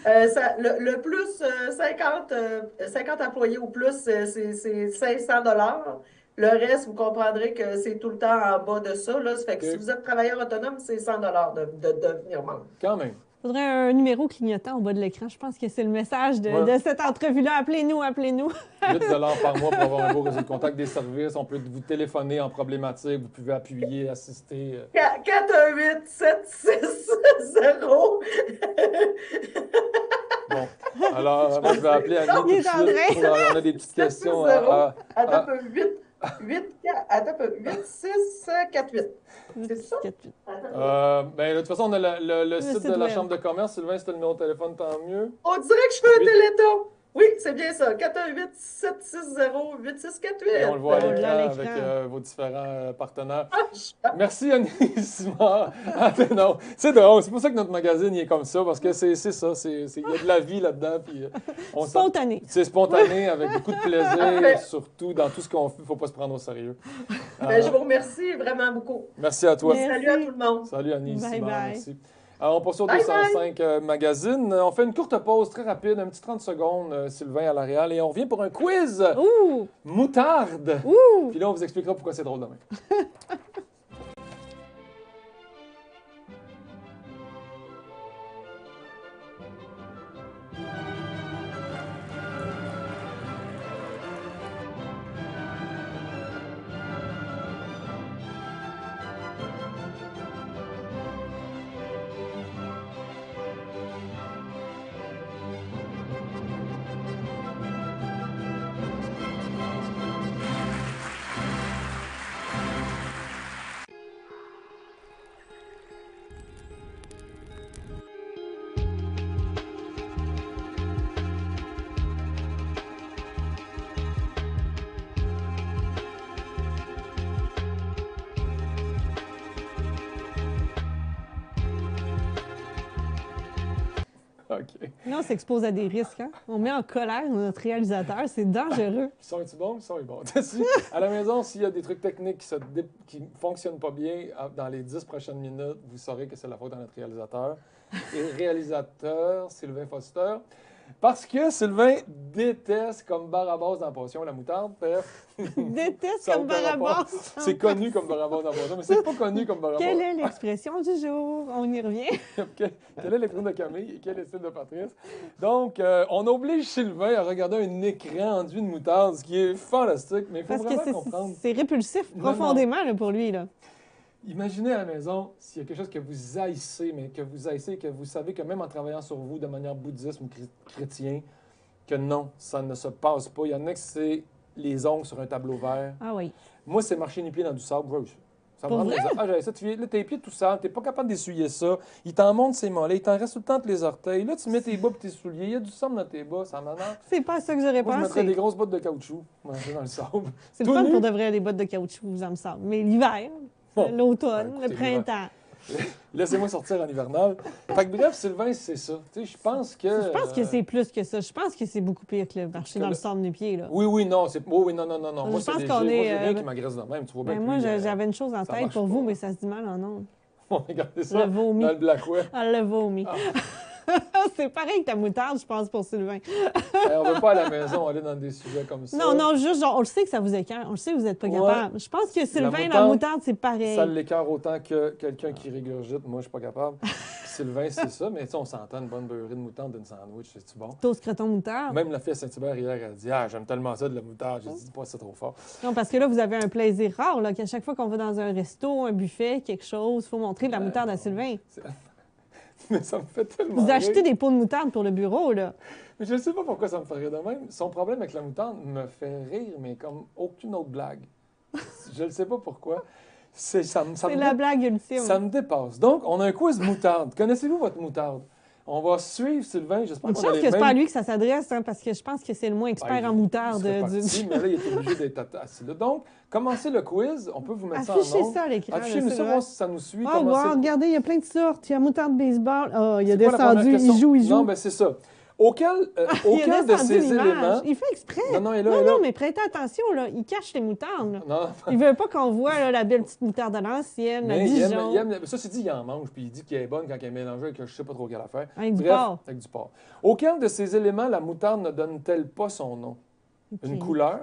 Le plus 50 employés ou plus, c'est 500 $. Le reste, vous comprendrez que c'est tout le temps en bas de ça. Là. Ça fait que si vous êtes travailleur autonome, c'est 100 de devenir membre. Quand même. Il faudrait un numéro clignotant au bas de l'écran. Je pense que c'est le message de cette entrevue-là. Appelez-nous, appelez-nous. 8 $ par mois pour avoir un beau réseau de contact, des services. On peut vous téléphoner en problématique. Vous pouvez appuyer, assister. 418-760. Bon. Alors, moi, je vais appeler Annie tout de suite. On a des petites questions. Attends un peu. 8648. C'est ça? Ben, de toute façon, on a le site de la Chambre de commerce. Sylvain, si tu as le numéro de téléphone, tant mieux. On dirait que je fais un téléthon. Oui, c'est bien ça. 418-760-8648. Et on le voit à l'écran avec vos différents partenaires. Merci, Annie Simard. Non, c'est drôle. C'est pour ça que notre magazine il est comme ça, parce que c'est ça. Il y a de la vie là-dedans. Spontané. C'est spontané, avec beaucoup de plaisir, surtout dans tout ce qu'on fait. Il ne faut pas se prendre au sérieux. Je vous remercie vraiment beaucoup. Merci à toi. Merci. Salut à tout le monde. Salut, Annie Simard. Bye. Merci. Alors, on passe sur 205 magazines. On fait une courte pause très rapide, un petit 30 secondes, Sylvain à l'arrière, et on revient pour un quiz. Ouh! Moutarde. Ouh! Puis là, on vous expliquera pourquoi c'est drôle demain. OK. Là, on s'expose à des risques. Hein? On met en colère notre réalisateur. C'est dangereux. Sont-ils bons? Ils sont bons. À la maison, s'il y a des trucs techniques qui ne fonctionnent pas bien, dans les 10 prochaines minutes, vous saurez que c'est la faute de notre réalisateur. Et réalisateur, Sylvain Foster. Parce que Sylvain déteste comme Barabas dans Passion la moutarde. Bref. Déteste comme Barabas. C'est connu comme Barabas dans Passion, mais c'est pas connu comme Barabas. Quelle est l'expression du jour? On y revient. Quelle est l'expression de Camille et quel est celle de Patrice? Donc, on oblige Sylvain à regarder un écran enduit de moutarde, ce qui est fantastique, mais il faut vraiment comprendre. C'est répulsif profondément là, pour lui. Là. Imaginez à la maison s'il y a quelque chose que vous haïssez, mais que vous haïssez et que vous savez que même en travaillant sur vous de manière bouddhiste ou chrétien, que non, ça ne se passe pas. Il y en a que c'est les ongles sur un tableau vert. Ah oui. Moi, c'est marcher les pieds dans du sable. Ça me Pour rend vrai? j'avais ça. Là, tes pieds tout sales, t'es pas capable d'essuyer ça. Il t'en monte ses mollets, il t'en reste tout le temps entre les orteils. Là, tu mets tes bas et tes souliers. Il y a du sable dans tes bas, ça m'énerve. C'est pas ça que j'aurais Moi, je pensé. mettrais des grosses bottes de caoutchouc dans le sable. C'est le fun pour de vrai, les bottes de caoutchouc, vous en me semble. Mais l'hiver, l'automne, le printemps. Laissez-moi sortir en hivernal. Fait que bref, Sylvain, c'est ça. Tu sais, je pense que c'est plus que ça. Je pense que c'est beaucoup pire que le marcher dans le sable des pieds. Là. Oui, non. Non. Moi, c'est léger. Moi, j'ai rien qui m'agresse de même. Tu vois bien moi, j'avais une chose en tête pour vous, mais ça se dit mal en ondes. Regardez ça. Le vomi. Dans le Blackway. Le vomi. C'est pareil que ta moutarde, je pense, pour Sylvain. On ne veut pas à la maison aller dans des sujets comme ça. Non, juste genre, on le sait que ça vous écoeure. On le sait que vous n'êtes pas capable. Je pense que Sylvain, la moutarde, c'est pareil. Ça l'écoeure autant que quelqu'un qui régurgite. Moi, je suis pas capable. Sylvain, c'est ça. Mais tu sais, on s'entend une bonne beurrée de moutarde d'une sandwich. C'est-tu bon? Toast creton moutarde. Même la fille à Saint-Hubert hier, elle a dit « Ah, j'aime tellement ça de la moutarde. » J'ai dit « Pas, c'est trop fort. » Non, parce que là, vous avez un plaisir rare, là, qu'à chaque fois qu'on va dans un resto, un buffet, quelque chose, il faut montrer de la moutarde à Sylvain. Mais ça me fait tellement Vous achetez rire. des pots de moutarde pour le bureau, là. Mais je ne sais pas pourquoi ça me fait rire de même. Son problème avec la moutarde me fait rire, mais comme aucune autre blague. Je ne sais pas pourquoi. C'est la blague ultime. Ça me dépasse. Donc, on a un quiz moutarde. Connaissez-vous votre moutarde? On va suivre Sylvain. J'espère Une qu'on chance a que les c'est mêmes... pas à lui que ça s'adresse, hein, parce que je pense que c'est le moins expert en moutarde. Mais là, il est obligé d'être assis là. Donc, commencez le quiz. On peut vous mettre Affichez ça en ondes. ça à l'écran. Affichez-nous ça, voir si ça nous suit. Oh, wow, regardez, il y a plein de sortes. Il y a moutarde baseball. Oh, il a descendu. Il joue. Non, mais c'est ça. Auquel de ces éléments... Il fait exprès. Non, mais prêtez attention, là. Il cache les moutardes. Là. Non. Il veut pas qu'on voit là, la belle petite moutarde à l'ancienne, la Dijon. Ça, c'est dit, il en mange, puis il dit qu'elle est bonne quand elle est mélangée avec je sais pas trop quelle affaire. Avec du porc. Avec du porc. Auquel de ces éléments la moutarde ne donne-t-elle pas son nom? Okay. Une couleur,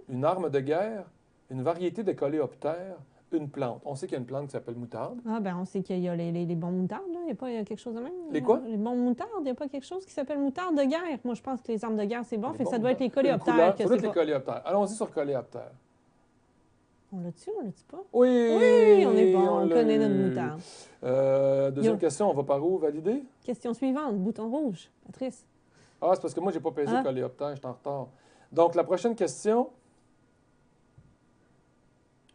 une arme de guerre, une variété de coléoptères, une plante. On sait qu'il y a une plante qui s'appelle moutarde. Ah, ben on sait qu'il y a les bons moutardes, là. Il n'y a pas quelque chose de même? Les quoi? Les bons moutardes. Il n'y a pas quelque chose qui s'appelle moutarde de guerre. Moi, je pense que les armes de guerre, c'est bon. Fait que ça doit être les coléoptères. Ça doit être les coléoptères. Allons-y sur coléoptères. On l'a-tu pas? Oui! Oui, on est bon. On l'a connaît notre eu. moutarde. Deuxième question, on va par où? Valider? Question suivante. Bouton rouge. Patrice. Ah, c'est parce que moi, j'ai pas pesé Ah. coléoptère, je suis en retard. Donc, la prochaine question...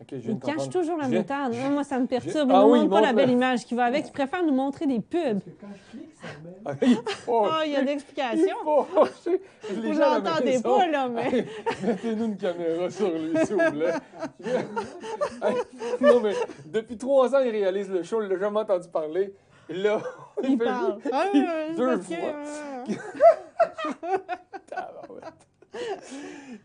OK, je viens Il de cache comprendre. toujours la moutarde. Moi, ça me perturbe. Ah Il ne oui, montre pas la montre- belle image qui va avec. Il préfère nous montrer des pubs. Ah, il faut- Ah, il y a d'explications. Il faut fâcher. Les Vous gens à la l'entendez maison, pas, là, mais... hey, mettez-nous une caméra sur lui, s'il vous plaît. Hey, non, mais depuis 3 ans, il réalise le show, il l'a jamais entendu parler. Là, Il fait parle. juste- Ah, deux parce que, fois. Tabarouette.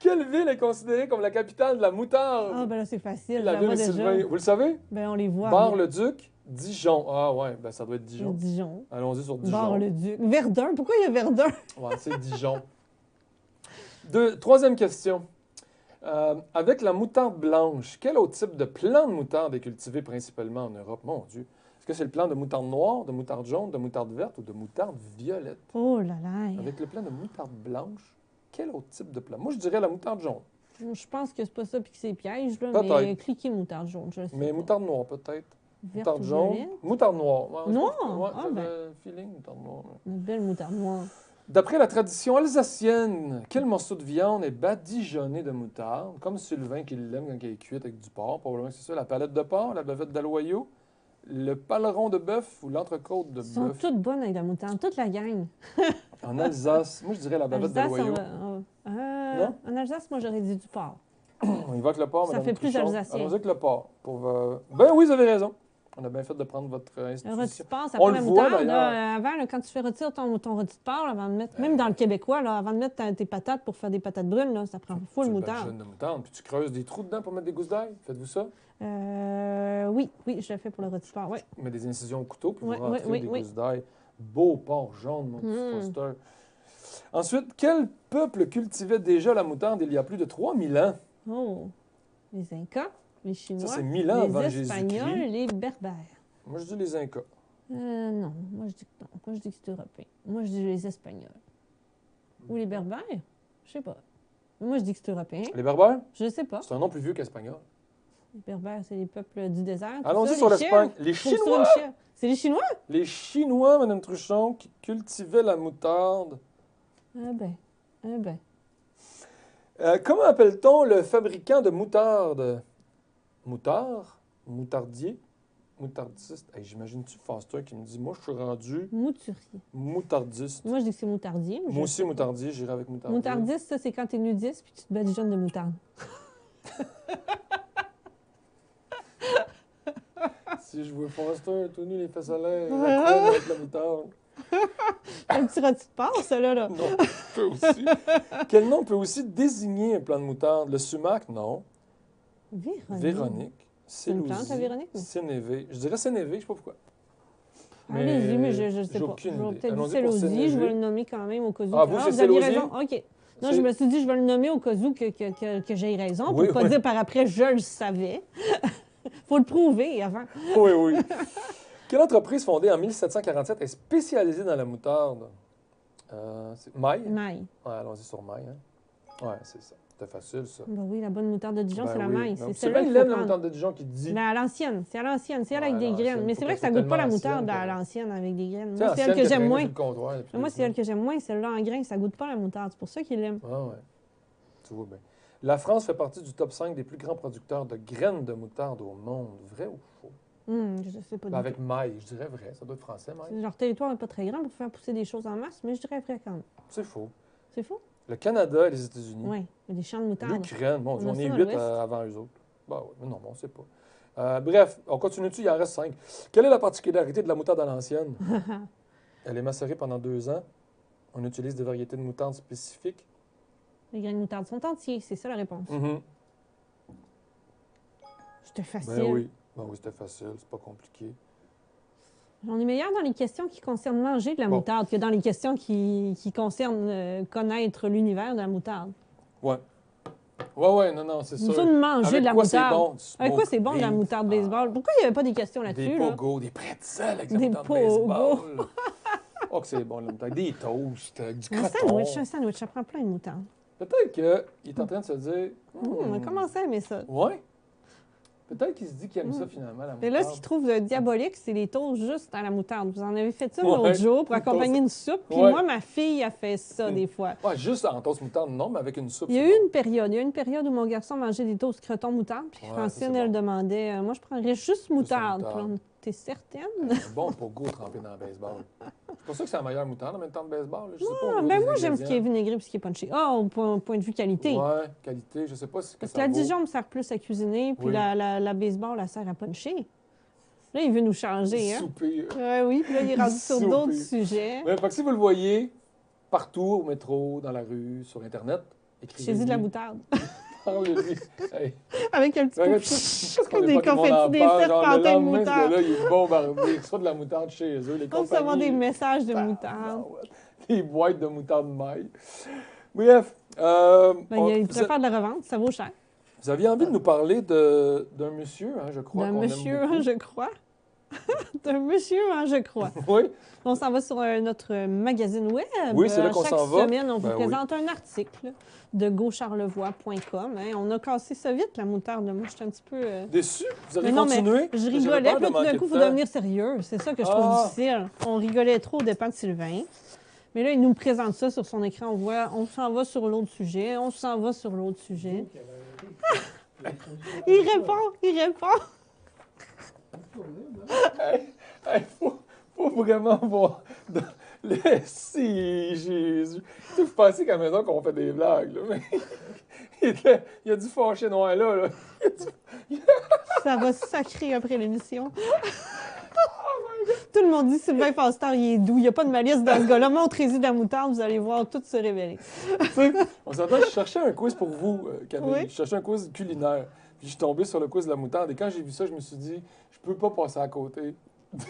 Quelle ville est considérée comme la capitale de la moutarde? Ah, ben là, c'est facile. La je ville vois de déjà. Sylvain. Vous le savez? Ben, on les voit. Bar-le-Duc, Dijon. Ah ouais, ben ça doit être Dijon. Dijon. Allons-y sur Dijon. Bar-le-Duc. Verdun. Pourquoi il y a Verdun? Ouais, c'est Dijon. Troisième question. Avec la moutarde blanche, quel autre type de plant de moutarde est cultivé principalement en Europe? Mon Dieu. Est-ce que c'est le plant de moutarde noire, de moutarde jaune, de moutarde verte ou de moutarde violette? Oh là là. Avec le plant de moutarde blanche, quel autre type de plant? Moi, je dirais la moutarde jaune. Je pense que c'est pas ça puis que c'est piège, là, Peut-être. mais cliquez moutarde jaune, je sais Mais pas. moutarde noire, peut-être. Verte Moutarde ou jaune. violette? Moutarde noire. Ouais, Noire? Ouais, Ah, j'avais ben. le feeling, moutarde noire. Une belle moutarde noire. D'après la tradition alsacienne, quel morceau de viande est badigeonné de moutarde, comme Sylvain qui l'aime quand il est cuit avec du porc? Probablement que c'est ça. La palette de porc, la bavette d'aloyau, le paleron de bœuf ou l'entrecôte de Elles sont bœuf? toutes bonnes avec la moutarde, toute la gang. En Alsace, moi je dirais la bavette Alsace, d'aloyau. Non? En Alsace, moi, j'aurais dit du porc. On y va avec le porc, Ça Madame fait plus Truchon. alsacien. Allons-y avec le porc. Ben oui, vous avez raison. On a bien fait de prendre votre Le institution. rôti de porc, ça On prend le la voit, moutarde. d'ailleurs. Là, avant, là, quand tu fais rôtir ton rôti de porc, là, avant de mettre, même dans le québécois, là, avant de mettre tes patates pour faire des patates brunes, là, ça prend full Tu le moutarde. badigeonnes de moutarde, puis tu creuses des trous dedans pour mettre des gousses d'ail. Faites-vous ça? Oui, je le fais pour le rôti de porc, oui. Vous mettez des incisions au couteau, puis Oui, vous rentrez oui, des oui. gousses d'ail. Beau porc jaune, mon petit Mm. Foster. Ensuite, quel peuple cultivait déjà la moutarde il y a plus de 3000 ans? Oh, les Incas, les Chinois, Ça, c'est 1000 ans avant les Jésus-Christ. Espagnols, les Berbères. Moi, je dis les Incas. Non, moi je dis que non. Moi je dis que c'est européen. Moi je dis les Espagnols. Ou les Berbères? Je sais pas. Moi je dis que c'est européen. Les Berbères? Je sais pas. C'est un nom plus vieux qu'espagnol. Les Berbères, c'est les peuples du désert. tout Allons-y ça, sur les l'Espagne. chèvres. Les Faut sur Chinois! une chèvre. C'est les Chinois? Les Chinois, Mme Truchon, qui cultivaient la moutarde. Ah ben. Comment appelle-t-on le fabricant de moutarde? Moutard? Moutardier? Moutardiste? Hey, j'imagine-tu Foster qui me dit, moi, je suis rendu Mouturier. moutardiste. Moi je dis que c'est moutardier. mais je Moi aussi, sais pas. moutardier, j'irai avec moutardier. Moutardiste, ça c'est quand t'es nudiste puis tu te badigeonnes de moutarde. Si je vois Foster tout nu, les fesses à l'air, la couenne avec la moutarde. Un petit rôti de porc, ça là. Non, peut aussi. Quel nom peut aussi désigner un plant de moutarde? Le sumac? Non. Véronique. C'est une plante, la Véronique? Sénévé. Je dirais Sénévé, je sais pas pourquoi. Allez-y, mais je sais j'ai pas. aucune Je vais idée. peut-être Allons-y dire pour Célodie, je Sénévé. vais le nommer quand même au cas où. Ah, vous, c'est vous aviez Célodie? raison. OK. Non, C'est- je me suis dit, je vais le nommer au cas où que j'ai raison, pour Oui, ne pas oui. dire par après, je le savais. Faut le prouver avant. Oui, oui. Quelle entreprise fondée en 1747 est spécialisée dans la moutarde? C'est Maille? Maille. Ouais, allons-y sur Maille. Hein? Ouais, c'est ça. C'était facile, ça. Ben oui, la bonne moutarde de Dijon, Ben c'est la oui. maille. Non, C'est c'est celle-là bien, qu'il il faut aime la prendre. moutarde de Dijon qui dit. Mais à l'ancienne, c'est à l'ancienne, c'est elle avec Ouais, des à graines. l'ancienne, Mais faut c'est vrai qu'elle que ça soit goûte pas la tellement moutarde ancienne à l'ancienne avec des graines. Tu sais, Moi, c'est elle ancienne, que j'aime traînait moins. sur le comptoir depuis Moi, deux c'est elle semaines. que j'aime moins, celle-là en graines, ça goûte pas la moutarde. C'est pour ça qu'il l'aime. Ah ouais. Tu vois bien. La France fait partie du top 5 des plus grands producteurs de graines de moutarde au monde. Vrai ou faux? Je sais pas Ben, du avec tout. Maille, je dirais vrai. Ça doit être français, Maille. Leur territoire n'est pas très grand pour faire pousser des choses en masse, mais je dirais vrai quand même. C'est faux. C'est faux? Le Canada et les États-Unis. Oui, il y a des champs de moutarde. L'Ukraine. Bon, On a on ça est dans 8 l'Ouest. avant eux autres. Ben oui, mais non, on ne sait pas. Bref, on continue dessus, il en reste 5. Quelle est la particularité de la moutarde à l'ancienne? Elle est macérée pendant 2 ans. On utilise des variétés de moutarde spécifiques. Les graines de moutarde sont entiers, c'est ça la réponse. Mhm. C'était facile. Ben oui. Ben oui, c'était facile, c'est pas compliqué. On est meilleur dans les questions qui concernent manger de la Bon. moutarde que dans les questions qui concernent connaître l'univers de la moutarde. Ouais. Ouais, non, c'est Vous sûr. de manger Avec de la quoi c'est moutarde. bon? Avec quoi c'est bon de la moutarde baseball? Pourquoi il n'y avait pas des questions Des là-dessus? Là? pogos, des pretzels avec la Des moutarde pogos. baseball. Oh, que c'est bon, la moutarde. Des toasts, du croton. Un sandwich, ça prend plein de moutarde. Peut-être qu'il est en train de se dire... On a commencé à aimer ça. Ouais. Peut-être qu'il se dit qu'il aime ça, finalement, la moutarde. Et là, ce qu'il trouve diabolique, c'est les toasts juste à la moutarde. Vous en avez fait ça Ouais. l'autre jour pour accompagner une soupe. Puis Ouais. moi, ma fille a fait ça des fois. Ouais, juste en toast moutarde, non, mais avec une soupe. Il y a c'est eu bon. une période où mon garçon mangeait des toasts croton moutarde. Puis Ouais, ça, Francine, c'est elle demandait moi, je prendrais juste moutarde. moutarde. Puis là, t'es certaine? Un bon pogo trempé dans le baseball. C'est pour ça que c'est la meilleure moutarde en même temps de baseball. Là. Je sais pas. au Ah, niveau ben des moi, j'aime ce qui est ingrédients. vinaigré et ce qui est punché. Ah, au point de vue qualité. Ouais, qualité, je sais pas ce que Parce que ça la vaut. Dijon me sert plus à cuisiner, puis Oui. la baseball, elle sert à puncher. Là, il veut nous changer, hein? Souper. Oui, puis là, il est rendu sur Souper. d'autres sujets. Ouais, fait que si vous le voyez partout, au métro, dans la rue, sur Internet, écrivez. J'ai dit de la moutarde. Parlez-lui. Hey. Avec un petit peu Regarde, comme des des confettis, des fêtes pantins de lendemain, ce moutarde. gars-là, il est bombardé. Il reçoit de la moutarde chez eux. Les On se avoir des compagnies, messages de moutarde. des boîtes de moutarde maille. Bref. Il préfère de la revente, ça vaut cher. Vous aviez envie de nous parler d'un monsieur, hein, je crois. D'un qu'on aime monsieur, beaucoup. hein, je crois. D'un monsieur, hein, je crois. Oui. On s'en va sur notre magazine web. Oui, c'est là qu'on s'en va. Chaque semaine, on vous Ben oui. présente un article de gaucharlevoix.com. Hein. On a cassé ça vite, la moutarde. Moi, j'étais un petit peu... Déçu? Vous avez Mais non, continué? mais je J'avais rigolais, peur puis là, de tout d'un manquer coup, il de faut temps. devenir sérieux. C'est ça que je trouve Ah. difficile. On rigolait trop au dépens de Sylvain. Mais là, il nous présente ça sur son écran. On voit, on s'en va sur l'autre sujet, on s'en va sur l'autre sujet. Il répond. Faut vraiment voir. Si, Jésus. Tu sais, vous pensez qu'à la maison qu'on fait des blagues, là, mais il y a du fâché noir là. Ça va sacrer après l'émission. Tout le monde dit Sylvain Foster, il est doux. Il n'y a pas de malice dans ce gars-là. Montrez-y de la moutarde, vous allez voir tout se révéler. Tu sais, on s'entend, je cherchais un quiz pour vous, Camille. Oui. Je cherchais un quiz culinaire. Puis je suis tombé sur le quiz de la moutarde. Et quand j'ai vu ça, je me suis dit, je peux pas passer à côté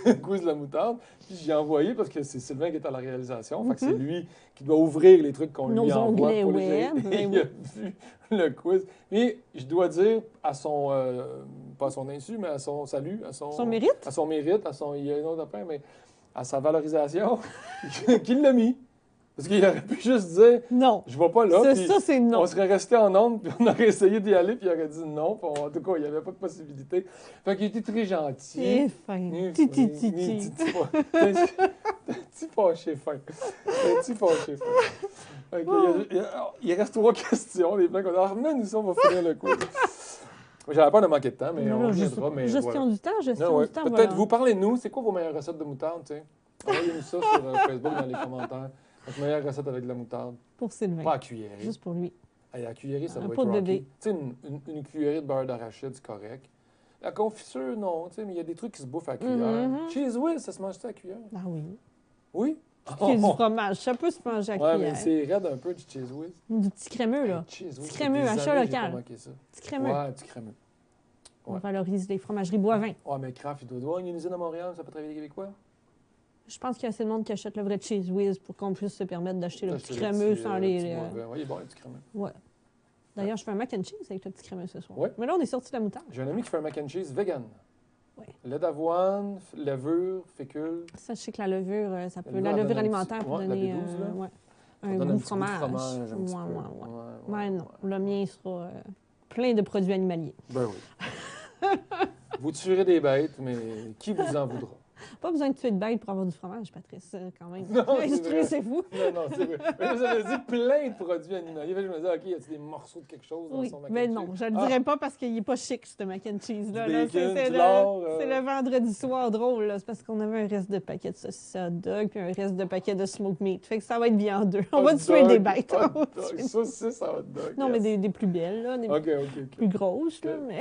du quiz de la moutarde. Puis j'ai envoyé parce que c'est Sylvain qui est à la réalisation. Fait que c'est lui qui doit ouvrir les trucs qu'on Nos lui envoie. onglets pour les web, gérer. ben Il a vu le quiz. Mais je dois dire, à son, pas à son insu, mais à son salut, à Son mérite? À son mérite, il y a un autre après, mais à sa valorisation, qu'il l'a mis. Parce qu'il aurait pu juste dire non. Je vais pas là. Puis Ça, c'est non. On serait resté en onde, puis on aurait essayé d'y aller, puis il aurait dit non. Puis en tout cas, il n'y avait pas de possibilité. Fait qu'il était très gentil. Il est fin. Titi. Petit fâché fin. Petit fâché fin. Il reste 3 questions. Des plans qu'on a. Remets-nous ça, on va finir le coup. J'avais peur de manquer de temps, mais on reviendra. Mais gestion voilà. du temps, gestion Ah ouais. du temps. Peut-être voilà. vous, parlez-nous. C'est quoi vos meilleures recettes de moutarde, tu sais? Envoyez-nous ça sur Facebook dans les commentaires. Votre meilleure recette avec de la moutarde. Pour Sylvain. Pas à cuillerée. Juste pour lui. Hey, à la cuillerée, ça Un doit pot être de rocky. bébé. Tu sais, une cuillerée de beurre d'arachide, c'est correct. La confiture, non, tu sais, mais il y a des trucs qui se bouffent à la cuillère. Cheese whiz, ça se mange ça à la cuillère? Ah oui. Oui? Il y a du fromage. Ça peut se manger à Ouais, cuillère. mais c'est raide un peu du cheese whiz. Du petit crémeux, là. Cheese whiz, Petit ça fait crémeux, des achat années que j'ai local. pas manqué ça. Petit crémeux. Ouais, petit crémeux. On valorise les fromageries Boivin. Ouais, mais Kraft, il doit avoir une usine à Montréal, ça peut travailler les Québécois? Je pense qu'il y a assez de monde qui achète le vrai cheese whiz pour qu'on puisse se permettre d'acheter le Acheter petit le crémeux petit, sans le les... petit mauvais. Ouais, il est bon, le petit crémeux. Ouais. D'ailleurs, je fais un mac and cheese avec le petit crémeux ce soir. Ouais. Mais là, on est sorti de la moutarde. J'ai un ami qui fait un mac and cheese vegan. Ouais. Lait d'avoine, levure, fécule. Ça, je sais que la levure, ça peut... levure, La elle levure donne un alimentaire petit- peut ouais, la donner B12, là. ouais, Ça un donne goût un petit goût de fromage. fromage, un petit Ouais, peu. ouais. Ouais, non. Le mien sera plein de produits animaliers. Ben oui. Vous tuerez des bêtes, mais qui vous en voudra? Pas besoin de tuer de bête pour avoir du fromage, Patrice, quand même. Non, c'est L'industrie, vrai. c'est fou. Non, c'est vrai. Mais vous avez dit plein de produits animaliers. Fait que je me disais, OK, y a-t-il des morceaux de quelque chose dans Oui, son mac and mais cheese? non, je le dirais pas parce qu'il est pas chic, ce mac and cheese-là. Du là. bacon, C'est du lard, c'est le vendredi soir drôle, là. C'est parce qu'on avait un reste de paquet de saucisses hot dog puis un reste de paquet de smoked meat. Fait que ça va être bien en deux. On va Hot tuer dog, des bêtes. hot On va dog, tuer- saucisse à hot dog. Non, yes. mais des plus belles, là. Des OK. plus grosses, là, mais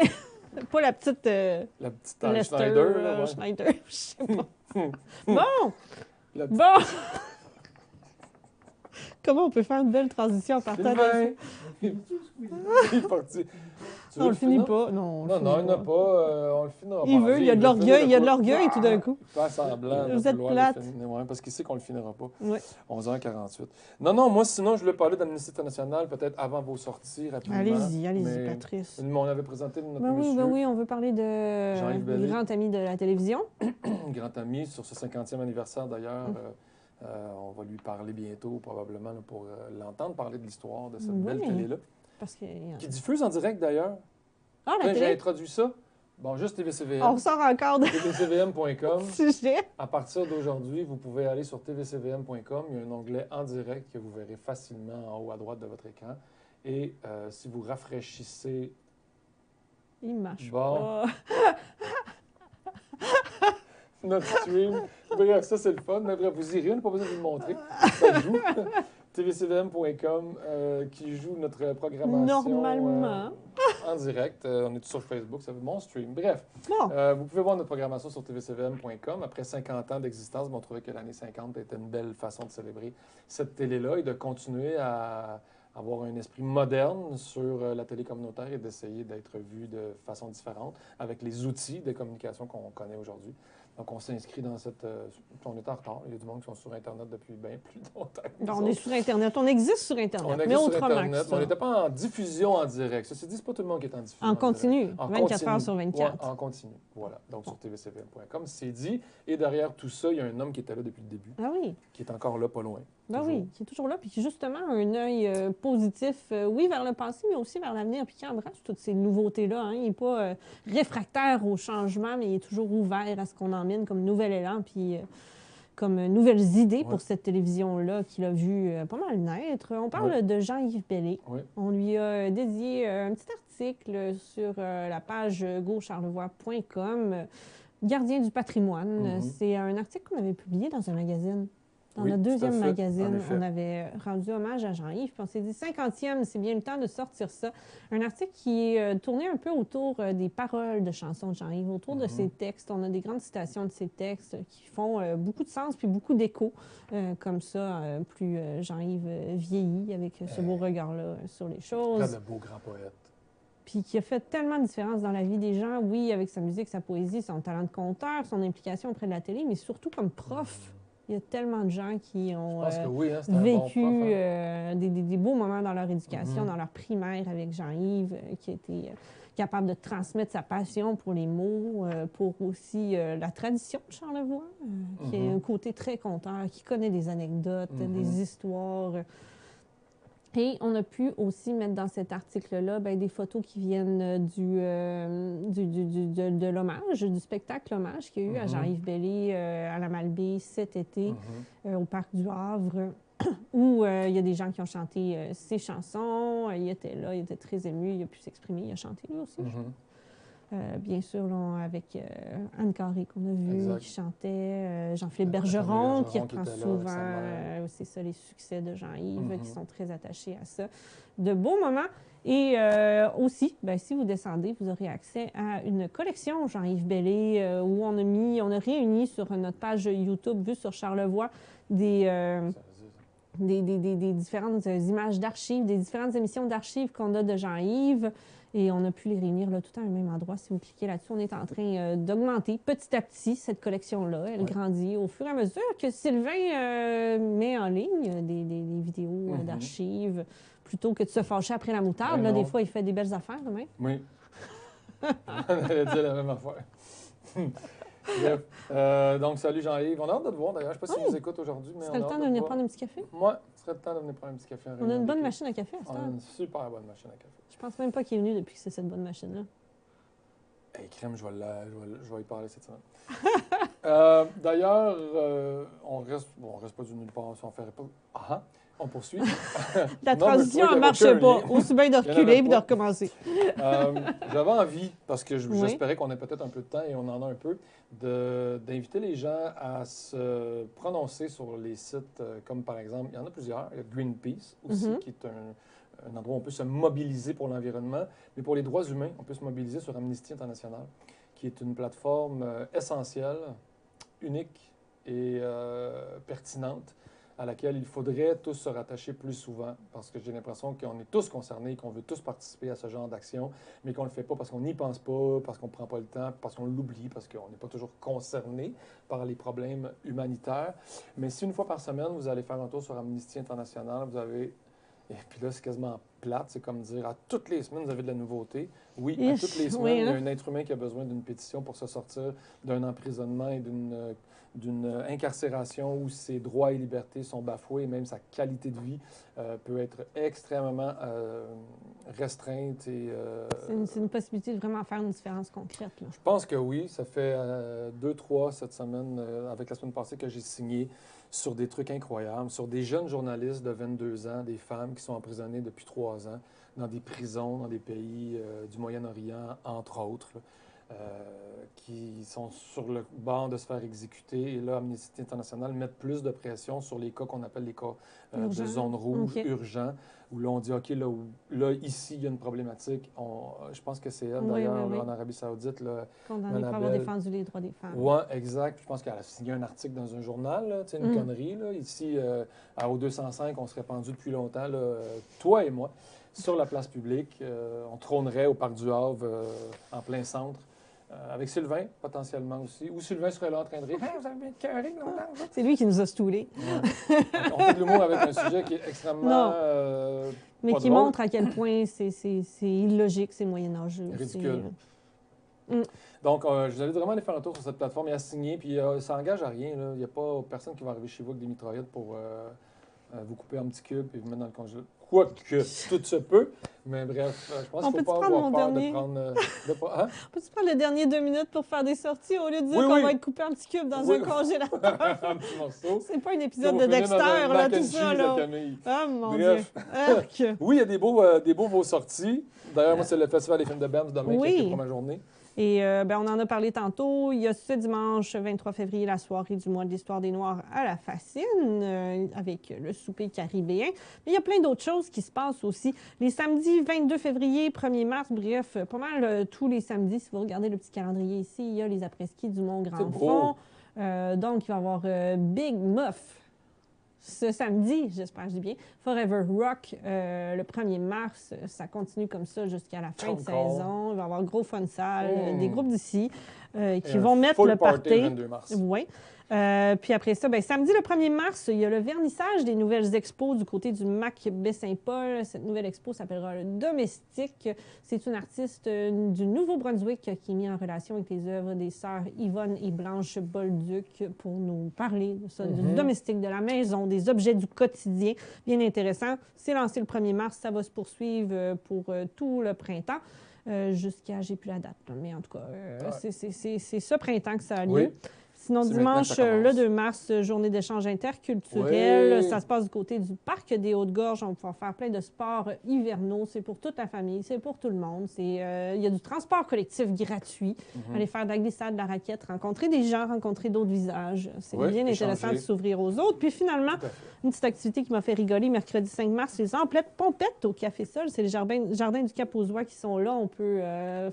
pas la petite... La petite Lester, Schneider, là, ouais. Schneider, je sais pas. Bon! La petite- Bon! Comment on peut faire une belle transition en partant de ça? Il est parti. Tu veux On que le je finit finisse? pas. Non, Non, il n'y en a pas. On le finira pas. Il veut, il y a de l'orgueil, il y a de l'orgueil tout d'un coup. Pas semblant. Vous êtes plate. Parce qu'il sait qu'on le finira pas. Oui. 11h48. Non, moi, sinon, je voulais parler d'Amnesty International, peut-être avant vos sorties, rapidement. Allez-y, Mais Patrice. on avait présenté notre Ben oui, monsieur, on veut parler de Jean-Yves Bellé. grand ami de la télévision. grand ami, sur ce 50e anniversaire d'ailleurs. On va lui parler bientôt, probablement, là, pour l'entendre parler de l'histoire de cette belle télé-là. Parce que, qui diffuse en direct d'ailleurs. Ah, la J'ai télé? introduit ça. Bon, juste TVCVM. On ressort encore de tvcvm.com. sujet. À partir d'aujourd'hui, vous pouvez aller sur tvcvm.com. Il y a un onglet en direct que vous verrez facilement en haut à droite de votre écran. Et si vous rafraîchissez... Il marche bon. pas. Notre stream. Bref, ça, c'est le fun. Mais bref, vous irez, on n'a pas besoin de vous le montrer. Ça joue. tvcvm.com qui joue notre programmation Normalement. en direct. On est tous sur Facebook, ça fait mon stream. Bref, Bon. vous pouvez voir notre programmation sur tvcvm.com. Après 50 ans d'existence, on trouvait que l'année 50 était une belle façon de célébrer cette télé-là et de continuer à avoir un esprit moderne sur la télé communautaire et d'essayer d'être vu de façon différente avec les outils de communication qu'on connaît aujourd'hui. Donc, on s'inscrit dans cette... on est en retard. Il y a du monde qui sont sur Internet depuis bien plus longtemps. On est sur Internet. On existe sur Internet. On mais existe sur autrement Internet, que mais on ça. n'était pas en diffusion en direct. Ceci dit, c'est pas tout le monde qui est en diffusion En continu, direct. 24 heures sur 24. Ouais, en continu, voilà. Donc, sur tvcvm.com, c'est dit. Et derrière tout ça, il y a un homme qui était là depuis le début. Ah oui. Qui est encore là, pas loin. Ben oui, qui est toujours là, puis qui justement a un œil positif, oui, vers le passé, mais aussi vers l'avenir, puis qui embrasse toutes ces nouveautés-là. Hein. Il n'est pas réfractaire au changement, mais il est toujours ouvert à ce qu'on emmène comme nouvel élan, puis comme nouvelles idées pour cette télévision-là qu'il a vu pas mal naître. On parle de Jean-Yves Bellé. Oui. On lui a dédié un petit article sur la page gocharlevoix.com, Gardien du patrimoine. C'est un article qu'on avait publié dans un magazine. Dans notre deuxième magazine, on avait rendu hommage à Jean-Yves. Puis on s'est dit, 50e, c'est bien le temps de sortir ça. Un article qui est tourné un peu autour des paroles de chansons de Jean-Yves, autour de ses textes. On a des grandes citations de ses textes qui font beaucoup de sens puis beaucoup d'écho, comme ça, plus Jean-Yves vieillit avec ce beau regard-là sur les choses. Là, le beau grand poète. Puis qui a fait tellement de différence dans la vie des gens, oui, avec sa musique, sa poésie, son talent de conteur, son implication auprès de la télé, mais surtout comme prof. Il y a tellement de gens qui ont vécu des beaux moments dans leur éducation, dans leur primaire avec Jean-Yves, qui a été capable de transmettre sa passion pour les mots, pour aussi la tradition de Charlevoix, qui a un côté très conteur, qui connaît des anecdotes, des histoires. Et on a pu aussi mettre dans cet article-là des photos qui viennent de l'hommage, du spectacle hommage qu'il y a eu à Jean-Yves Bellé à la Malbaie cet été au Parc du Havre, où il y a des gens qui ont chanté ses chansons. Il était là, il était très ému, il a pu s'exprimer, il a chanté lui aussi. Bien sûr, là, avec Anne Carré qu'on a vu, qui chantait, Jean-Philippe Bergeron, qui reprend souvent, c'est ça, les succès de Jean-Yves, qui sont très attachés à ça. De beaux moments. Et aussi, si vous descendez, vous aurez accès à une collection Jean-Yves Bellé, où on a réuni sur notre page YouTube, vue sur Charlevoix, des différentes images d'archives, des différentes émissions d'archives qu'on a de Jean-Yves. Et on a pu les réunir là, tout à un même endroit. Si vous cliquez là-dessus, on est en train d'augmenter petit à petit cette collection-là. Elle grandit au fur et à mesure que Sylvain met en ligne des vidéos d'archives, plutôt que de se fâcher après la moutarde. Là, des fois, il fait des belles affaires, même. Oui. On allait dire la même affaire. Bref. Donc, salut Jean-Yves. On a hâte de te voir d'ailleurs. Je ne sais pas si vous écoutes aujourd'hui. Ce serait le temps de venir prendre un petit café? Moi, ce serait le temps de venir prendre un petit café. On a une bonne machine à café à ce On temps. a une super bonne machine à café. Je pense même pas qu'il est venu depuis que c'est cette bonne machine-là. Hey, crème, je vais y parler cette semaine. D'ailleurs, on reste pas du nulle part si on ferait pas. On poursuit. La transition ne marchait pas. Aussi bien de reculer et de recommencer. J'avais envie, parce que j'espérais qu'on ait peut-être un peu de temps et on en a un peu, d'inviter les gens à se prononcer sur les sites comme par exemple, il y en a plusieurs. Il y a Greenpeace aussi, qui est un endroit où on peut se mobiliser pour l'environnement, mais pour les droits humains, on peut se mobiliser sur Amnesty International, qui est une plateforme essentielle, unique et pertinente à laquelle il faudrait tous se rattacher plus souvent, parce que j'ai l'impression qu'on est tous concernés, qu'on veut tous participer à ce genre d'action, mais qu'on ne le fait pas parce qu'on n'y pense pas, parce qu'on ne prend pas le temps, parce qu'on l'oublie, parce qu'on n'est pas toujours concerné par les problèmes humanitaires. Mais si une fois par semaine, vous allez faire un tour sur Amnesty International, vous avez... Et puis là, c'est quasiment plate, c'est comme dire, à toutes les semaines, vous avez de la nouveauté. Oui, à toutes les semaines, il y a un être humain qui a besoin d'une pétition pour se sortir d'un emprisonnement et d'une incarcération où ses droits et libertés sont bafoués, et même sa qualité de vie peut être extrêmement restreinte. C'est une possibilité de vraiment faire une différence concrète. Là. Je pense que oui. Ça fait 2-3 cette semaine, avec la semaine passée, que j'ai signé sur des trucs incroyables, sur des jeunes journalistes de 22 ans, des femmes qui sont emprisonnées depuis 3 ans dans des prisons, dans des pays du Moyen-Orient, entre autres, là, qui sont sur le bord de se faire exécuter. Et là, Amnesty International met plus de pression sur les cas qu'on appelle les cas de zone rouge, urgents, où là, on dit, OK, là ici, il y a une problématique. Je pense que c'est elle, d'ailleurs, en Arabie Saoudite. Condamnée pour avoir défendu les droits des femmes. Oui, exact. Je pense qu'elle a signé un article dans un journal, là, une connerie. Là. Ici, au 205, on serait pendu depuis longtemps, là, toi et moi, sur la place publique. On trônerait au Parc du Havre, en plein centre. Avec Sylvain, potentiellement aussi. Ou Sylvain serait là en train de rire. Hey, vous avez bien carré longtemps. C'est lui qui nous a stoulés. Ouais. On fait de l'humour avec un sujet qui est extrêmement. Mais qui montre à quel point c'est illogique, c'est moyenâgeux. Ridicule. Donc, je vous invite vraiment à aller faire un tour sur cette plateforme et à signer. Puis, ça n'engage à rien. Là. Il n'y a pas personne qui va arriver chez vous avec des mitraillettes pour vous couper en petits cubes et vous mettre dans le congélateur. Quoique, tout se peut. Mais bref, je pense qu'il ne faut pas avoir peur de prendre... Peux-tu prendre les derniers 2 minutes pour faire des sorties au lieu de dire qu'on va être coupé en petits cubes dans un congélateur? Un petit morceau. C'est pas un épisode de Dexter, là, tout ça, là. Ah, mon Dieu. Oui, il y a des beaux sorties. D'ailleurs, moi, c'est le Festival des films de Banff demain qui est pour ma journée. Et on en a parlé tantôt. Il y a ce dimanche 23 février la soirée du mois de l'histoire des Noirs à la Fascine avec le souper caribéen. Mais il y a plein d'autres choses qui se passent aussi. Les samedis 22 février, 1er mars, bref, pas mal tous les samedis. Si vous regardez le petit calendrier ici, il y a les après-ski du Mont-Grand-Fond. Donc, il va y avoir Big Muff ce samedi, j'espère que je dis bien, Forever Rock, le 1er mars. Ça continue comme ça jusqu'à la fin de saison. Il va y avoir gros fun salle, des groupes d'ici qui vont mettre le party. Le 22 mars. Oui. Puis après ça, samedi le 1er mars, il y a le vernissage des nouvelles expos du côté du MAC Baie-Saint-Paul. Cette nouvelle expo s'appellera le Domestique. C'est une artiste du Nouveau-Brunswick qui est mise en relation avec les œuvres des sœurs Yvonne et Blanche Bolduc pour nous parler de ça, du domestique, de la maison, des objets du quotidien. Bien intéressant. C'est lancé le 1er mars. Ça va se poursuivre pour tout le printemps. Jusqu'à, j'ai plus la date, mais en tout cas, c'est ce printemps que ça a lieu. Oui. Sinon, dimanche, le 2 mars, journée d'échange interculturel. Oui. Ça se passe du côté du Parc des Hautes-Gorges. On va pouvoir faire plein de sports hivernaux. C'est pour toute la famille, c'est pour tout le monde. Il y a du transport collectif gratuit. Aller faire de la glissade, de la raquette, rencontrer des gens, rencontrer d'autres visages. C'est bien intéressant de s'ouvrir aux autres. Puis finalement, une petite activité qui m'a fait rigoler, mercredi 5 mars, les emplettes pompettes au Café Sol. C'est les jardins du Cap-aux-Oies qui sont là. On peut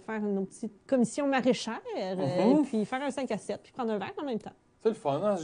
faire une petite commission maraîchère, puis faire un 5 à 7, puis prendre un verre en même temps. C'est le fun, hein?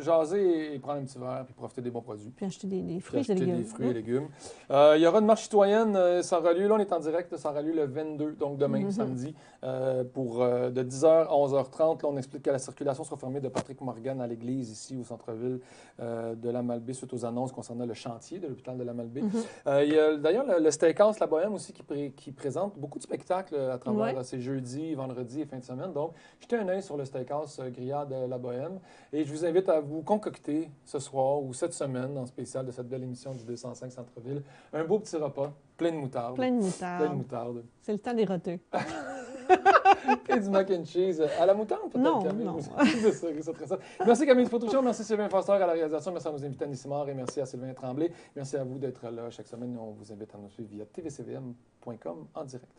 Jaser et prendre un petit verre, puis profiter des bons produits. Puis acheter des fruits et légumes. Il y aura une marche citoyenne sans relieu. Là, on est en direct sans relieu le 22, donc demain, samedi, de 10h à 11h30. Là, on explique que la circulation sera fermée de Patrick Morgan à l'église, ici, au centre-ville de la Malbaie, suite aux annonces concernant le chantier de l'hôpital de la Malbaie. Il y a d'ailleurs le Steakhouse La Bohème aussi qui présente beaucoup de spectacles à travers ces jeudis, vendredis et fin de semaine. Donc, jetez un œil sur le Steakhouse Grillade La Bohème. Et je vous invite à vous concocter ce soir ou cette semaine, en spécial de cette belle émission du 205 Centre-Ville, un beau petit repas plein de moutarde. Plein de moutarde. C'est le temps des roteux. Et du mac and cheese à la moutarde, peut-être, non, Camille? Non, c'est très ça. Merci Camille Fautouchon, merci Sylvain Foster à la réalisation, merci à nos invités Annie Simard et merci à Sylvain Tremblay. Merci à vous d'être là chaque semaine. On vous invite à nous suivre via tvcvm.com en direct.